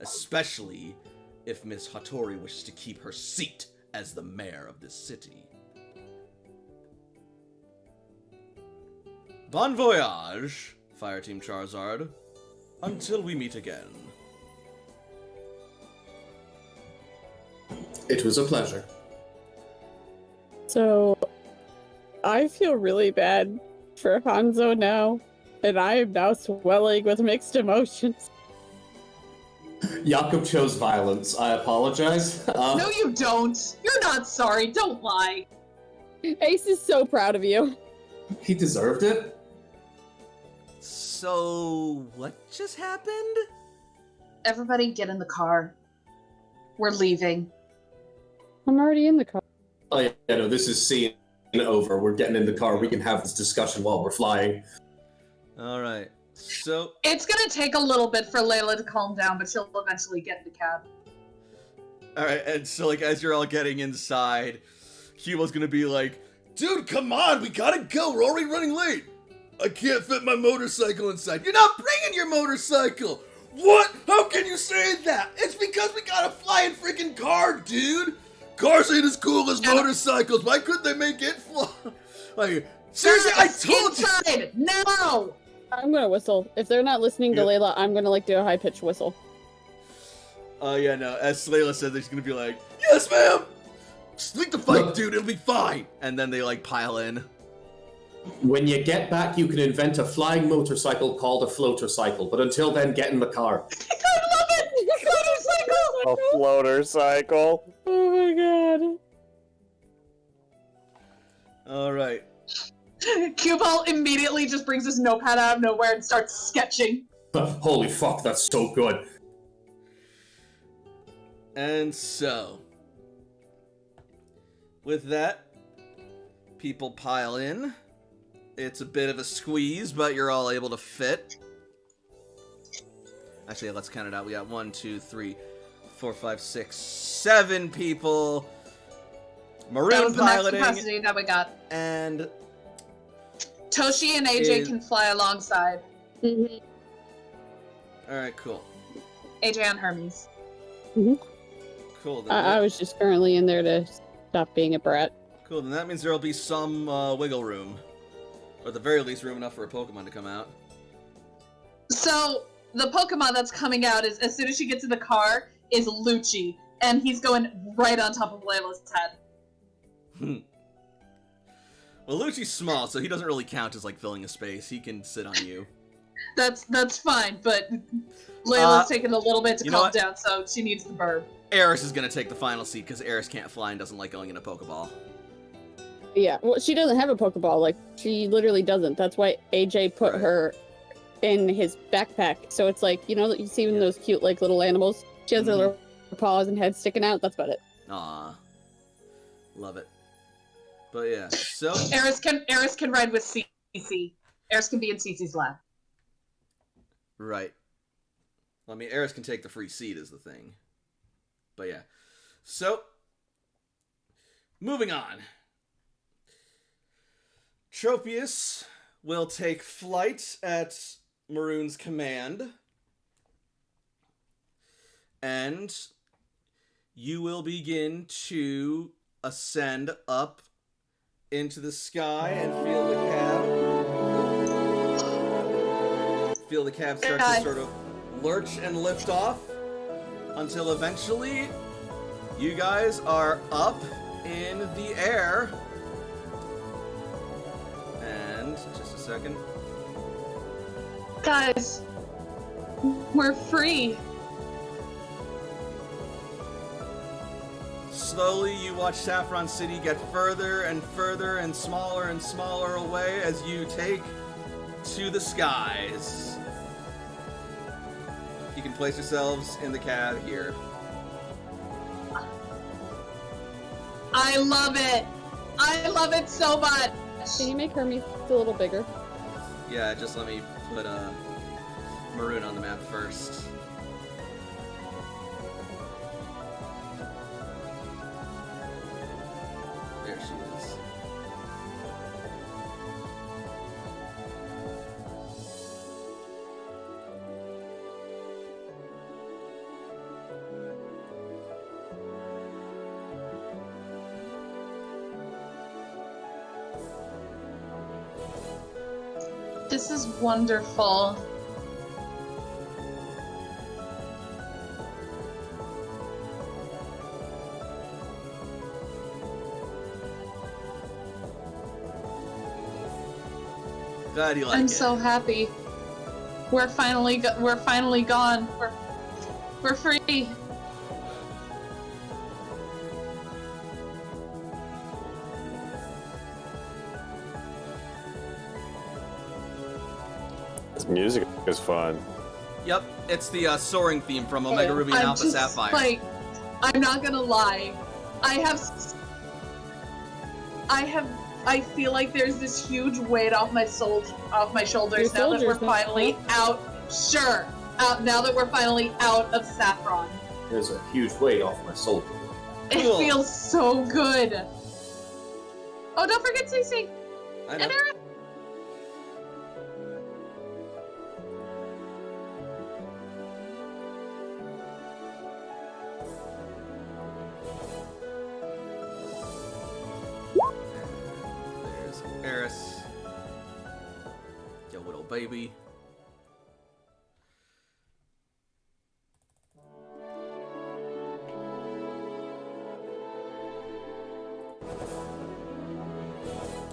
Speaker 1: Especially if Miss Hattori wishes to keep her seat as the mayor of this city. Bon voyage, Fireteam Charizard. Until we meet again."
Speaker 4: It was a pleasure.
Speaker 7: So, I feel really bad for Hanzo now, and I am now swelling with mixed emotions.
Speaker 4: Jakob chose violence. I apologize.
Speaker 3: No, you don't. You're not sorry. Don't lie.
Speaker 7: Ace is so proud of you.
Speaker 4: He deserved it.
Speaker 1: So, what just happened?
Speaker 3: Everybody get in the car. We're leaving.
Speaker 7: I'm already in the car.
Speaker 4: Oh yeah, no, this is scene over. We're getting in the car. We can have this discussion while we're flying.
Speaker 1: Alright, so...
Speaker 3: It's gonna take a little bit for Layla to calm down, but she'll eventually get in the cab.
Speaker 1: Alright, and so, like, as you're all getting inside, Cubo's gonna be like, "Dude, come on, we gotta go, we're already running late. I can't fit my motorcycle inside." "You're not bringing your motorcycle!" "What? How can you say that? It's because we got a flying freaking car, dude! Cars ain't as cool as motorcycles. Why couldn't they make it fly?" Like, seriously, I told you!
Speaker 3: Inside! Now!
Speaker 7: I'm gonna whistle. If they're not listening to Layla, I'm gonna, like, do a high-pitched whistle.
Speaker 1: Yeah, no, as Layla said, they're just gonna be like, "Yes, ma'am! Sleep the fight, dude, it'll be fine!" And then they, like, pile in.
Speaker 4: When you get back, you can invent a flying motorcycle called a floater cycle. But until then, get in the car.
Speaker 3: I love it! Floater cycle!
Speaker 2: A floater cycle.
Speaker 7: Oh my god.
Speaker 1: Alright.
Speaker 3: Cubal immediately just brings his notepad out of nowhere and starts sketching.
Speaker 4: Holy fuck, that's so good.
Speaker 1: And so, with that, people pile in. It's a bit of a squeeze, but you're all able to fit. Actually, let's count it out. We got 1, 2, 3, 4, 5, 6, 7 people. Maroon
Speaker 3: That was the
Speaker 1: piloting.
Speaker 3: max capacity that we got.
Speaker 1: And
Speaker 3: Toshi and AJ can fly alongside.
Speaker 7: Mm-hmm.
Speaker 1: Alright, cool.
Speaker 3: AJ on Hermes.
Speaker 1: Cool. Then
Speaker 7: I was just currently in there to stop being a brat.
Speaker 1: Cool, then that means there'll be some wiggle room. Or at the very least, room enough for a Pokemon to come out.
Speaker 3: So, the Pokemon that's coming out is, as soon as she gets in the car, is Lucci. And he's going right on top of Layla's head.
Speaker 1: Well, Lucci's small, so he doesn't really count as, like, filling a space. He can sit on you.
Speaker 3: That's fine, but Layla's taking a little bit to calm down, so she needs the burb.
Speaker 1: Eris is gonna take the final seat, because Eris can't fly and doesn't like going in a Pokeball.
Speaker 7: Yeah, well, she doesn't have a Pokeball. Like, she literally doesn't. That's why AJ put her in his backpack. So it's like, you know, you see in those cute, like, little animals? She has her little paws and head sticking out. That's about it.
Speaker 1: Aw. Love it. But yeah, so...
Speaker 3: Eris can ride with Cece. Eris can be in Cece's lap.
Speaker 1: Right. Well, I mean, Eris can take the free seat is the thing. But yeah. So, moving on. Tropius will take flight at Maroon's command. And you will begin to ascend up into the sky and feel the cab. Feel the cab start to sort of lurch and lift off until eventually you guys are up in the air. And just a second.
Speaker 3: Guys, we're free.
Speaker 1: Slowly, you watch Saffron City get further and further and smaller away as you take to the skies. You can place yourselves in the cab here.
Speaker 3: I love it. I love it so much.
Speaker 7: Can you make Hermes a little bigger?
Speaker 1: Yeah, just let me put Maroon on the map first. There she is.
Speaker 3: This is wonderful.
Speaker 1: Glad you like
Speaker 3: I'm
Speaker 1: it.
Speaker 3: so happy. We're finally gone. We're free.
Speaker 2: This music is fun.
Speaker 1: Yep, it's the soaring theme from Omega Ruby and
Speaker 3: I'm
Speaker 1: Alpha
Speaker 3: just,
Speaker 1: Sapphire.
Speaker 3: like, I'm not gonna lie. I feel like there's this huge weight off my shoulders now that we're finally out. Sure, now that we're finally out of Saffron.
Speaker 4: There's a huge weight off my soul.
Speaker 3: It feels so good. Oh, don't forget Cece.
Speaker 1: I know.
Speaker 3: And Eric.
Speaker 1: There's Eris. Yo, little baby.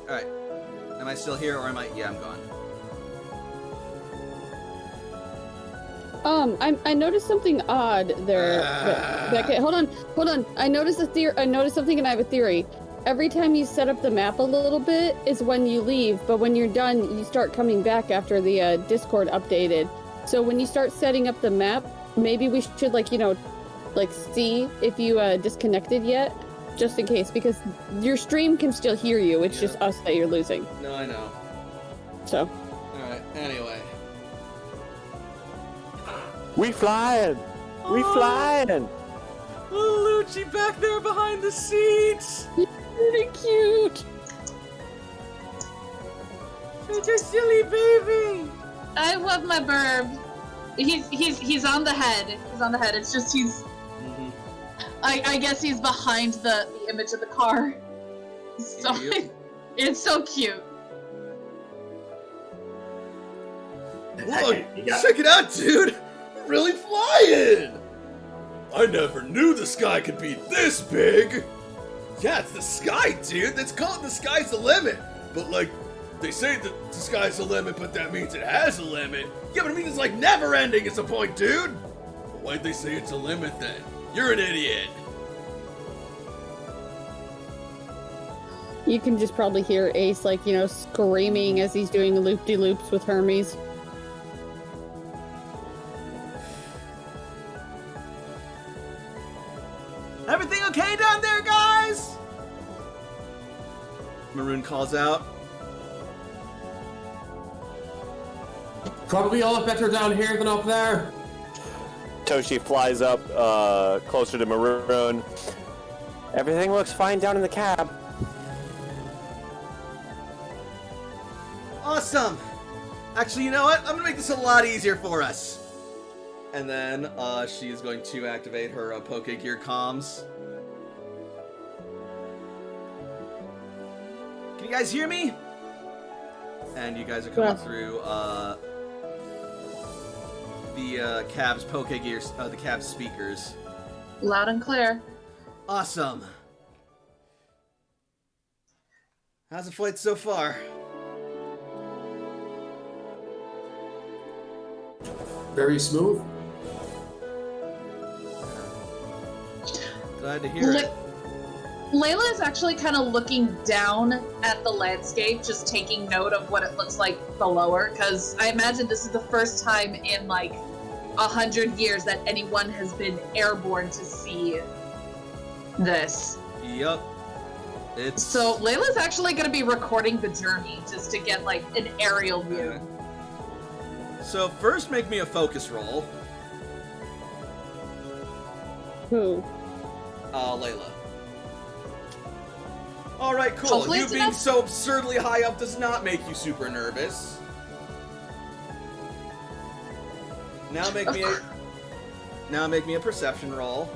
Speaker 1: Alright. Am I still here or am I? Yeah, I'm gone.
Speaker 7: I noticed something odd there. Beckett, hold on. I noticed something and I have a theory. Every time you set up the map a little bit is when you leave, but when you're done, you start coming back after the Discord updated. So when you start setting up the map, maybe we should see if you disconnected yet, just in case, because your stream can still hear you. It's just us that you're losing.
Speaker 1: No, I know.
Speaker 7: So.
Speaker 1: Alright, anyway.
Speaker 2: We flying! We flying!
Speaker 1: Little Lucci back there behind the seats!
Speaker 7: Pretty cute!
Speaker 1: Such a silly baby!
Speaker 3: I love my burb. He's on the head. He's on the head. It's just he's.
Speaker 1: Mm-hmm.
Speaker 3: I guess he's behind the image of the car. So it's so cute.
Speaker 1: Look, check it out, dude! We're really flying! I never knew the sky could be this big! Yeah, it's the sky, dude! Let's call it the sky's the limit! But, like, they say that the sky's the limit, but that means it has a limit. Yeah, but it means it's, like, never ending is the point, dude! But why'd they say it's a limit, then? You're an idiot!
Speaker 7: You can just probably hear Ace, like, you know, screaming as he's doing loop-de-loops with Hermes.
Speaker 1: Everything okay down there, guys? Maroon calls out.
Speaker 4: Probably a lot better down here than up there.
Speaker 2: Toshi flies up closer to Maroon. Everything looks fine down in the cab.
Speaker 1: Awesome! Actually, you know what? I'm gonna make this a lot easier for us. And then, she is going to activate her Poke Gear comms. Can you guys hear me? And you guys are coming through, the cab's Poke Gears, the cab's speakers.
Speaker 3: Loud and clear.
Speaker 1: Awesome. How's the flight so far?
Speaker 4: Very smooth.
Speaker 1: Glad to hear it.
Speaker 3: Layla is actually kind of looking down at the landscape, just taking note of what it looks like below her, because I imagine this is the first time in like 100 years that anyone has been airborne to see this.
Speaker 1: Yup. It's...
Speaker 3: So Layla's actually going to be recording the journey just to get like an aerial view.
Speaker 1: So first make me a focus roll.
Speaker 7: Who?
Speaker 1: Layla. Alright, cool.
Speaker 3: Hopefully
Speaker 1: You
Speaker 3: it's
Speaker 1: being
Speaker 3: enough.
Speaker 1: so absurdly high up does not make you super nervous. Now make me a perception roll.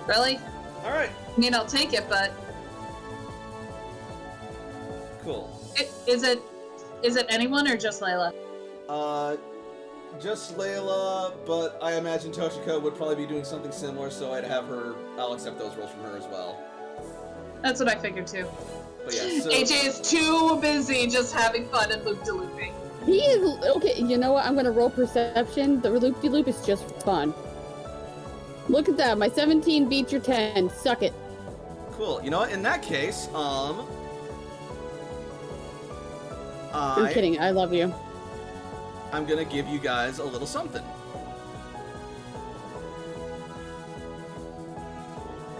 Speaker 3: Really?
Speaker 1: Alright,
Speaker 3: I mean, I'll take it, but
Speaker 1: cool.
Speaker 3: is it anyone or just Layla?
Speaker 1: Just Layla, but I imagine Toshiko would probably be doing something similar, so I'll accept those rolls from her as well.
Speaker 3: That's what I figured too.
Speaker 1: But yeah, so...
Speaker 3: AJ is too busy just having fun and loop-de-looping.
Speaker 7: He is, okay, you know what? I'm gonna roll perception. The loop-de-loop is just fun. Look at that, my 17 beat your 10. Suck it.
Speaker 1: Cool. You know what? In that case,
Speaker 7: I'm kidding, I love you.
Speaker 1: I'm gonna give you guys a little something.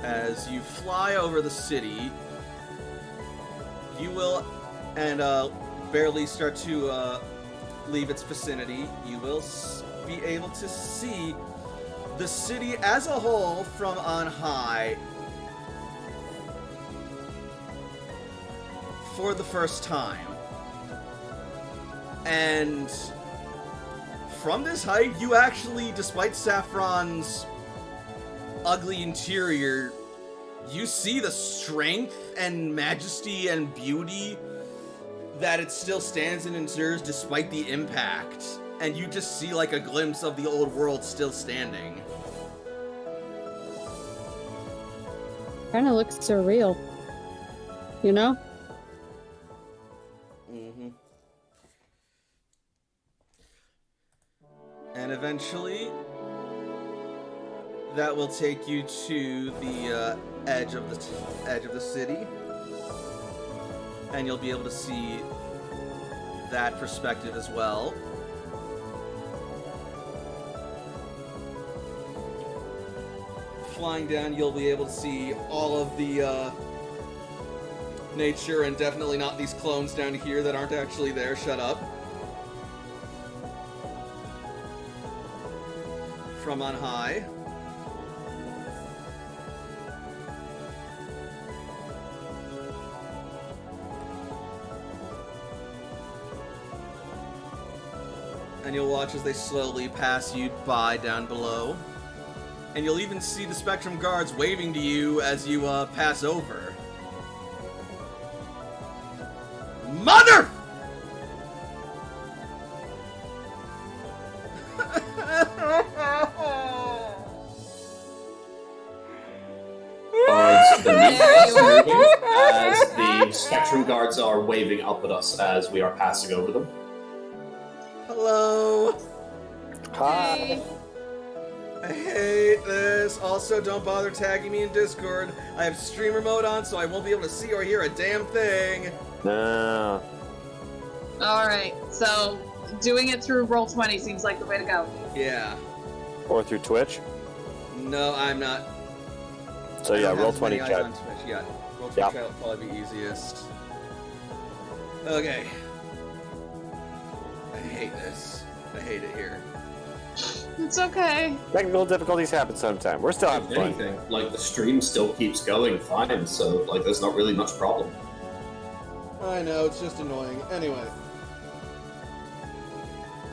Speaker 1: As you fly over the city, you will, and barely start to leave its vicinity, you will be able to see the city as a whole from on high for the first time. And from this height, you actually, despite Saffron's ugly interior, you see the strength and majesty and beauty that it still stands and endures despite the impact. And you just see like a glimpse of the old world still standing.
Speaker 7: Kinda looks surreal. You know?
Speaker 1: And eventually, that will take you to the edge of the city, and you'll be able to see that perspective as well. Flying down, you'll be able to see all of the nature, and definitely not these clones down here that aren't actually there. Shut up. From on high. And you'll watch as they slowly pass you by down below. And you'll even see the Spectrum guards waving to you as you pass over. Mother!
Speaker 4: Guards beneath us moving as the Spectrum guards are waving up at us as we are passing over them.
Speaker 1: Hello.
Speaker 2: Hi.
Speaker 1: I hate this. Also, don't bother tagging me in Discord. I have streamer mode on, so I won't be able to see or hear a damn thing.
Speaker 2: No.
Speaker 3: Alright, so doing it through Roll20 seems like the way to go.
Speaker 1: Yeah.
Speaker 2: Or through Twitch.
Speaker 1: No, I'm not.
Speaker 2: So
Speaker 1: I
Speaker 2: yeah,
Speaker 1: don't have
Speaker 2: roll
Speaker 1: as many
Speaker 2: 20
Speaker 1: eyes
Speaker 2: chat.
Speaker 1: on Twitch. Yeah, roll 20
Speaker 2: Yeah.
Speaker 1: chat will probably be easiest. Okay. I hate this. I hate it here.
Speaker 3: It's okay.
Speaker 2: Technical difficulties happen sometime. We're still having
Speaker 4: If
Speaker 2: fun.
Speaker 4: anything, like the stream still keeps going fine, so like there's not really much problem.
Speaker 1: I know, it's just annoying. Anyway.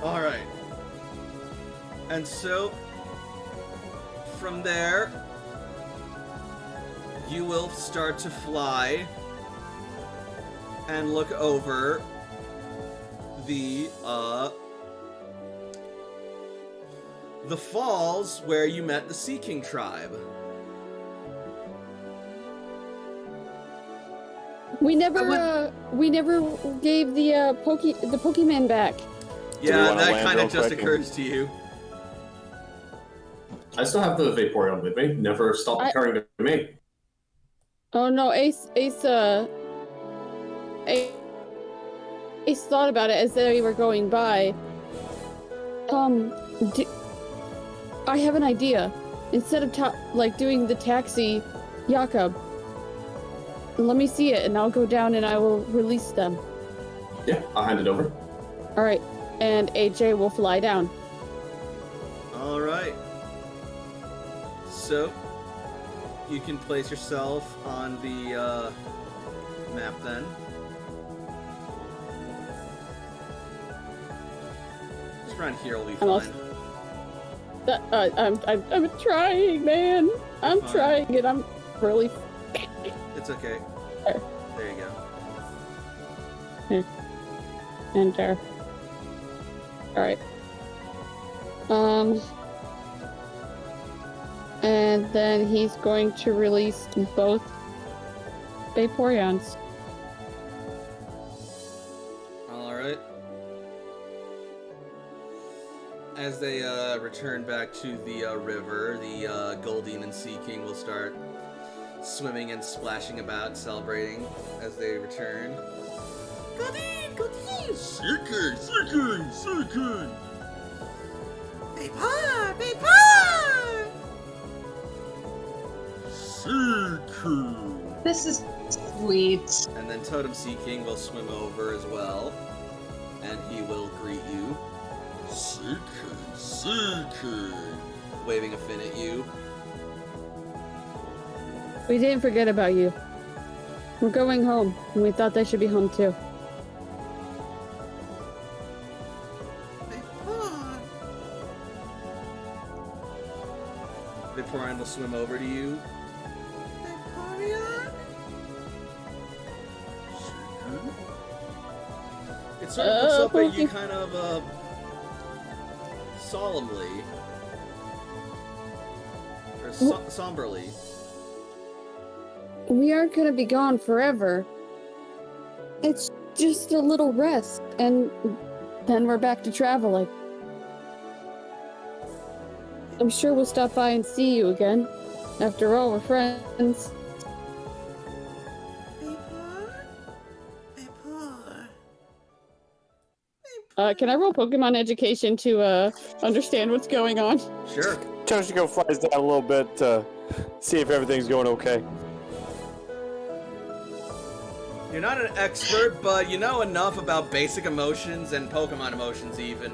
Speaker 1: Alright. And so, from there, you will start to fly and look over the falls where you met the Sea King tribe.
Speaker 7: We never gave the Pokemon back.
Speaker 1: Yeah,
Speaker 2: wanna
Speaker 1: that
Speaker 2: land
Speaker 1: kind
Speaker 2: real
Speaker 1: of just
Speaker 2: quick
Speaker 1: occurs to you.
Speaker 4: I still have the Vaporeon with me. Never stopped occurring to me.
Speaker 7: Oh no, Ace thought about it as they were going by. I have an idea. Instead of doing the taxi, Jakob, let me see it, and I'll go down and I will release them.
Speaker 4: Yeah, I'll hand it over.
Speaker 7: All right, and AJ will fly down.
Speaker 1: All right. So, you can place yourself on the map then. Just around here will be
Speaker 7: I'm
Speaker 1: fine.
Speaker 7: I'm trying, man. I'm
Speaker 1: Fine.
Speaker 7: trying, and I'm really.
Speaker 1: It's okay.
Speaker 7: There.
Speaker 1: There you go.
Speaker 7: Enter. Alright. And then he's going to release both Vaporeons.
Speaker 1: Alright. As they return back to the river, the Goldeen and Sea King will start swimming and splashing about, celebrating as they return. Goldeen! Goldeen! Sea King! Sea King! Sea King! Vapor! Vapor! Sea King!
Speaker 3: This is sweet.
Speaker 1: And then Totem Sea King will swim over as well, and he will greet you. Sea King! Sea King! Waving a fin at you.
Speaker 7: We didn't forget about you. We're going home, and we thought they should be home too.
Speaker 1: Vaporeon will swim over to you. Vaporeon? It sort of looks up at you kind of, solemnly. Or somberly.
Speaker 7: We aren't gonna be gone forever. It's just a little rest, and then we're back to traveling. I'm sure we'll stop by and see you again. After all, we're friends. Can I roll Pokemon education to understand what's going on?
Speaker 1: Sure.
Speaker 2: Toshiko flies down a little bit to see if everything's going okay.
Speaker 1: You're not an expert, but you know enough about basic emotions and Pokemon emotions even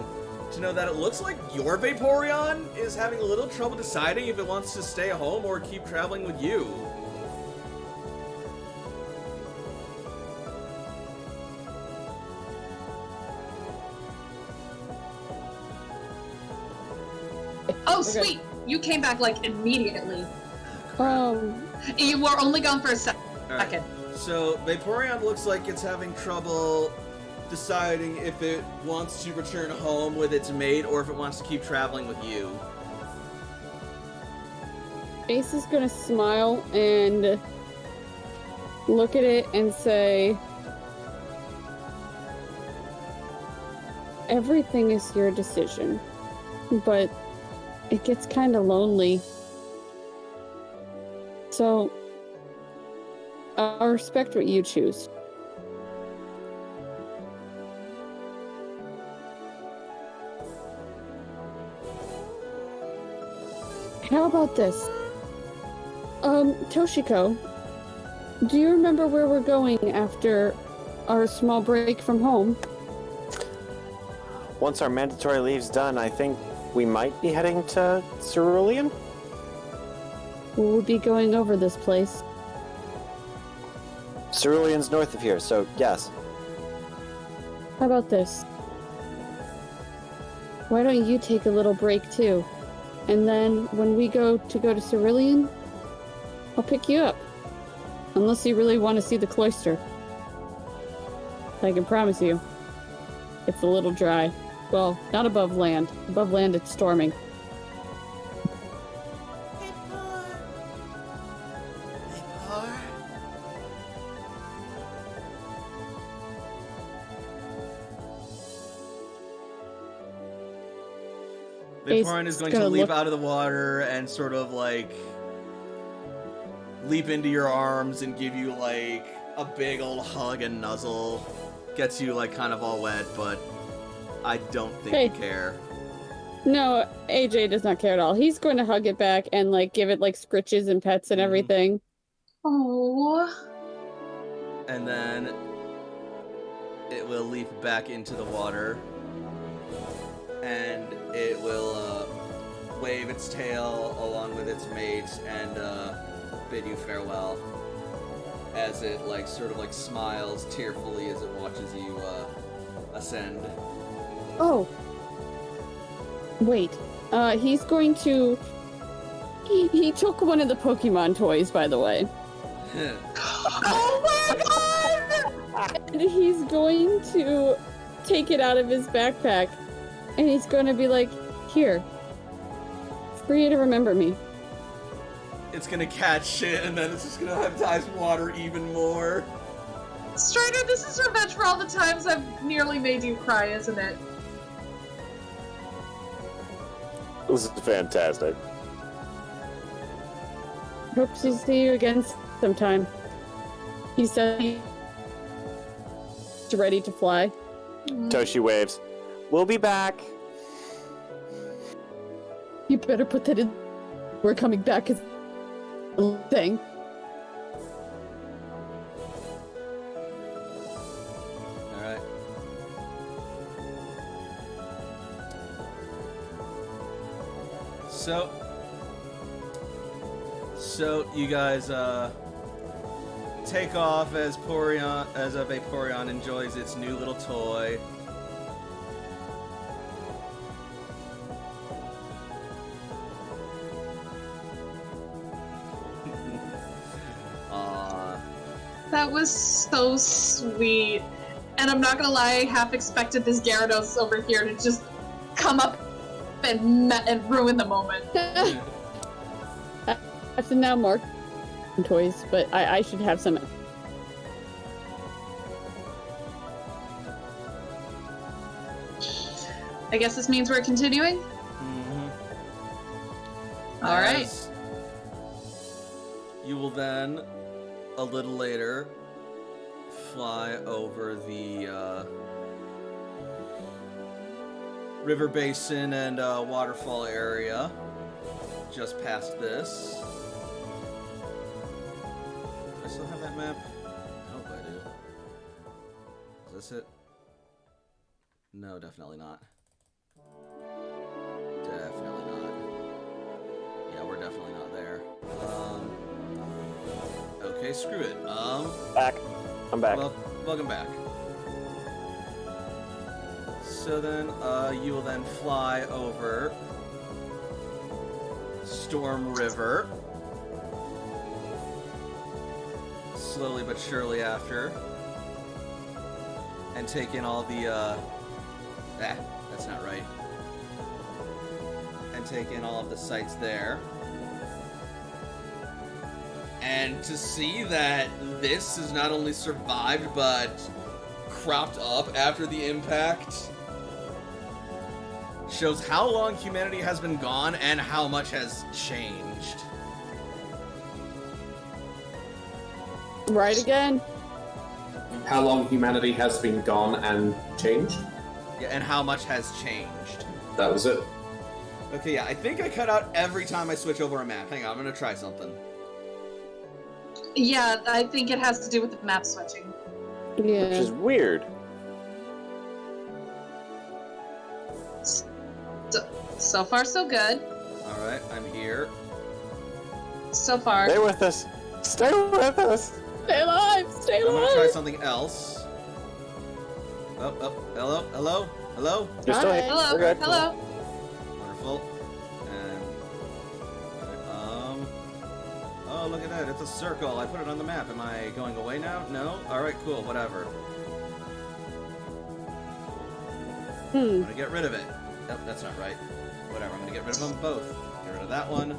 Speaker 1: to know that it looks like your Vaporeon is having a little trouble deciding if it wants to stay home or keep traveling with you.
Speaker 3: sweet! You came back, like, immediately.
Speaker 5: Um,
Speaker 3: You were only gone for a second.
Speaker 1: Alright. So, Vaporeon looks like it's having trouble deciding if it wants to return home with its mate or if it wants to keep traveling with you.
Speaker 5: Ace is gonna smile and look at it and say, everything is your decision, but it gets kind of lonely. So, I'll respect what you choose. How about this? Toshiko, do you remember where we're going after our small break from home?
Speaker 2: Once our mandatory leave's done, I think we might be heading to Cerulean?
Speaker 5: We'll be going over this place.
Speaker 2: Cerulean's north of here, so yes.
Speaker 5: How about this? Why don't you take a little break too? And then when we go to Cerulean, I'll pick you up. Unless you really want to see the cloister. I can promise you, it's a little dry. Well, not above land. Above land, it's storming.
Speaker 1: Vaporeon is going to leap out of the water and sort of like leap into your arms and give you like a big old hug and nuzzle. Gets you like kind of all wet, but I don't think you care.
Speaker 5: No, AJ does not care at all. He's going to hug it back and like give it like scritches and pets and everything.
Speaker 3: Oh.
Speaker 1: And then it will leap back into the water. And it will wave its tail along with its mate and bid you farewell as it like sort of like smiles tearfully as it watches you ascend.
Speaker 5: Oh. Wait. He's going to... He took one of the Pokemon toys, by the way.
Speaker 3: Oh my god!
Speaker 5: And he's going to take it out of his backpack. And he's going to be like, here. For you to remember me.
Speaker 1: It's gonna catch shit and then it's just gonna have ice water even more.
Speaker 3: Strider, this is revenge for all the times I've nearly made you cry, isn't it?
Speaker 2: This is fantastic.
Speaker 5: Hope to see you again sometime. He said he's ready to fly.
Speaker 2: Toshi waves. We'll be back.
Speaker 5: You better put that in. We're coming back as a thing.
Speaker 1: Alright. So you guys take off as Vaporeon enjoys its new little toy.
Speaker 3: That was so sweet. And I'm not gonna lie, I half expected this Gyarados over here to just come up and ruin the moment.
Speaker 5: I have to now mark toys, but I should have some.
Speaker 3: I guess this means we're continuing? Alright.
Speaker 1: You will then, a little later, fly over the river basin and waterfall area, just past this. Do I still have that map? I hope I do. Is this it? No, definitely not. Definitely not. Yeah, we're definitely not there. Okay, screw it.
Speaker 2: Back. I'm back.
Speaker 1: Well, welcome back. So then, you will then fly over Storm River. Slowly but surely after. And take in all the, that's not right. And take in all of the sights there. And to see that this has not only survived, but cropped up after the impact, shows how long humanity has been gone and how much has changed.
Speaker 7: Right again.
Speaker 4: How long humanity has been gone and changed?
Speaker 1: Yeah, and how much has changed.
Speaker 4: That was it.
Speaker 1: Okay, yeah, I think I cut out every time I switch over a map. Hang on, I'm gonna try something.
Speaker 3: Yeah, I think it has to do with the map switching.
Speaker 5: Yeah.
Speaker 2: Which is weird.
Speaker 3: So far, so good.
Speaker 1: Alright, I'm here.
Speaker 3: So far.
Speaker 2: Stay with us. Stay with us.
Speaker 7: Stay alive! Stay
Speaker 1: I'm gonna try
Speaker 7: alive!
Speaker 1: something else. Hello, hello, hello.
Speaker 2: You're still
Speaker 7: Hi.
Speaker 2: here.
Speaker 3: Hello,
Speaker 2: Okay.
Speaker 3: hello.
Speaker 1: Wonderful. And oh, look at that! It's a circle. I put it on the map. Am I going away now? No. All right, cool. Whatever. I'm gonna get rid of it. Nope, that's not right. Whatever. I'm gonna get rid of them both. Get rid of that one,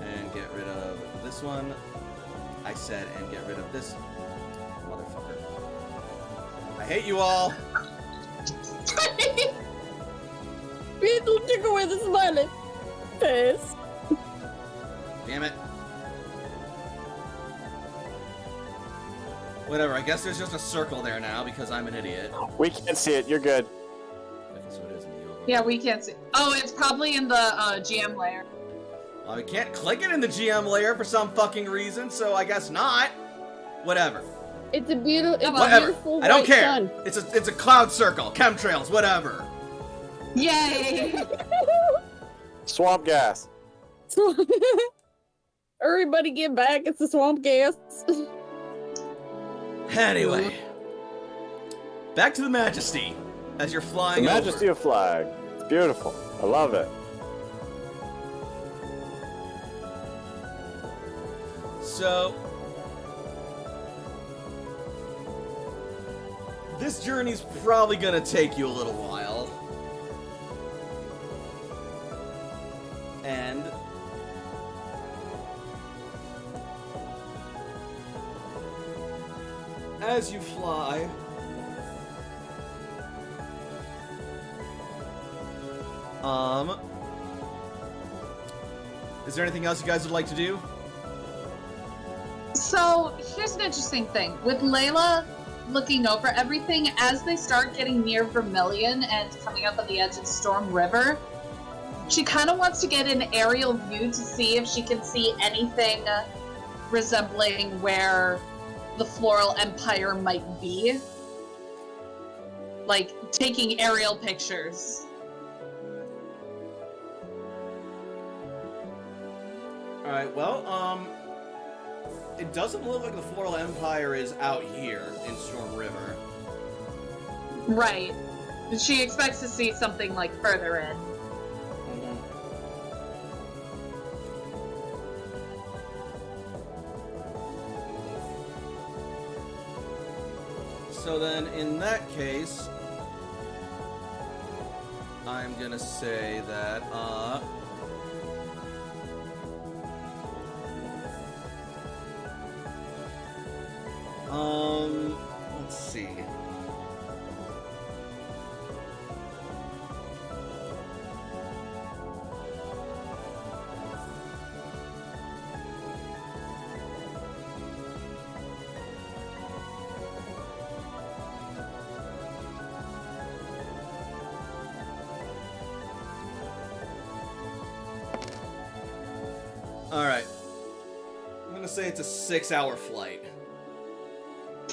Speaker 1: and get rid of this one. I said, and get rid of this motherfucker. I hate you all.
Speaker 7: Beetle took away the smiley face.
Speaker 1: Damn it. Whatever, I guess there's just a circle there now because I'm an idiot.
Speaker 2: We can't see it. You're good.
Speaker 1: Okay, so it is in the overlay.
Speaker 3: Yeah, we can't see. Oh, it's probably in the GM layer.
Speaker 1: Well, I can't click it in the GM layer for some fucking reason, so I guess not. Whatever.
Speaker 7: It's a beautiful. It's
Speaker 1: Whatever.
Speaker 7: A beautiful
Speaker 1: I don't
Speaker 7: white
Speaker 1: care.
Speaker 7: sun.
Speaker 1: It's a cloud circle, chemtrails, whatever.
Speaker 3: Yay!
Speaker 2: Swamp gas.
Speaker 7: Everybody get back. It's the swamp gas.
Speaker 1: Anyway, back to the Majesty as you're
Speaker 2: The
Speaker 1: flying
Speaker 2: Majesty
Speaker 1: over.
Speaker 2: of Flag. It's beautiful. I love it.
Speaker 1: So, this journey's probably gonna take you a little while. And as you fly, is there anything else you guys would like to do?
Speaker 3: So here's an interesting thing. With Layla looking over everything, as they start getting near Vermilion and coming up on the edge of Storm River, she kind of wants to get an aerial view to see if she can see anything resembling where the Floral Empire might be. Like, taking aerial pictures.
Speaker 1: Alright, well, it doesn't look like the Floral Empire is out here in Storm River.
Speaker 3: Right. She expects to see something, like, further in.
Speaker 1: So then, in that case, I'm gonna say that, let's see. Alright. I'm gonna say it's a 6-hour flight.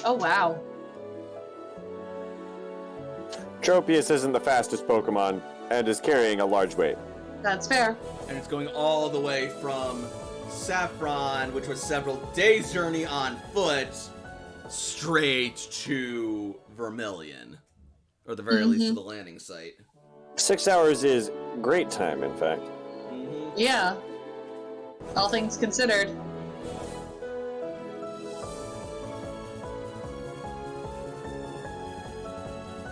Speaker 3: Oh, wow.
Speaker 2: Tropius isn't the fastest Pokemon and is carrying a large weight.
Speaker 3: That's fair.
Speaker 1: And it's going all the way from Saffron, which was several days' journey on foot, straight to Vermilion. Or at the very least to the landing site.
Speaker 2: 6 hours is great time, in fact.
Speaker 1: Mm-hmm.
Speaker 3: Yeah. All things considered.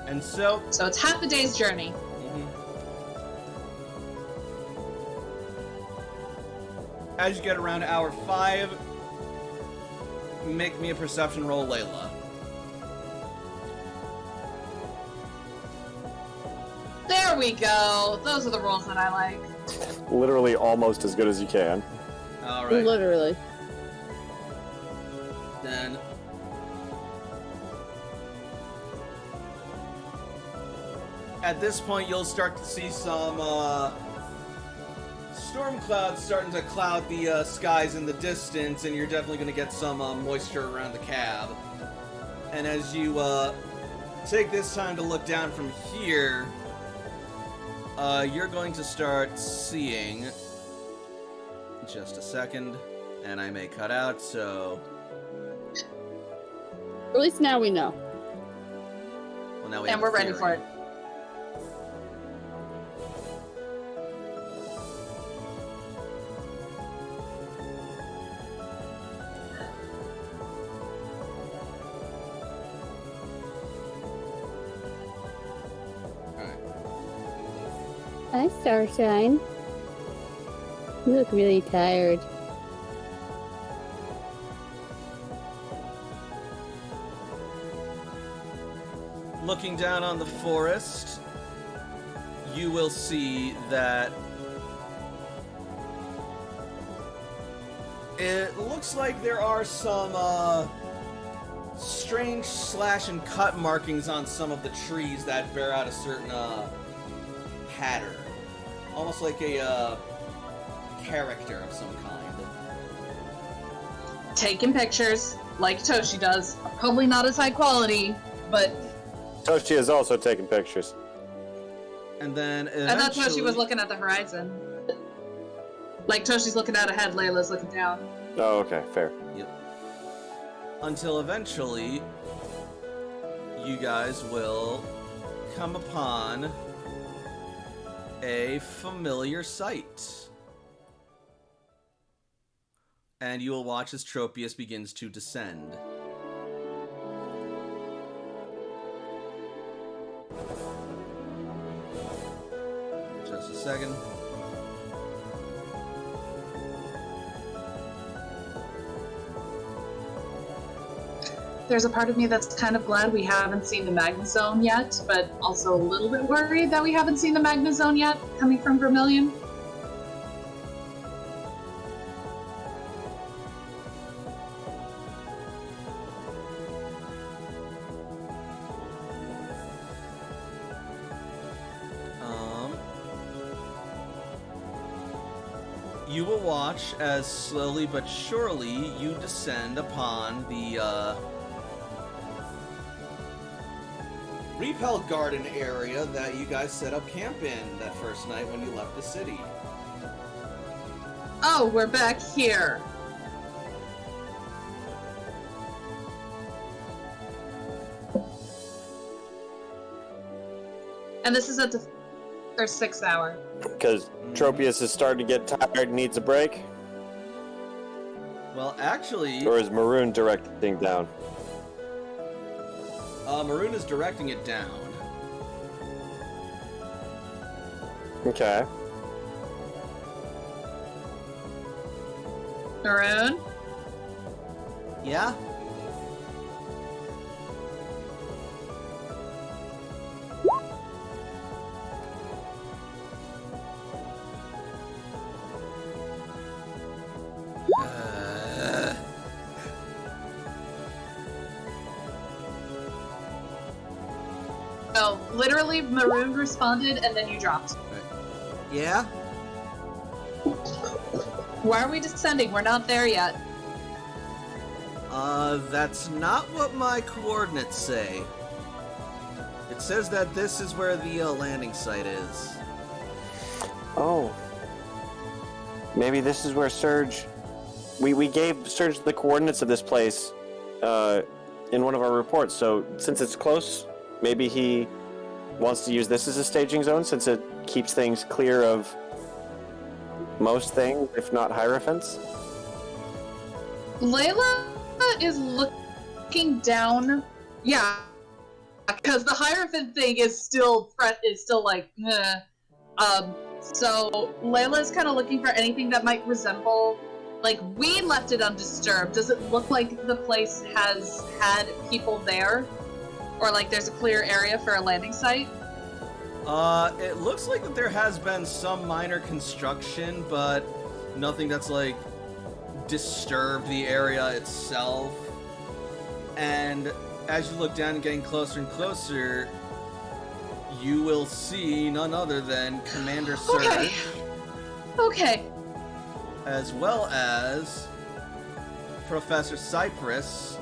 Speaker 1: And so
Speaker 3: it's half a day's journey.
Speaker 1: As you get around hour 5, make me a perception roll, Layla.
Speaker 3: There we go. Those are the rolls that I like.
Speaker 2: Literally almost as good as you can.
Speaker 1: Alright.
Speaker 5: Literally.
Speaker 1: Then at this point you'll start to see some storm clouds starting to cloud the skies in the distance, and you're definitely going to get some moisture around the cab. And as you take this time to look down from here, you're going to start seeing... Just a second, and I may cut out, so...
Speaker 5: At least now we know.
Speaker 1: Well, now we
Speaker 3: And
Speaker 1: have
Speaker 3: we're
Speaker 1: a
Speaker 3: ready
Speaker 1: theory.
Speaker 3: for it.
Speaker 5: Hi, Starshine. You look really tired.
Speaker 1: Looking down on the forest, you will see that it looks like there are some strange slash and cut markings on some of the trees that bear out a certain pattern. Almost like a character of some kind.
Speaker 3: Taking pictures, like Toshi does. Probably not as high quality, but...
Speaker 2: Toshi is also taking pictures.
Speaker 1: And then
Speaker 3: I thought Toshi
Speaker 1: eventually...
Speaker 3: was looking at the horizon. Like Toshi's looking out ahead, Layla's looking down.
Speaker 2: Oh, okay, fair.
Speaker 1: Yep. Until eventually, you guys will come upon a familiar sight. And you will watch as Tropius begins to descend. Just a second.
Speaker 3: There's a part of me that's kind of glad we haven't seen the Magna Zone yet, but also a little bit worried that we haven't seen the Magna Zone yet, coming from Vermilion.
Speaker 1: You will watch as slowly but surely you descend upon the Repel Garden area that you guys set up camp in that first night when you left the city.
Speaker 3: Oh, we're back here. And this is at the 6th hour.
Speaker 2: Because Tropius is starting to get tired and needs a break?
Speaker 1: Well, actually...
Speaker 2: Or is Maroon directing down?
Speaker 1: Maroon is directing it down.
Speaker 2: Okay.
Speaker 3: Maroon?
Speaker 1: Yeah?
Speaker 3: No, literally, Maroon responded and then you dropped.
Speaker 1: Yeah?
Speaker 3: Why are we descending? We're not there yet.
Speaker 1: That's not what my coordinates say. It says that this is where the landing site is.
Speaker 2: Oh. Maybe this is where Surge... We gave Surge the coordinates of this place in one of our reports, so since it's close, maybe he wants to use this as a staging zone since it keeps things clear of most things, if not Hierophants.
Speaker 3: Layla is looking down. Yeah, because the Hierophant thing is still like, meh. So Layla is kind of looking for anything that might resemble, like, we left it undisturbed. Does it look like the place has had people there? Or like there's a clear area for a landing site?
Speaker 1: It looks like that there has been some minor construction, but nothing that's like disturbed the area itself. And as you look down and getting closer and closer, you will see none other than Commander Surge.
Speaker 3: Okay.
Speaker 1: As well as Professor Cypress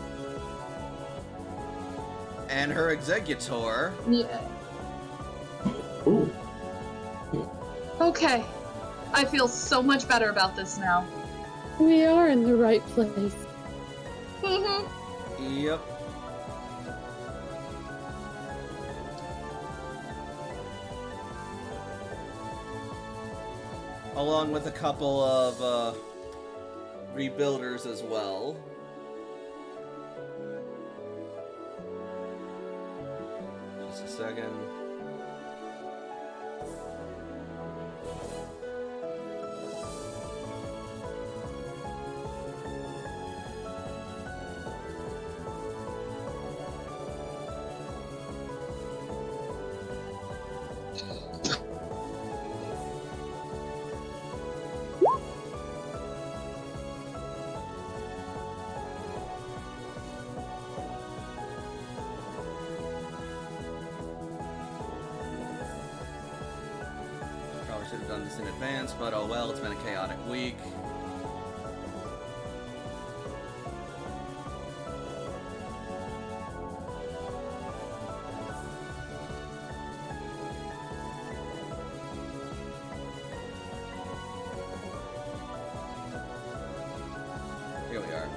Speaker 1: and her executor.
Speaker 3: Yeah.
Speaker 4: Ooh.
Speaker 3: Okay. I feel so much better about this now.
Speaker 5: We are in the right place.
Speaker 1: Yep. Along with a couple of rebuilders as well. Just a second. Should have done this in advance, but oh well, it's been a chaotic week. Here we are.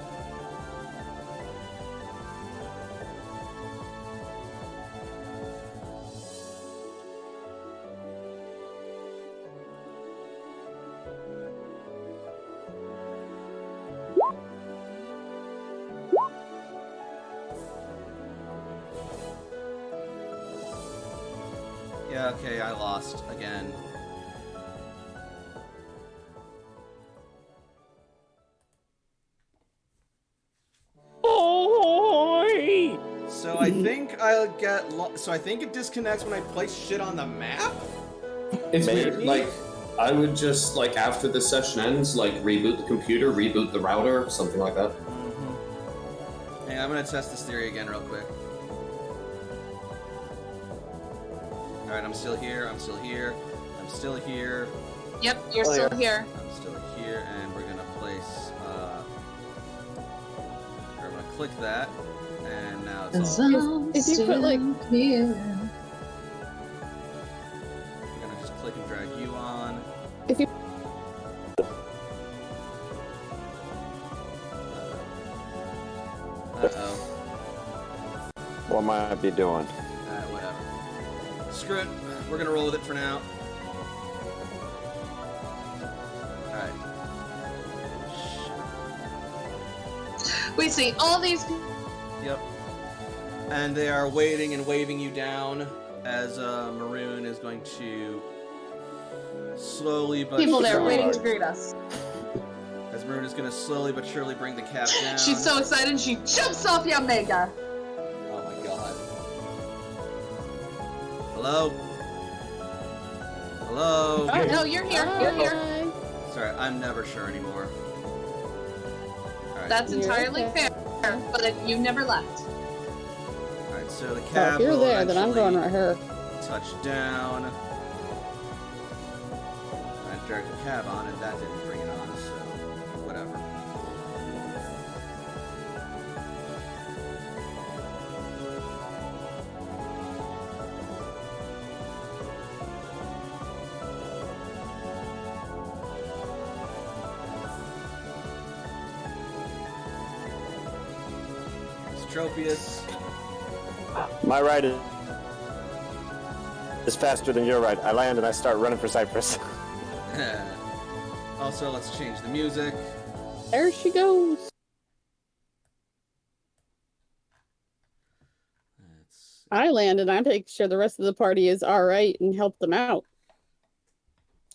Speaker 1: Yeah, okay, I lost again.
Speaker 2: Oi!
Speaker 1: So I think I'll get. So I think it disconnects when I place shit on the map.
Speaker 4: It's
Speaker 2: Maybe.
Speaker 4: weird. Like, I would just, like, after the session ends, like, reboot the computer, reboot the router, something like that.
Speaker 1: Hey, I'm gonna test this theory again real quick. Alright, I'm still here, I'm still here, I'm still here,
Speaker 3: Yep, you're
Speaker 2: Oh,
Speaker 3: still
Speaker 2: yeah.
Speaker 3: here.
Speaker 1: I'm still here, and we're gonna place, we're gonna click that, and now it's all,
Speaker 5: If you put, like-
Speaker 3: here.
Speaker 1: we're gonna just click and drag you on.
Speaker 5: If you
Speaker 1: Uh-oh.
Speaker 2: What might I be doing?
Speaker 1: Whatever. Screw it, we're gonna roll with it for now. Alright.
Speaker 3: We see all these.
Speaker 1: Yep. And they are waiting and waving you down as Maroon is going to slowly but
Speaker 3: People there
Speaker 1: surely,
Speaker 3: waiting to greet us.
Speaker 1: as Maroon is going to slowly but surely bring the cap down.
Speaker 3: She's so excited she jumps off Yamega.
Speaker 1: Oh my god. Hello? Hello?
Speaker 3: Oh, no, you're here. You're here.
Speaker 5: Hi.
Speaker 1: Sorry, I'm never sure anymore. Alright,
Speaker 3: That's
Speaker 5: You're
Speaker 3: entirely
Speaker 5: okay.
Speaker 3: fair, but you never left.
Speaker 1: alright, so the
Speaker 5: Oh,
Speaker 1: cap
Speaker 5: if you're
Speaker 1: will
Speaker 5: there, then I'm going
Speaker 1: eventually
Speaker 5: right here.
Speaker 1: touch down. I dragged the cab on and that didn't bring it on, so whatever. Tropius.
Speaker 2: My ride is faster than your ride. I land and I start running for Cypress.
Speaker 1: Also, let's change the music.
Speaker 5: There she goes. I land and I make sure the rest of the party is alright and help them out.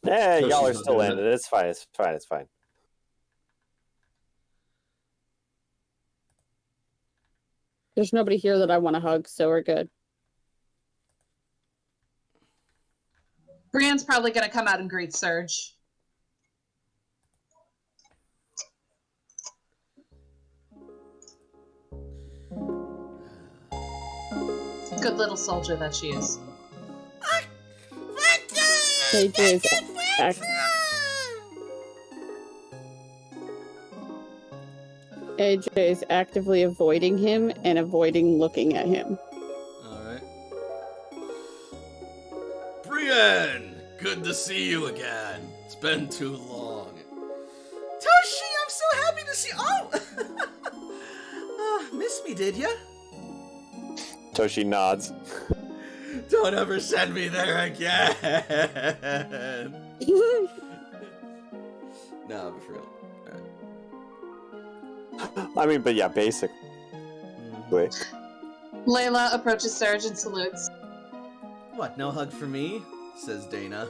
Speaker 2: Yeah,
Speaker 4: No,
Speaker 2: y'all
Speaker 4: she's
Speaker 2: are
Speaker 4: not
Speaker 2: still
Speaker 4: doing
Speaker 2: landed.
Speaker 4: it.
Speaker 2: It's fine. It's fine. It's fine.
Speaker 5: There's nobody here that I want to hug, so we're good.
Speaker 3: Brienne's probably going to come out and greet Surge. Good little soldier that she is.
Speaker 5: AJ is actively avoiding him and avoiding looking at him.
Speaker 1: Alright. Brienne! Good to see you again. It's been too long. Toshi, I'm so happy to see. Oh! Miss me, did ya?
Speaker 2: Toshi nods.
Speaker 1: Don't ever send me there again. No, but for real.
Speaker 2: I mean, but yeah, basically.
Speaker 3: Layla approaches Surge and salutes.
Speaker 1: What, no hug for me? Says Dana.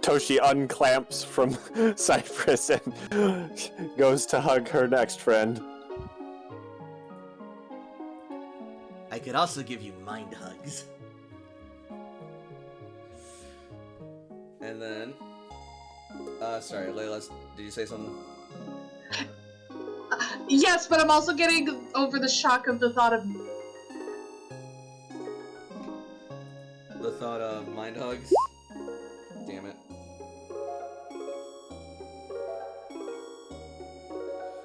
Speaker 2: Toshi unclamps from Cypress and goes to hug her next friend.
Speaker 1: I could also give you mind hugs. And then... sorry, Layla, did you say something?
Speaker 3: Yes, but I'm also getting over the shock of the thought of...
Speaker 1: The thought of mind hugs? Damn it.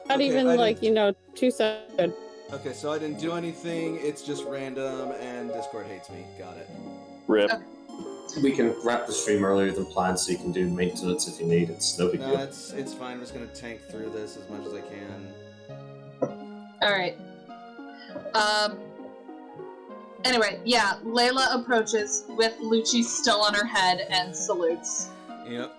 Speaker 5: Not
Speaker 1: Okay,
Speaker 5: even
Speaker 1: I
Speaker 5: like,
Speaker 1: didn't-
Speaker 5: 2 seconds.
Speaker 1: Okay, so I didn't do anything, it's just random, and Discord hates me. Got it.
Speaker 2: Rip.
Speaker 3: Okay.
Speaker 4: We can wrap the stream earlier than planned, so you can do maintenance if you need. It's no big
Speaker 1: No,
Speaker 4: deal.
Speaker 1: it's fine, I'm just gonna tank through this as much as I can.
Speaker 3: Alright. Anyway, yeah, Layla approaches with Lucci still on her head and salutes.
Speaker 1: Yep.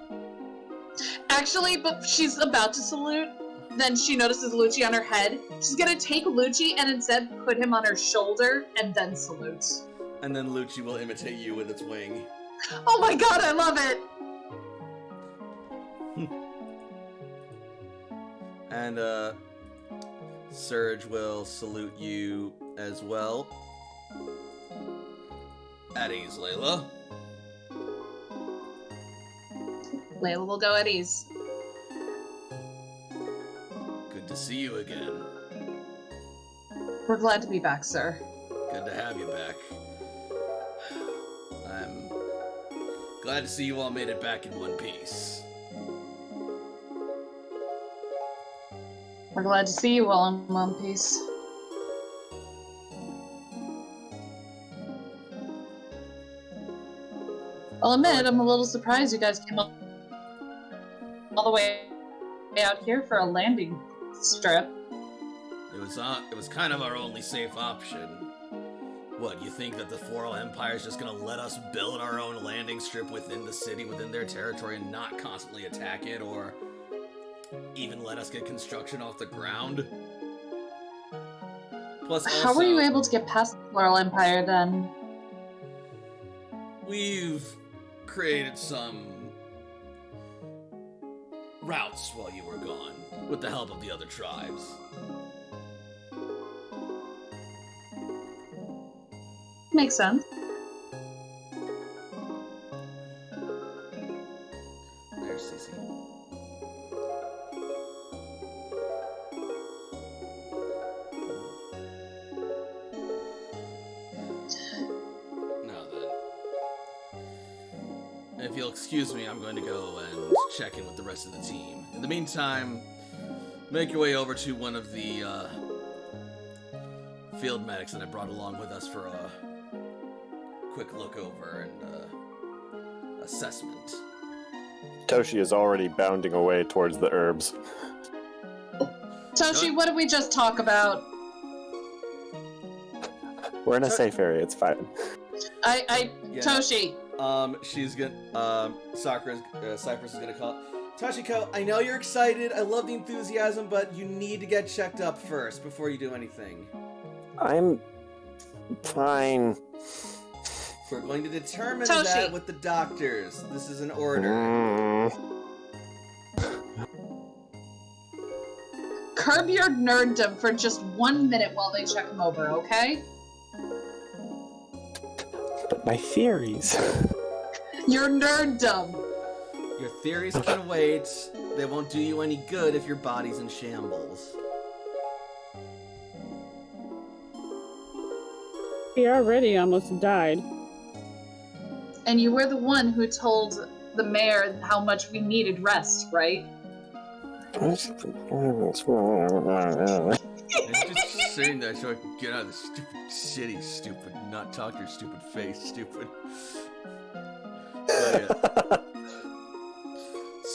Speaker 3: Actually, but she's about to salute, then she notices Lucci on her head. She's gonna take Lucci and instead put him on her shoulder and then salute.
Speaker 1: And then Lucci will imitate you with its wing.
Speaker 3: Oh my god, I love it!
Speaker 1: And, Surge will salute you as well. At ease, Layla.
Speaker 3: Layla will go at ease.
Speaker 1: Good to see you again.
Speaker 3: We're glad to be back, sir.
Speaker 1: Good to have you back. I'm glad to see you all made it back in one piece.
Speaker 3: We're glad to see you all in one piece. I'll admit, I'm a little surprised you guys came all the way out here for a landing strip.
Speaker 1: It was kind of our only safe option. What, you think that the Floral Empire is just gonna let us build our own landing strip within the city, within their territory, and not constantly attack it, or even let us get construction off the ground? Plus,
Speaker 3: How were you able to get past the Floral Empire then?
Speaker 1: We've created some routes while you were gone, with the help of the other tribes.
Speaker 3: Makes sense.
Speaker 1: There's Cece. Now then, if you'll excuse me, I'm going to go and check in with the rest of the team. In the meantime, make your way over to one of the field medics that I brought along with us for a quick look over and assessment.
Speaker 2: Toshi is already bounding away towards the herbs.
Speaker 3: Toshi, what did we just talk about?
Speaker 2: We're in a safe area, it's fine.
Speaker 3: Yeah.
Speaker 1: Yeah.
Speaker 3: Toshi,
Speaker 1: She's gonna, Cypress is gonna call. Tashiko, I know you're excited. I love the enthusiasm, but you need to get checked up first before you do anything.
Speaker 2: I'm fine.
Speaker 1: We're going to determine
Speaker 3: Toshi.
Speaker 1: that with the doctors. This is an order.
Speaker 3: Curb your nerddom for just 1 minute while they check him over, okay?
Speaker 2: But my theories.
Speaker 3: Your nerddom.
Speaker 1: Your theories can wait. They won't do you any good if your body's in shambles.
Speaker 5: He already almost died.
Speaker 3: And you were the one who told the mayor how much we needed rest, right?
Speaker 1: It's just saying that so I can get out of this stupid city, stupid. Not talk to your stupid face, stupid.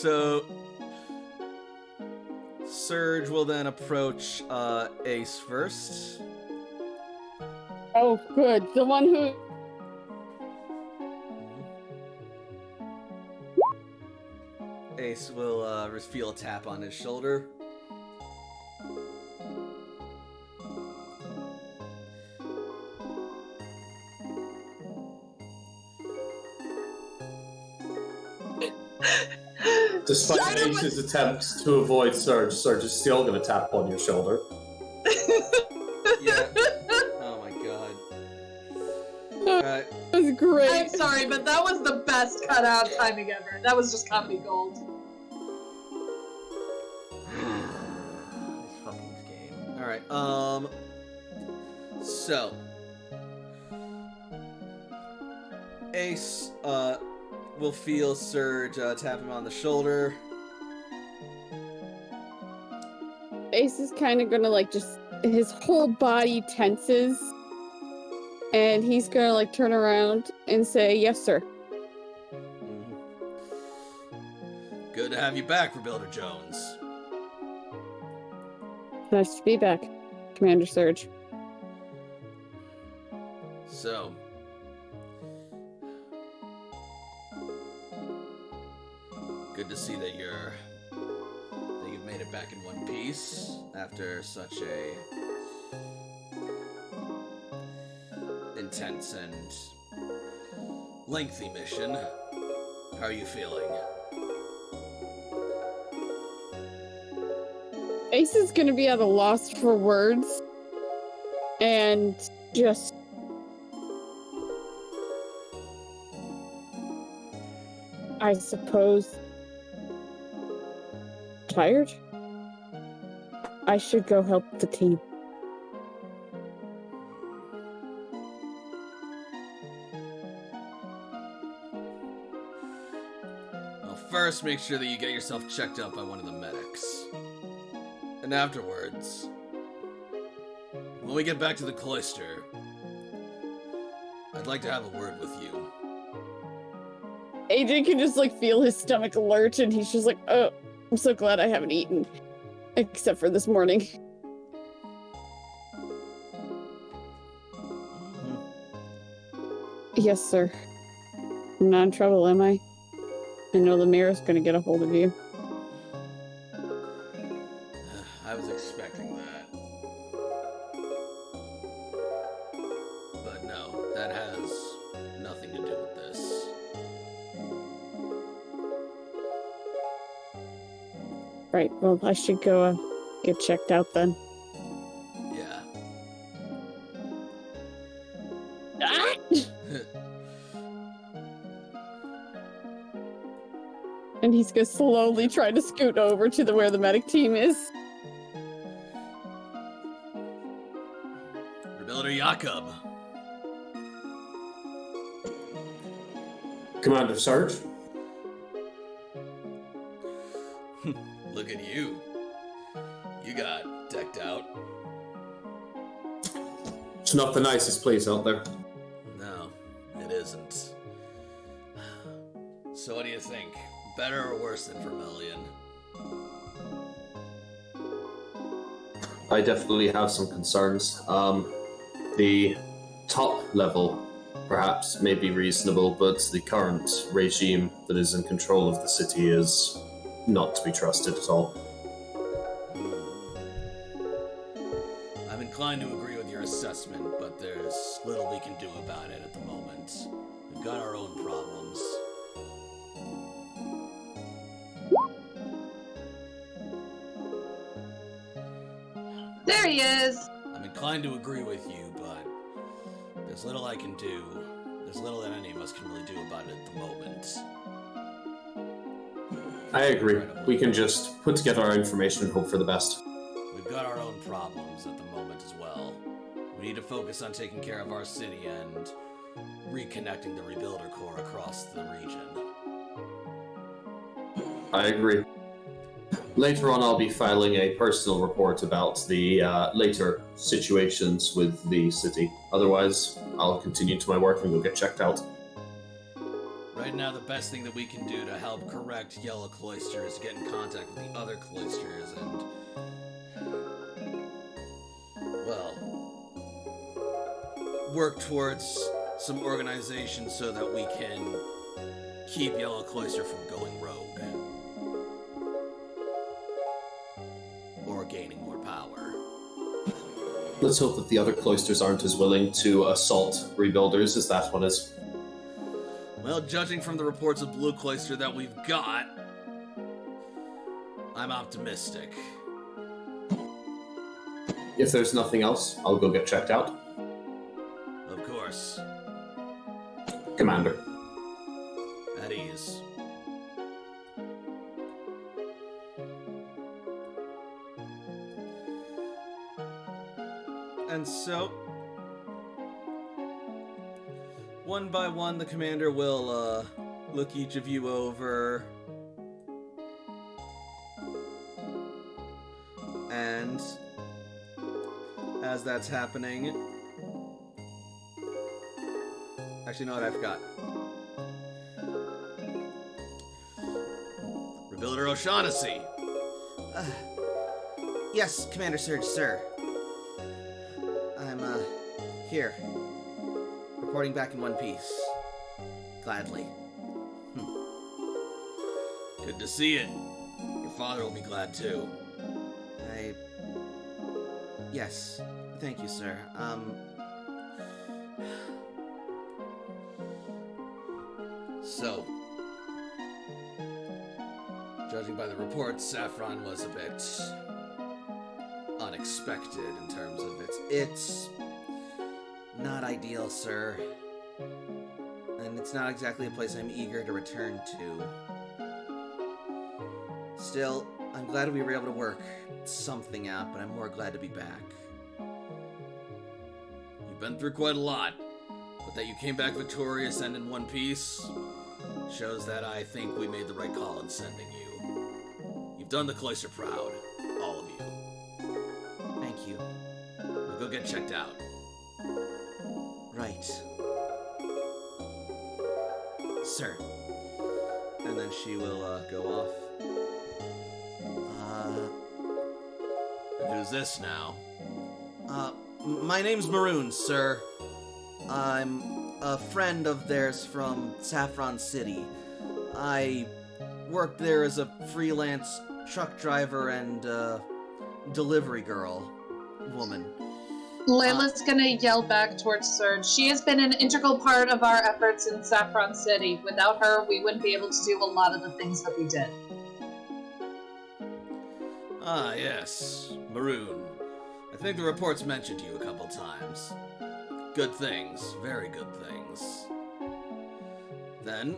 Speaker 1: So, Surge will then approach Ace first.
Speaker 5: Oh, good. The one who...
Speaker 1: Ace will feel a tap on his shoulder.
Speaker 4: Despite Ace's attempts to avoid Surge, Surge is still going to tap on your shoulder.
Speaker 1: Yeah. Oh my god.
Speaker 5: That was great.
Speaker 3: I'm sorry, but that was the best cutout timing ever. That was just comedy gold.
Speaker 1: This fucking game. Alright, so. Ace, will feel Surge tap him on the shoulder.
Speaker 5: Ace is kind of gonna like just his whole body tenses, and he's gonna like turn around and say, "Yes, sir."
Speaker 1: Mm-hmm. Good to have you back, Rebuilder Jones.
Speaker 5: Nice to be back, Commander Surge.
Speaker 1: So, good to see that you've made it back in one piece after such a intense and lengthy mission. How are you feeling?
Speaker 5: Ace is gonna be at a loss for words, and just I suppose tired? I should go help the team.
Speaker 1: Well, first make sure that you get yourself checked out by one of the medics. And afterwards, when we get back to the cloister, I'd like to have a word with you.
Speaker 5: AJ can just like feel his stomach lurch, and he's just like, "Oh, I'm so glad I haven't eaten, except for this morning."
Speaker 1: Mm-hmm.
Speaker 5: Yes, sir. I'm not in trouble, am I? I know the mayor's gonna get a hold of you.
Speaker 1: I was expecting that. But no, that has nothing to do with this.
Speaker 5: Right, well, I should go get checked out then.
Speaker 1: Yeah.
Speaker 5: Ah! And he's gonna slowly try to scoot over to where the medic team is.
Speaker 1: Rebuilder Jakob.
Speaker 4: Commander Surge?
Speaker 1: Look at you. You got decked out.
Speaker 4: It's not the nicest place out there.
Speaker 1: No, it isn't. So what do you think? Better or worse than Vermilion?
Speaker 4: I definitely have some concerns. The top level perhaps may be reasonable, but the current regime that is in control of the city is not to be trusted at all.
Speaker 1: I'm inclined to agree with your assessment, but there's little we can do about it at the moment. We've got our own problems.
Speaker 3: There he is!
Speaker 1: I'm inclined to agree with you, but there's little I can do. There's little that any of us can really do about it at the moment.
Speaker 4: I agree. We can just put together our information and hope for the best.
Speaker 1: We've got our own problems at the moment as well. We need to focus on taking care of our city and reconnecting the Rebuilder Corps across the region.
Speaker 4: I agree. Later on, I'll be filing a personal report about the later situations with the city. Otherwise, I'll continue to my work and we'll get checked out.
Speaker 1: Right now, the best thing that we can do to help correct Yellow Cloister is get in contact with the other cloisters and, well, work towards some organization so that we can keep Yellow Cloister from going rogue. Or gaining more power.
Speaker 4: Let's hope that the other cloisters aren't as willing to assault rebuilders as that one is.
Speaker 1: Well, judging from the reports of Blue Cloister that we've got, I'm optimistic.
Speaker 4: If there's nothing else, I'll go get checked out.
Speaker 1: Of course.
Speaker 4: Commander.
Speaker 1: At ease. And so, one by one, the commander will look each of you over. And as that's happening, actually, no, what I forgot. Rebuilder O'Shaughnessy. Yes, Commander Surge, sir. I'm, here. Reporting back in one piece. Gladly. Good to see it. Your father will be glad, too. Yes. Thank you, sir. So, judging by the reports, Saffron was a bit unexpected in terms of it's not ideal, sir. And it's not exactly a place I'm eager to return to. Still, I'm glad we were able to work something out, but I'm more glad to be back. You've been through quite a lot, but that you came back victorious and in one piece shows that I think we made the right call in sending you. You've done the Cloister proud, all of you. Thank you. Now go get checked out. Right. Sir. And then she will go off. Who's this now? My name's Maroon, sir. I'm a friend of theirs from Saffron City. I worked there as a freelance truck driver and delivery girl. Woman.
Speaker 3: Layla's gonna yell back towards Surge. She has been an integral part of our efforts in Saffron City. Without her, we wouldn't be able to do a lot of the things that we did.
Speaker 1: Ah, yes. Maroon. I think the reports mentioned you a couple times. Good things. Very good things. Then,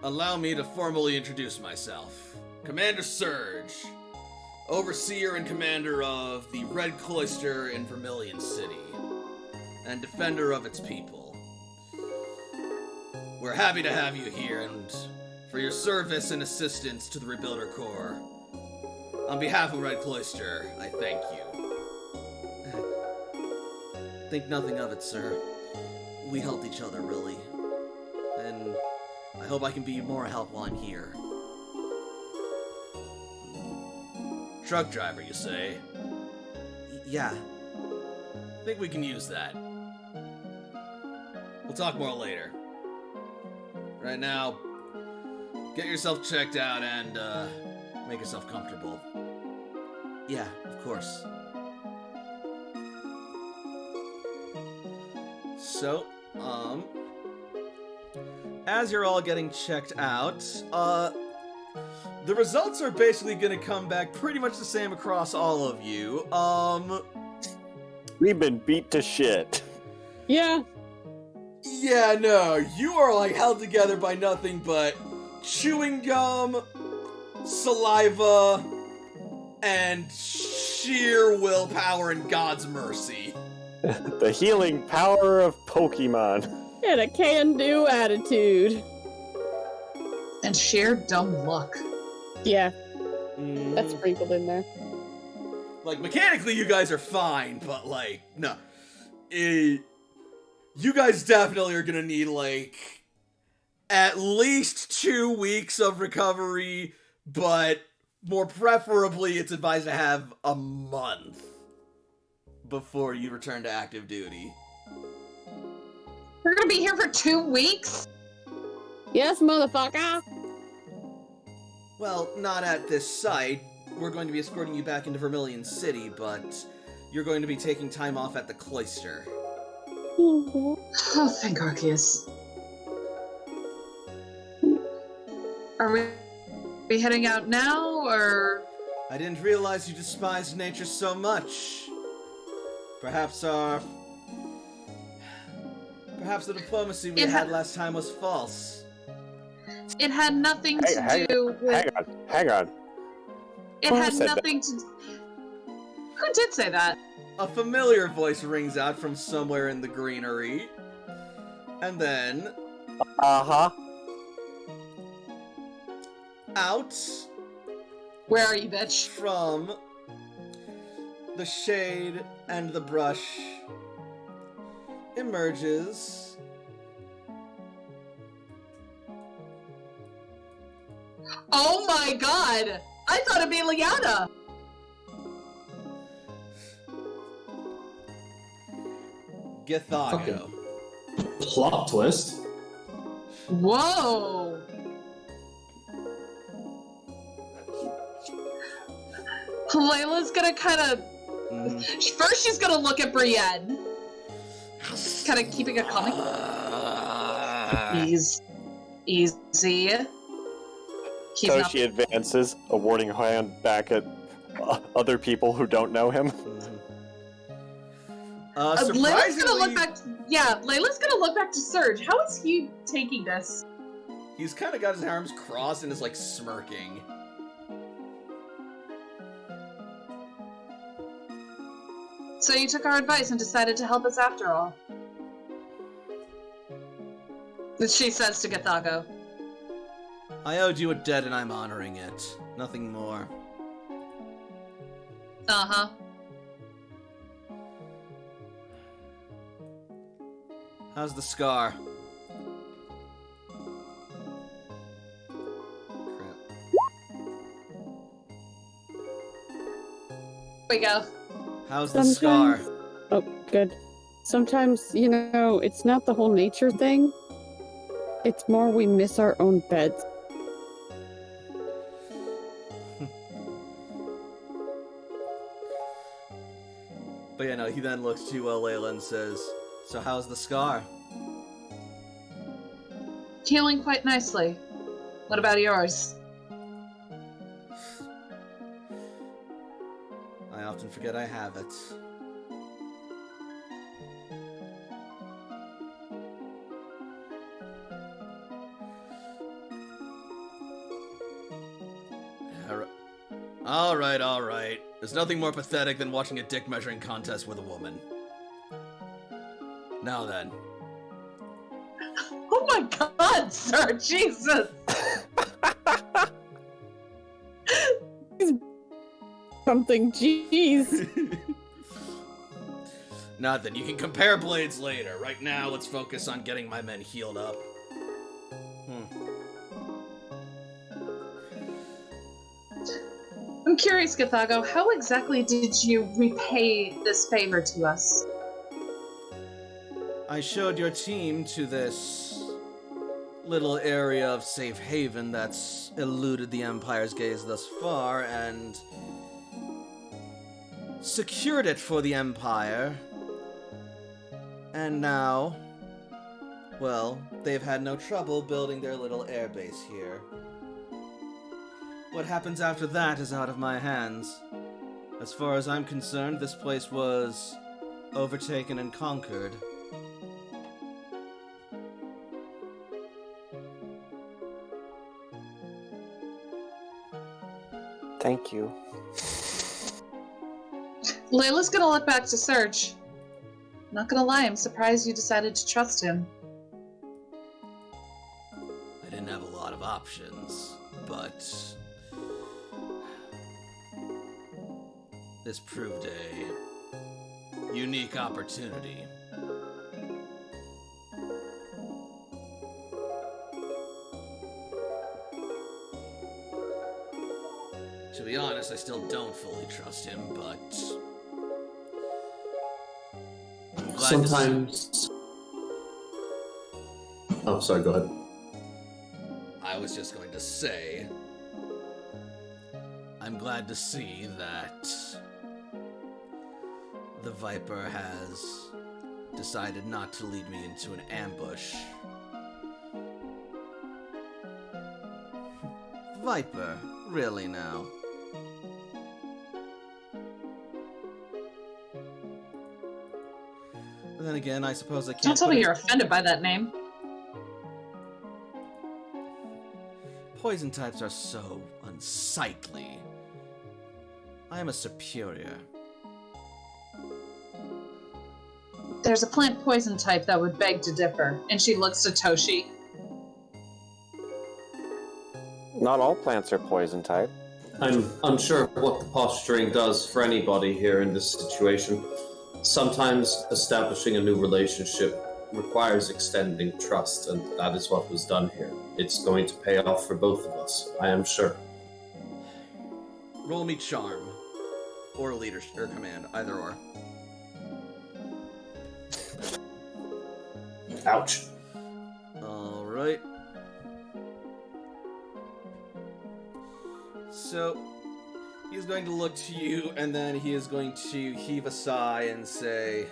Speaker 1: allow me to formally introduce myself. Commander Surge, Overseer and Commander of the Red Cloister in Vermilion City, and Defender of its people. We're happy to have you here, and for your service and assistance to the Rebuilder Corps. On behalf of Red Cloister, I thank you. Think nothing of it, sir. We helped each other, really. And I hope I can be more help while I'm here. Truck driver, you say? Yeah. Think we can use that. We'll talk more later. Right now, get yourself checked out and make yourself comfortable. Yeah, of course. So, as you're all getting checked out, the results are basically gonna come back pretty much the same across all of you.
Speaker 2: We've been beat to shit.
Speaker 5: Yeah.
Speaker 1: Yeah, no, you are like held together by nothing but chewing gum, saliva, and sheer willpower and God's mercy.
Speaker 2: The healing power of Pokemon.
Speaker 5: And a can-do attitude.
Speaker 3: And sheer dumb luck.
Speaker 5: Yeah, that's sprinkled in there.
Speaker 1: Like, mechanically, you guys are fine, but, like, no. You guys definitely are gonna need, like, at least 2 weeks of recovery, but more preferably, it's advised to have a month before you return to active duty.
Speaker 3: We're gonna be here for 2 weeks?
Speaker 5: Yes, motherfucker!
Speaker 1: Well, not at this site. We're going to be escorting you back into Vermilion City, but you're going to be taking time off at the cloister.
Speaker 3: Oh, thank Arceus. Are we heading out now, or...?
Speaker 1: I didn't realize you despised nature so much. Perhaps the diplomacy we had last time was false.
Speaker 3: It had nothing to do with...
Speaker 2: Hang on.
Speaker 3: It had nothing to... Who did say that?
Speaker 1: A familiar voice rings out from somewhere in the greenery. And then...
Speaker 2: Uh-huh.
Speaker 1: Out...
Speaker 3: Where are you, bitch?
Speaker 1: From the shade and the brush emerges...
Speaker 3: Oh my god! I thought it'd be Liana!
Speaker 1: Githago.
Speaker 4: Plot twist.
Speaker 3: Whoa! Layla's gonna kinda... First she's gonna look at Brienne. Kinda keeping a calm... Easy.
Speaker 2: Toshi advances, a warning hand back at other people who don't know him.
Speaker 1: Surprisingly...
Speaker 3: Layla's gonna look back... Layla's gonna look back to Serge. How is he taking this?
Speaker 1: He's kind of got his arms crossed and is, like, smirking.
Speaker 3: So you took our advice and decided to help us after all. She says to Githago.
Speaker 1: I owed you a debt and I'm honoring it. Nothing more.
Speaker 3: Uh-huh.
Speaker 1: How's the scar? Crap.
Speaker 3: We go.
Speaker 1: How's the scar?
Speaker 5: Oh, good. Sometimes, you know, it's not the whole nature thing. It's more we miss our own beds.
Speaker 1: But yeah, no, he then looks to Layla and says, so how's the scar?
Speaker 3: Healing quite nicely. What about yours?
Speaker 1: I often forget I have it. Alright. There's nothing more pathetic than watching a dick measuring contest with a woman. Now then.
Speaker 3: Oh my god, sir! Jesus!
Speaker 5: Something, jeez.
Speaker 1: Now then, you can compare blades later. Right now, let's focus on getting my men healed up.
Speaker 3: I'm curious, Githago, how exactly did you repay this favor to us?
Speaker 1: I showed your team to this little area of safe haven that's eluded the Empire's gaze thus far and secured it for the Empire. And now, well, they've had no trouble building their little airbase here. What happens after that is out of my hands. As far as I'm concerned, this place was overtaken and conquered.
Speaker 2: Thank you.
Speaker 3: Layla's gonna look back to Serge. Not gonna lie, I'm surprised you decided to trust him.
Speaker 1: I didn't have a lot of options, but this proved a unique opportunity. To be honest, I still don't fully trust him, but I'm glad to
Speaker 4: Sometimes. Oh, sorry. Go ahead.
Speaker 1: I was just going to say, I'm glad to see that the Viper has decided not to lead me into an ambush. Viper, really now? But then again, I suppose I can't.
Speaker 3: Don't tell
Speaker 1: put
Speaker 3: me
Speaker 1: it-
Speaker 3: you're offended by that name.
Speaker 1: Poison types are so unsightly. I am a superior.
Speaker 3: There's a plant poison type that would beg to differ, and she looks to Toshi.
Speaker 2: Not all plants are poison type.
Speaker 4: I'm unsure of what the posturing does for anybody here in this situation. Sometimes establishing a new relationship requires extending trust, and that is what was done here. It's going to pay off for both of us, I am sure.
Speaker 1: Roll me charm. Or leadership, or command, either or.
Speaker 4: Ouch.
Speaker 1: Alright. So, he's going to look to you, and then he is going to heave a sigh and say,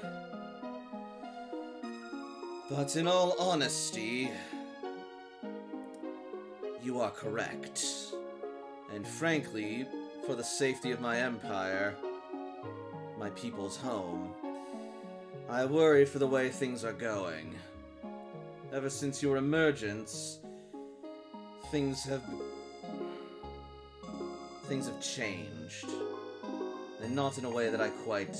Speaker 1: "But in all honesty, you are correct. And frankly, for the safety of my empire, my people's home, I worry for the way things are going. Ever since your emergence, things have changed. And not in a way that I quite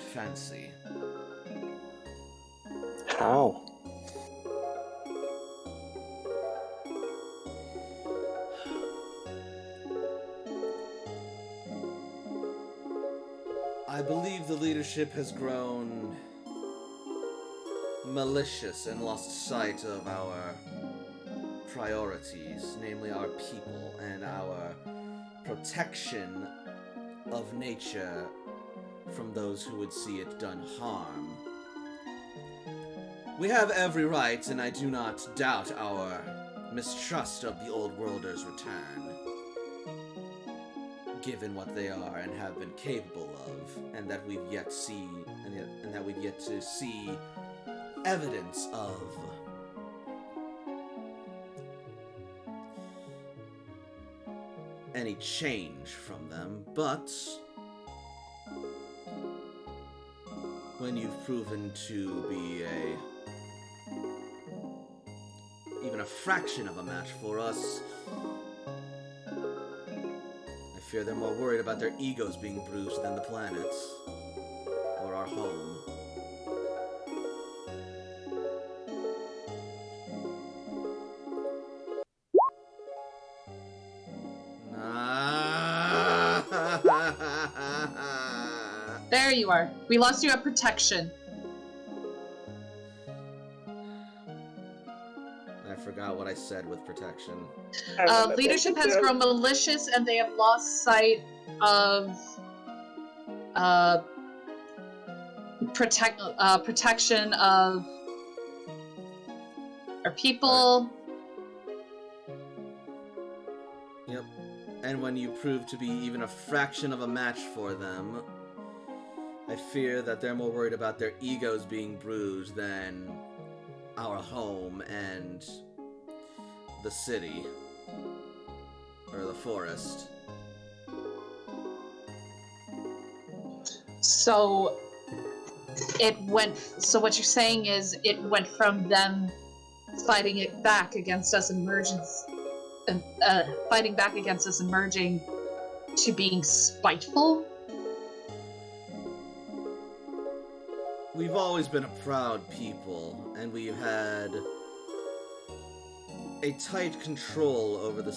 Speaker 1: fancy."
Speaker 2: How?
Speaker 1: I believe the leadership has grown malicious and lost sight of our priorities, namely our people and our protection of nature from those who would see it done harm. We have every right, and I do not doubt our mistrust of the Old Worlders' return, given what they are and have been capable of, and that we've yet to see evidence of. Any change from them, but when you've proven to be even a fraction of a match for us, I fear they're more worried about their egos being bruised than the planets or our home.
Speaker 3: There you are. We lost you at protection.
Speaker 1: I forgot what I said with protection.
Speaker 3: Leadership has grown malicious, and they have lost sight of protection of our people.
Speaker 1: Yep. And when you prove to be even a fraction of a match for them, I fear that they're more worried about their egos being bruised than our home and the city. Or the forest.
Speaker 3: So what you're saying is it went from them fighting it back against us emerging to being spiteful?
Speaker 1: We've always been a proud people, and we've had a tight control over the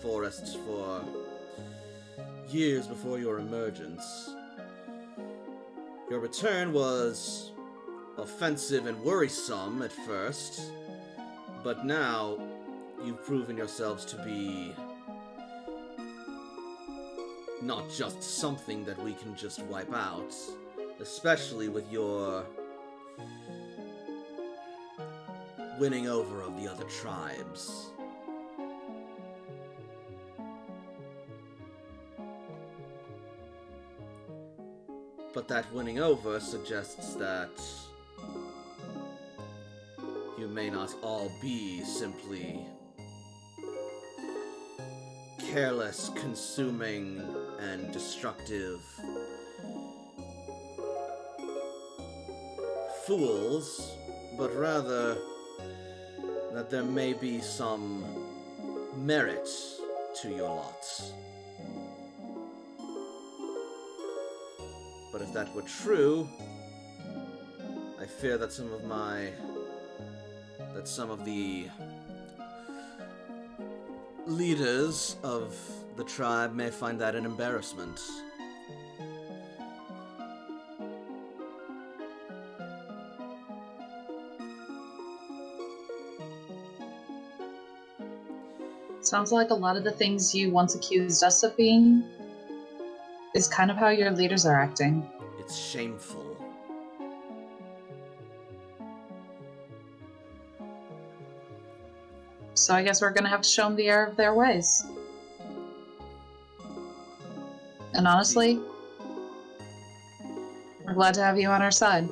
Speaker 1: forests for years before your emergence. Your return was offensive and worrisome at first, but now you've proven yourselves to be not just something that we can just wipe out, especially with your winning over of the other tribes. But that winning over suggests that you may not all be simply careless, consuming, and destructive fools, but rather that there may be some merit to your lots. But if that were true, I fear that some of the leaders of the tribe may find that an embarrassment.
Speaker 3: Sounds like a lot of the things you once accused us of being is kind of how your leaders are acting.
Speaker 1: It's shameful.
Speaker 3: So I guess we're gonna have to show them the error of their ways. And honestly, we're glad to have you on our side.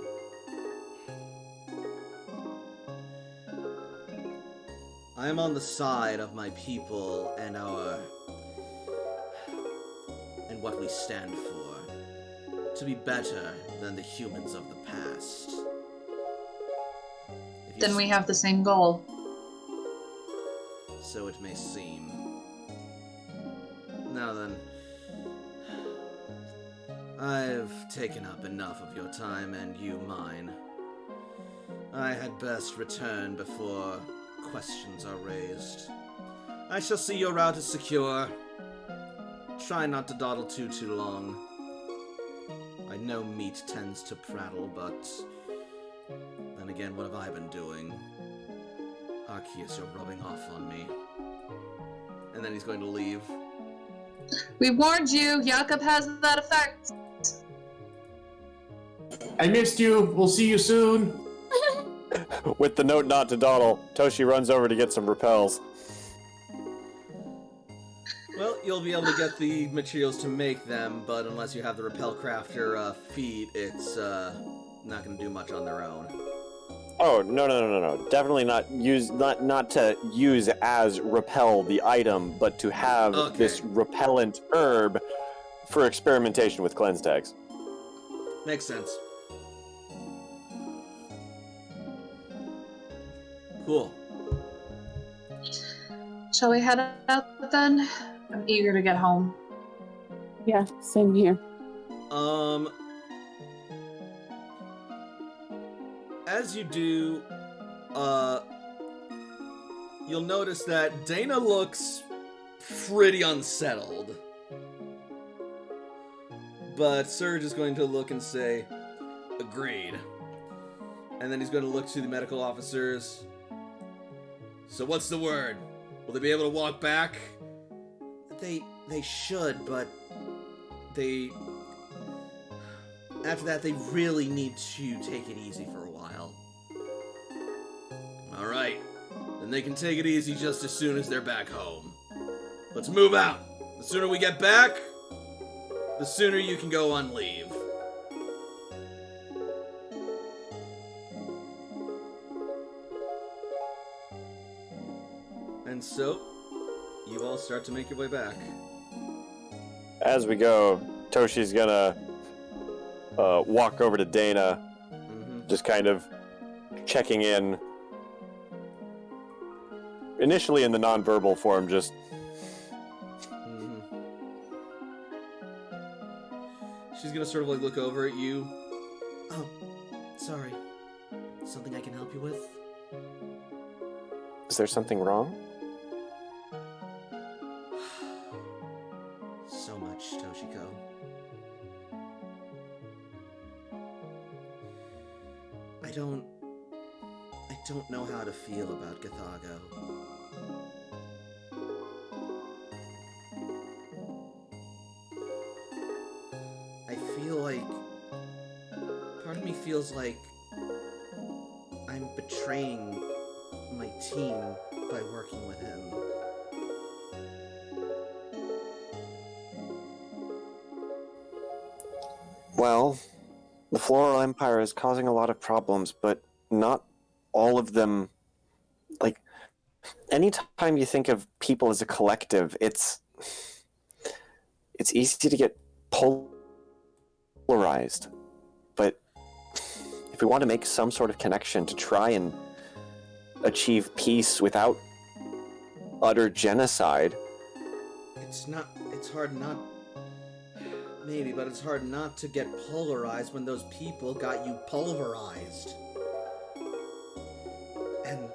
Speaker 1: I am on the side of my people and what we stand for. To be better than the humans of the past.
Speaker 3: Then we have the same goal.
Speaker 1: So it may seem. Now then, I've taken up enough of your time and you mine. I had best return before questions are raised. I shall see your route is secure. Try not to dawdle too long. I know meat tends to prattle, but then again, what have I been doing? Arceus, you're rubbing off on me. And then he's going to leave.
Speaker 3: We warned you, Jakob has that effect.
Speaker 4: I missed you. We'll see you soon.
Speaker 2: With the note not to dawdle, Toshi runs over to get some repels.
Speaker 1: Well, you'll be able to get the materials to make them, but unless you have the Repel Crafter feat, it's not going to do much on their own.
Speaker 2: Oh, no. Definitely not to use as repel the item, but to have this repellent herb for experimentation with cleanse tags.
Speaker 1: Makes sense. Cool.
Speaker 3: Shall we head out then? I'm eager to get home.
Speaker 5: Yeah, same here.
Speaker 1: As you do, you'll notice that Dana looks pretty unsettled. But Serge is going to look and say, agreed. And then he's going to look to the medical officers. So what's the word? Will they be able to walk back? They should, but they after that, they really need to take it easy for a while. Alright, then they can take it easy just as soon as they're back home. Let's move out. The sooner we get back, the sooner you can go on leave. And so, you all start to make your way back.
Speaker 2: As we go, Toshi's gonna walk over to Dana, just kind of checking in. Initially in the nonverbal form, just...
Speaker 1: She's gonna sort of like look over at you. Oh, sorry. Something I can help you with?
Speaker 2: Is there something wrong?
Speaker 1: So much, Toshiko. I don't know how to feel about Gathago. I feel like... Part of me feels like I'm betraying my team by working with him.
Speaker 2: Well, the Floral Empire is causing a lot of problems, but not all of them... Like, anytime you think of people as a collective, it's easy to get polarized. But if we want to make some sort of connection to try and achieve peace without utter genocide...
Speaker 1: It's hard not... Maybe, but it's hard not to get polarized when those people got you pulverized. And...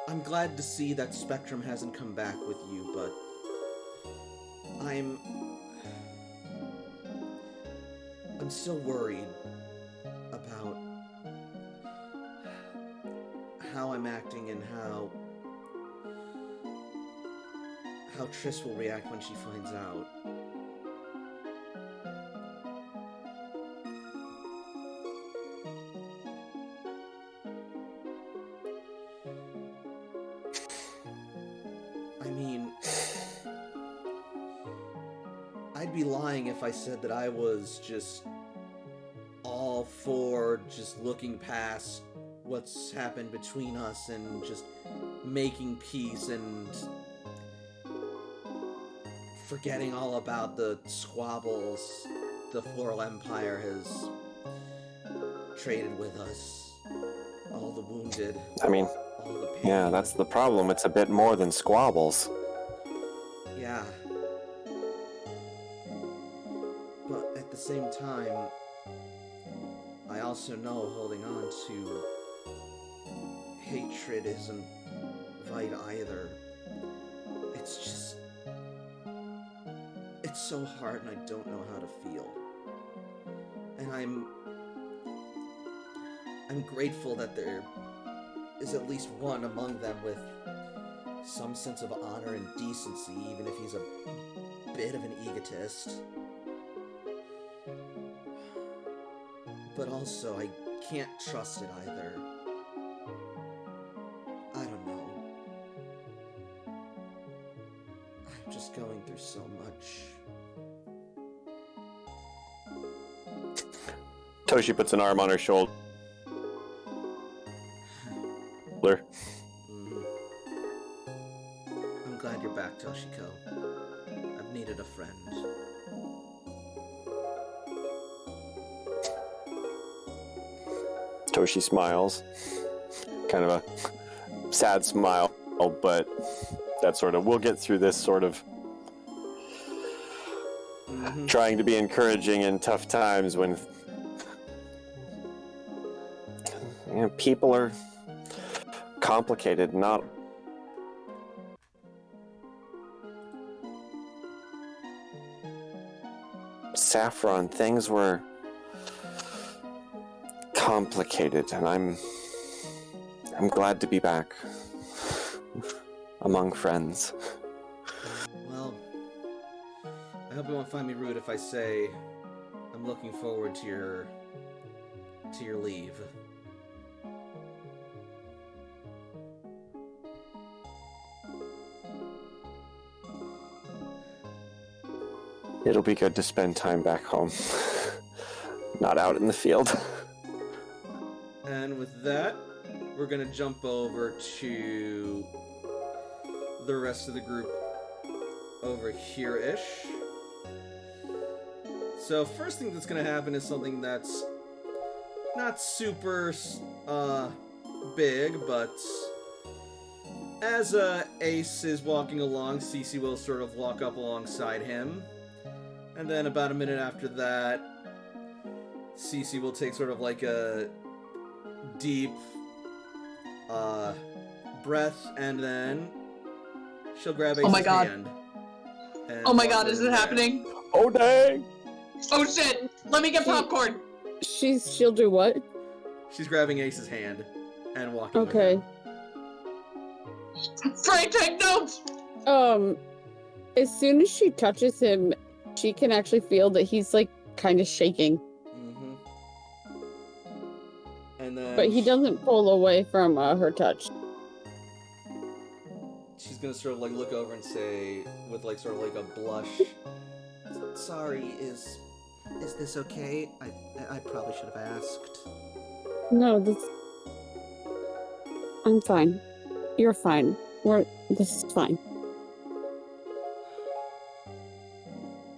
Speaker 1: I'm glad to see that Spectrum hasn't come back with you, but... I'm still worried about how I'm acting and how Triss will react when she finds out. I mean, I'd be lying if I said that I was just all for just looking past what's happened between us and just making peace and forgetting all about the squabbles the Floral Empire has traded with us. All the wounded.
Speaker 2: I mean,
Speaker 1: all the pain.
Speaker 2: yeah, that's the problem. It's a bit more than squabbles.
Speaker 1: Yeah. But at the same time, I also know holding on to hatred isn't right either. It's just... It's so hard and I don't know how to feel. And I'm grateful that there is at least one among them with some sense of honor and decency, even if he's a bit of an egotist. But also, I can't trust it either. I don't know. I'm just going through so much.
Speaker 2: Toshi puts an arm on her shoulder.
Speaker 1: I'm glad you're back, Toshiko. I've needed a friend.
Speaker 2: Toshi smiles. Kind of a sad smile, but that sort of, we'll get through this sort of trying to be encouraging in tough times when people are complicated, not Saffron, things were complicated, and I'm glad to be back among friends.
Speaker 1: Well, I hope you won't find me rude if I say I'm looking forward to your leave.
Speaker 2: It'll be good to spend time back home, not out in the field.
Speaker 1: And with that, we're gonna jump over to the rest of the group over here-ish. So first thing that's gonna happen is something that's not super big, but as Ace is walking along, Cece will sort of walk up alongside him. And then about a minute after that, Cece will take sort of like a deep breath, and then she'll grab Ace's hand.
Speaker 3: Oh my god, is it happening?
Speaker 2: Oh dang!
Speaker 3: Oh shit! Let me get popcorn!
Speaker 5: She'll do what?
Speaker 1: She's grabbing Ace's hand and walking
Speaker 5: Okay.
Speaker 1: with him.
Speaker 3: Frey, take notes!
Speaker 5: As soon as she touches him, she can actually feel that he's like kind of shaking.
Speaker 1: Mm-hmm. And then
Speaker 5: But he doesn't pull away from her touch.
Speaker 1: she's gonna sort of like look over and say, with like sort of like a blush, "Sorry, is this okay? I probably should have asked."
Speaker 5: No, I'm fine. You're fine. This is fine.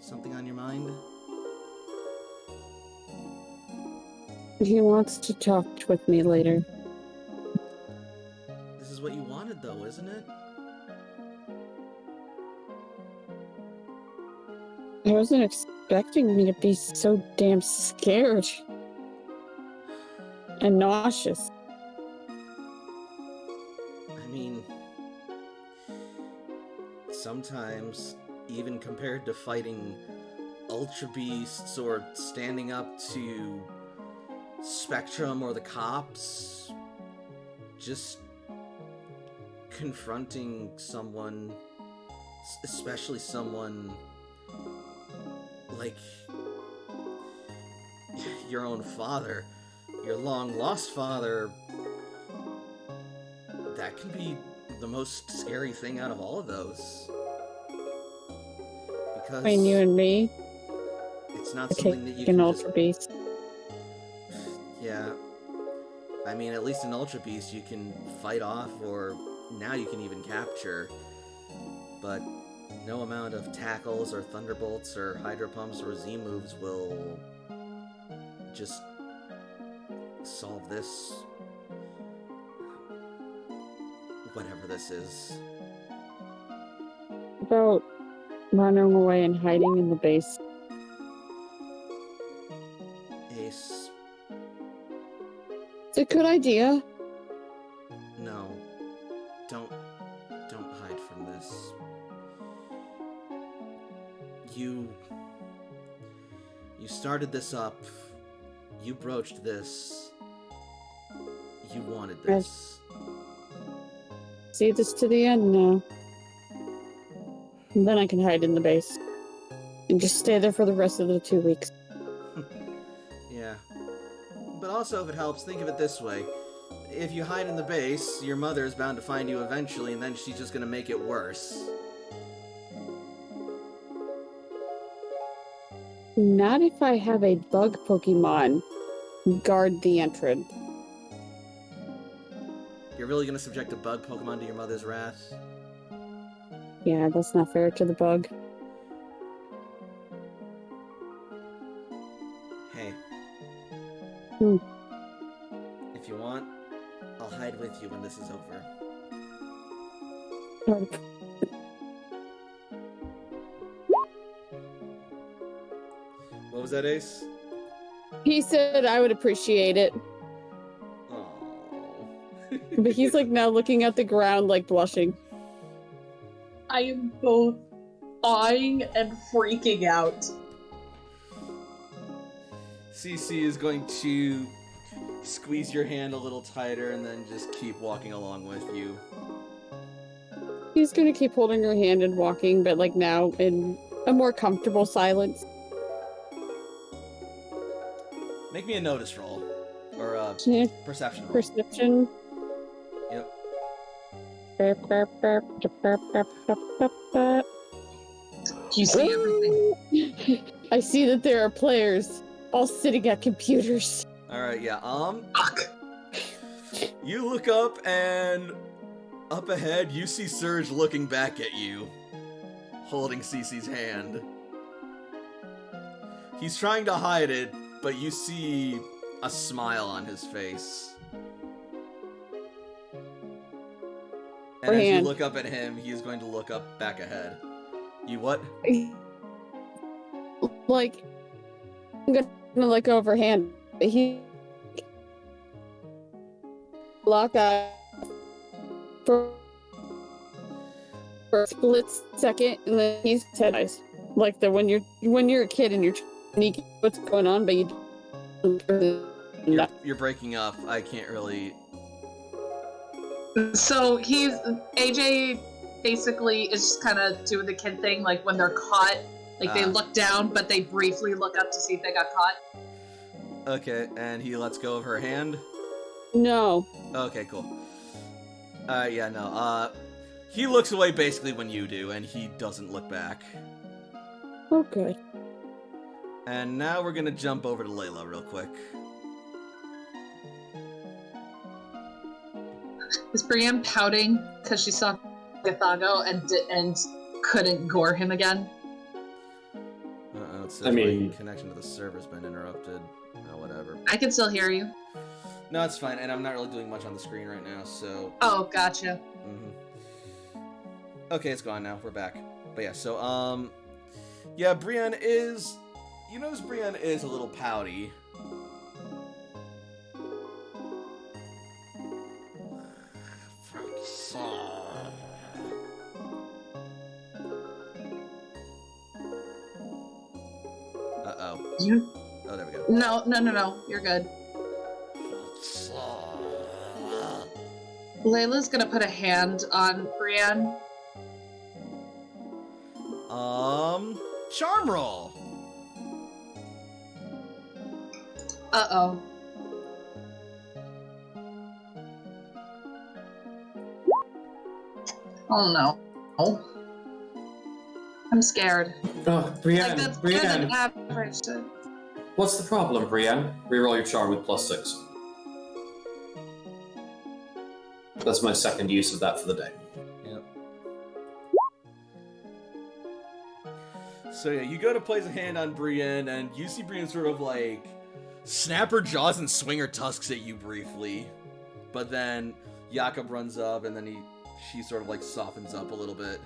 Speaker 1: Something on your mind?
Speaker 5: He wants to talk with me later.
Speaker 1: This is what you wanted, though, isn't it?
Speaker 5: I wasn't expecting me to be so damn scared. And nauseous.
Speaker 1: I mean, sometimes, even compared to fighting Ultra Beasts or standing up to Spectrum or the cops, just confronting someone, especially someone like your own father, your long-lost father, that can be the most scary thing out of all of those. Because
Speaker 5: Between you and me,
Speaker 1: it's not
Speaker 5: I
Speaker 1: something that you
Speaker 5: take
Speaker 1: can
Speaker 5: an
Speaker 1: just...
Speaker 5: Ultra Beast.
Speaker 1: Yeah. I mean, at least in Ultra Beast you can fight off, or now you can even capture. But no amount of tackles or thunderbolts or hydro pumps or Z moves will just solve this. Whatever this is.
Speaker 5: About running away and hiding in the base.
Speaker 1: Ace,
Speaker 5: It's a good idea.
Speaker 1: no. Don't hide from this. You started this up. You broached this. You wanted this.
Speaker 5: See this to the end now. And then I can hide in the base. And just stay there for the rest of the 2 weeks.
Speaker 1: Yeah. But also, if it helps, think of it this way. If you hide in the base, your mother is bound to find you eventually, and then she's just gonna make it worse.
Speaker 5: Not if I have a bug Pokemon guard the entrance.
Speaker 1: You're really gonna subject a bug Pokemon to your mother's wrath?
Speaker 5: Yeah, that's not fair to the bug.
Speaker 1: Hey.
Speaker 5: Hmm.
Speaker 1: If you want, I'll hide with you when this is over. What was that, Ace?
Speaker 5: He said I would appreciate it.
Speaker 1: Oh.
Speaker 5: But he's like now looking at the ground like blushing.
Speaker 3: I am both awing and freaking out.
Speaker 1: CC is going to squeeze your hand a little tighter and then just keep walking along with you.
Speaker 5: He's gonna keep holding her hand and walking, but like now in a more comfortable silence.
Speaker 1: Make me a notice roll. Or a
Speaker 5: Yeah.
Speaker 1: perception roll.
Speaker 5: Perception.
Speaker 1: Yep.
Speaker 3: Do you see everything?
Speaker 5: I see that there are players all sitting at computers.
Speaker 1: Alright, yeah.
Speaker 3: Fuck.
Speaker 1: You look up and up ahead you see Surge looking back at you, holding Cece's hand. He's trying to hide it, but you see a smile on his face. And as you look up at him, he is going to look up back ahead. You what?
Speaker 5: Like, I'm gonna look overhand. He lock eye for a split second, and then he's head eyes. Like the when you're a kid and you're sneaking what's going on, but
Speaker 1: You're breaking up. I can't really.
Speaker 3: So AJ basically is just kind of doing the kid thing, like when they're caught, like they look down, but they briefly look up to see if they got caught.
Speaker 1: Okay, and he lets go of her hand.
Speaker 5: No.
Speaker 1: Okay, cool. Yeah, no. He looks away basically when you do, and he doesn't look back.
Speaker 5: Okay.
Speaker 1: And now we're gonna jump over to Layla real quick.
Speaker 3: Is Brienne pouting because she saw Gathago and couldn't gore him again?
Speaker 1: It says
Speaker 4: I mean-
Speaker 1: my connection to the server's been interrupted. Oh, whatever.
Speaker 3: I can still hear you.
Speaker 1: No, it's fine, and I'm not really doing much on the screen right now, so...
Speaker 3: Oh, gotcha.
Speaker 1: Okay, it's gone now. We're back. But yeah, so, yeah, Brienne is... You notice Brienne is a little pouty. Uh-oh.
Speaker 3: You?
Speaker 1: Oh, there we go.
Speaker 3: No. You're good. Layla's gonna put a hand on Brienne.
Speaker 1: Charm roll!
Speaker 3: Uh-oh. Oh no. Oh. I'm scared.
Speaker 4: Oh, Brienne,
Speaker 3: Like, that's better than
Speaker 4: Brienne.
Speaker 3: average.
Speaker 4: What's the problem, Brienne? Reroll your charm with +6. That's my second use of that for the day.
Speaker 1: Yep. So yeah, you go to place a hand on Brienne, and you see Brienne sort of like snap her jaws and swing her tusks at you briefly. But then Jakob runs up, and then she sort of like softens up a little bit.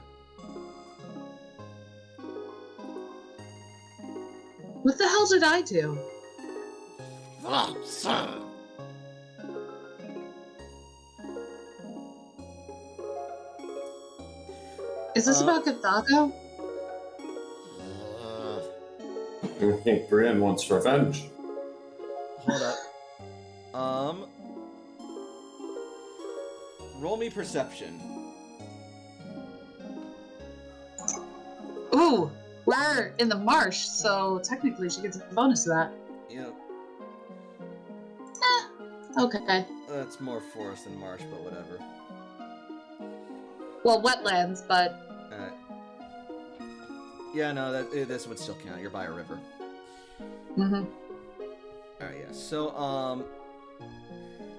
Speaker 3: What the hell did I do? Is this about Gathago?
Speaker 4: I think Brienne wants revenge.
Speaker 1: Hold up. Roll me perception.
Speaker 3: Ooh, we're in the marsh, so technically she gets a bonus to that.
Speaker 1: Yep.
Speaker 3: Okay.
Speaker 1: That's more forest than marsh, but whatever.
Speaker 3: Well, wetlands, but
Speaker 1: Alright. Yeah, no, this would still count. You're by a river.
Speaker 3: mm-hmm.
Speaker 1: Alright, yeah. So,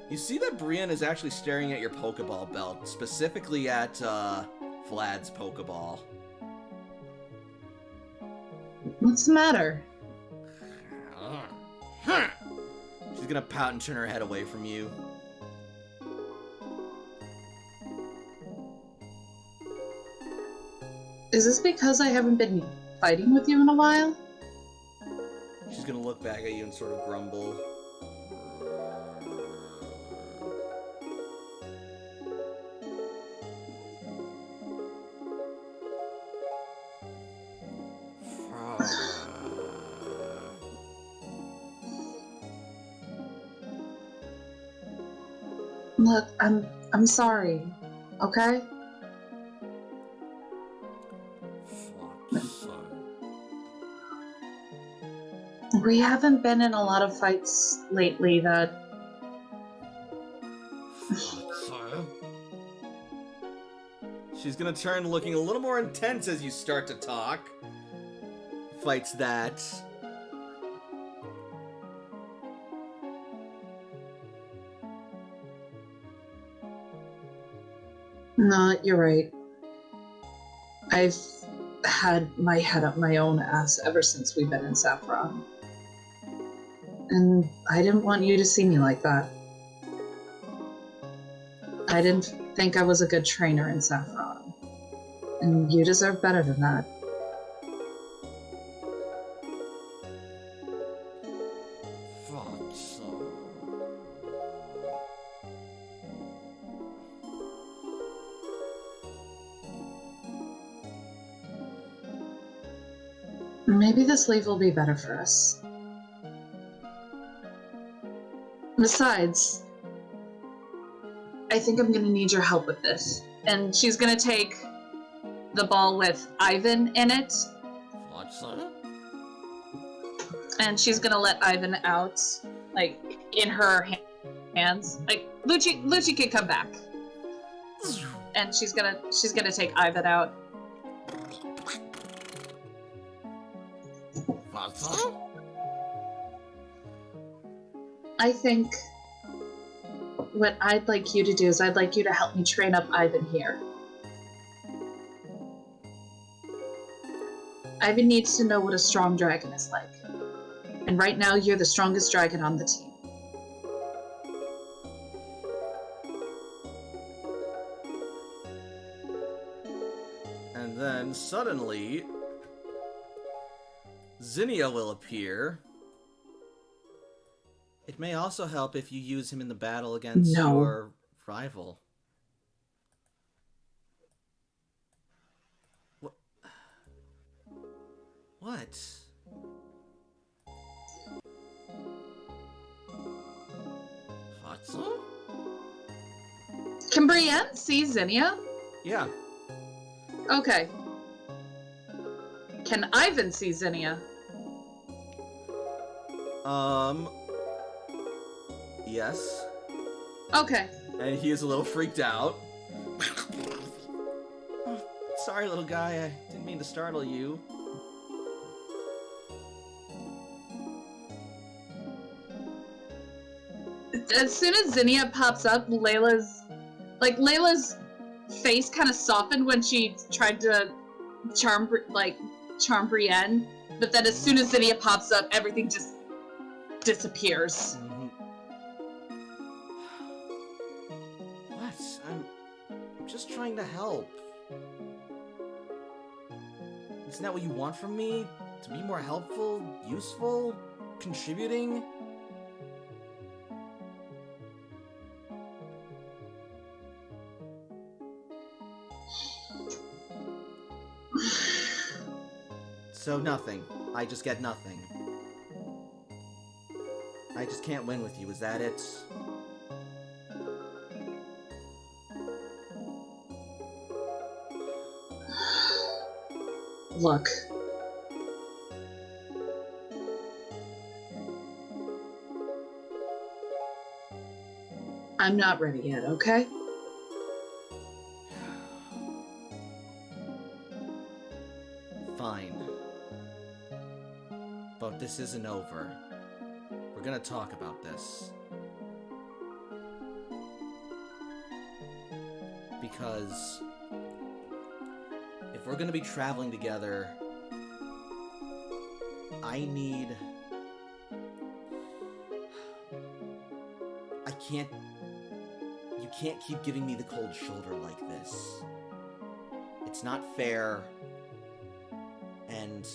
Speaker 1: you see that Brienne is actually staring at your Pokeball belt, specifically at, Vlad's Pokeball.
Speaker 3: What's the matter?
Speaker 1: She's gonna pout and turn her head away from you.
Speaker 3: Is this because I haven't been fighting with you in a while?
Speaker 1: She's gonna look back at you and sort of grumble.
Speaker 3: Look, I'm sorry. Okay? We haven't been in a lot of fights lately that...
Speaker 1: She's gonna turn looking a little more intense as you start to talk. Fights that...
Speaker 3: No, you're right. I've had my head up my own ass ever since we've been in Saffron. And I didn't want you to see me like that. I didn't think I was a good trainer in Saffron. And you deserve better than that. Maybe this leave will be better for us. Besides, I think I'm gonna need your help with this. And she's gonna take the ball with Ivan in it. And she's gonna let Ivan out, like, in her hands. Like, Lucci can come back. And she's gonna take Ivan out. I think what I'd like you to do is I'd like you to help me train up Ivan here. Ivan needs to know what a strong dragon is like. And right now, you're the strongest dragon on the team.
Speaker 1: And then, suddenly, Zinnia will appear. It may also help if you use him in the battle against your rival. What?
Speaker 3: Can Brienne see Zinnia?
Speaker 1: Yeah.
Speaker 3: Okay. Can Ivan see Zinnia?
Speaker 1: Yes.
Speaker 3: Okay.
Speaker 1: And he is a little freaked out. Sorry, little guy. I didn't mean to startle you.
Speaker 3: As soon as Zinnia pops up, Layla's face kind of softened when she tried to charm Brienne, but then as soon as Zinnia pops up, everything just disappears.
Speaker 1: What? I'm just trying to help. Isn't that what you want from me? To be more helpful, useful, contributing? So nothing. I just get nothing. I just can't win with you, is that it?
Speaker 3: Look. I'm not ready yet, okay?
Speaker 1: Fine. But this isn't over. We're gonna talk about this. Because if we're gonna be traveling together, you can't keep giving me the cold shoulder like this. It's not fair, and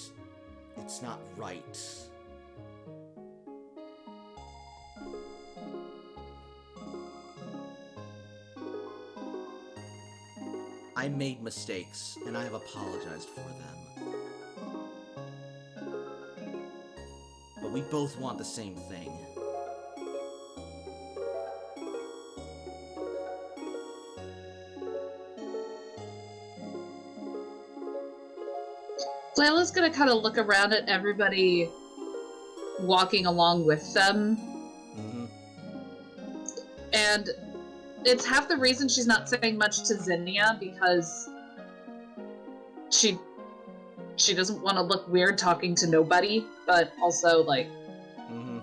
Speaker 1: it's not right. I made mistakes, and I have apologized for them. But we both want the same thing.
Speaker 3: Layla's gonna kind of look around at everybody walking along with them.
Speaker 1: Mm-hmm.
Speaker 3: And it's half the reason she's not saying much to Zinnia, because she doesn't want to look weird talking to nobody, but also, like...
Speaker 1: Mm-hmm.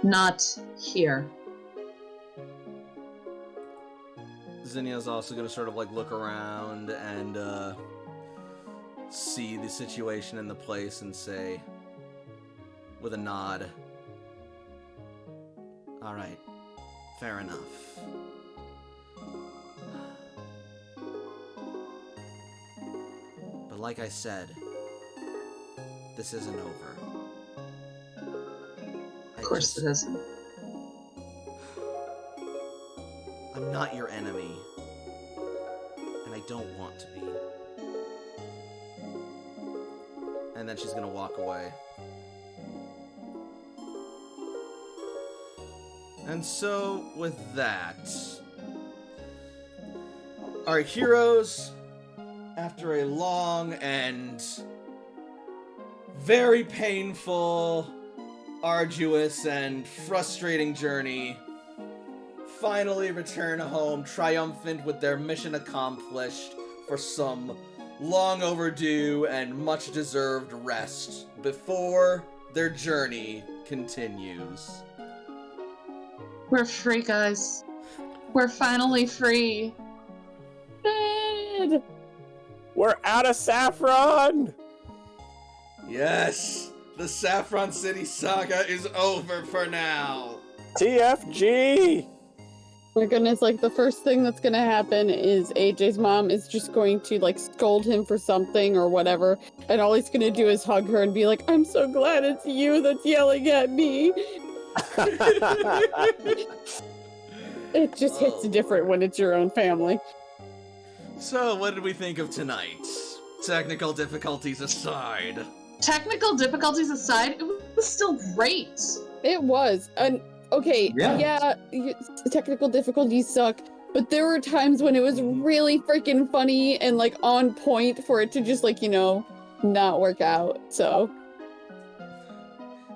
Speaker 3: Not here.
Speaker 1: Zinnia's also going to sort of like look around and see the situation in the place and say, with a nod, "All right, fair enough." But like I said, this isn't over.
Speaker 3: Of course it isn't.
Speaker 1: I'm not your enemy, and I don't want to be. And then she's gonna walk away. And so, with that, our heroes, after a long and very painful, arduous, and frustrating journey, finally return home triumphant with their mission accomplished for some long overdue and much deserved rest before their journey continues.
Speaker 3: We're free, guys. We're finally free.
Speaker 5: Dad!
Speaker 2: We're out of Saffron!
Speaker 1: Yes, the Saffron City saga is over for now.
Speaker 2: TFG!
Speaker 5: My goodness, like, the first thing that's gonna happen is AJ's mom is just going to, like, scold him for something or whatever, and all he's gonna do is hug her and be like, "I'm so glad it's you that's yelling at me." It just hits different when it's your own family.
Speaker 1: So, what did we think of tonight? Technical difficulties aside.
Speaker 3: Technical difficulties aside, it was still great.
Speaker 5: It was. And okay, technical difficulties suck, but there were times when it was really freaking funny and like on point for it to just like, you know, not work out. So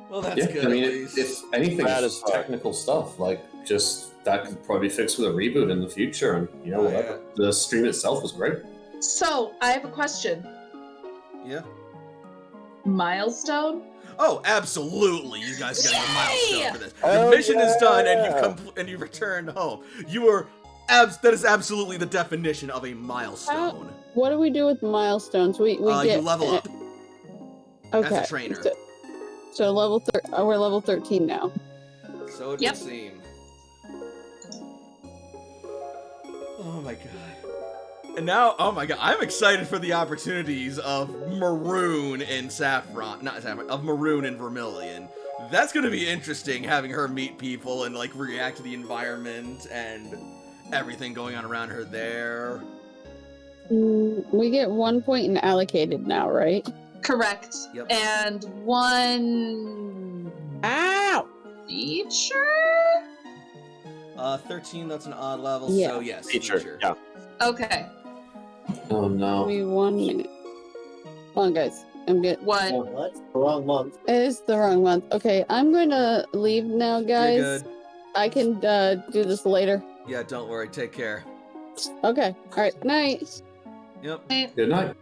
Speaker 1: well, that's good.
Speaker 4: I mean,
Speaker 1: at least.
Speaker 4: if anything,
Speaker 2: That
Speaker 4: it's
Speaker 2: is
Speaker 4: just technical stuff. Like, just that could probably be fixed with a reboot in the future, and you know, whatever. The stream itself was great.
Speaker 3: So, I have a question.
Speaker 1: Yeah.
Speaker 3: Milestone?
Speaker 1: Oh, absolutely! You guys got a milestone for this.
Speaker 2: Oh,
Speaker 1: The mission is done, and
Speaker 2: yeah.
Speaker 1: you've returned home. You are that is absolutely the definition of a milestone.
Speaker 5: what do we do with milestones? We get
Speaker 1: You level up
Speaker 5: okay.
Speaker 1: as a trainer.
Speaker 5: So we're level 13 now.
Speaker 1: So it
Speaker 3: Yep.
Speaker 1: would seem. Oh my god. And now, oh my god, I'm excited for the opportunities of Maroon and Saffron. Not Saffron, of Maroon and Vermilion. That's gonna be interesting, having her meet people and, like, react to the environment and everything going on around her there.
Speaker 5: We get 1 point in allocated now, right?
Speaker 3: Correct.
Speaker 1: Yep.
Speaker 3: And 1
Speaker 5: Ow!
Speaker 3: feature?
Speaker 1: 13, that's an odd level,
Speaker 5: Yeah.
Speaker 1: so yes,
Speaker 2: Feature, yeah.
Speaker 3: Okay.
Speaker 4: Oh no.
Speaker 5: Give me 1 minute. Hold on, guys. I'm good.
Speaker 3: What?
Speaker 2: What? The wrong month.
Speaker 5: It is the wrong month. Okay, I'm going to leave now, guys.
Speaker 1: You're good.
Speaker 5: I can do this later.
Speaker 1: Yeah, don't worry, take care.
Speaker 5: Okay. All right. Night.
Speaker 1: Yep.
Speaker 4: Good night.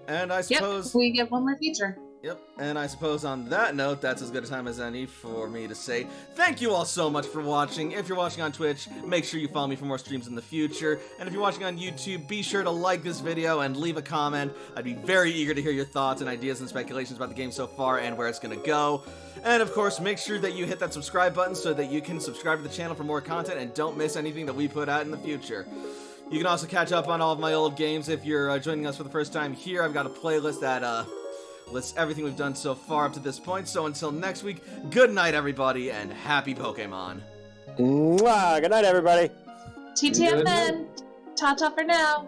Speaker 1: And I suppose...
Speaker 3: Yep, we get 1 more feature.
Speaker 1: Yep, and I suppose on that note, that's as good a time as any for me to say thank you all so much for watching. If you're watching on Twitch, make sure you follow me for more streams in the future. And if you're watching on YouTube, be sure to like this video and leave a comment. I'd be very eager to hear your thoughts and ideas and speculations about the game so far and where it's going to go. And of course, make sure that you hit that subscribe button so that you can subscribe to the channel for more content and don't miss anything that we put out in the future. You can also catch up on all of my old games if you're joining us for the first time here. I've got a playlist that lists everything we've done so far up to this point. So until next week, good night, everybody, and happy Pokemon.
Speaker 2: Mwah! Good night, everybody.
Speaker 3: TTFN. Ta-ta for now.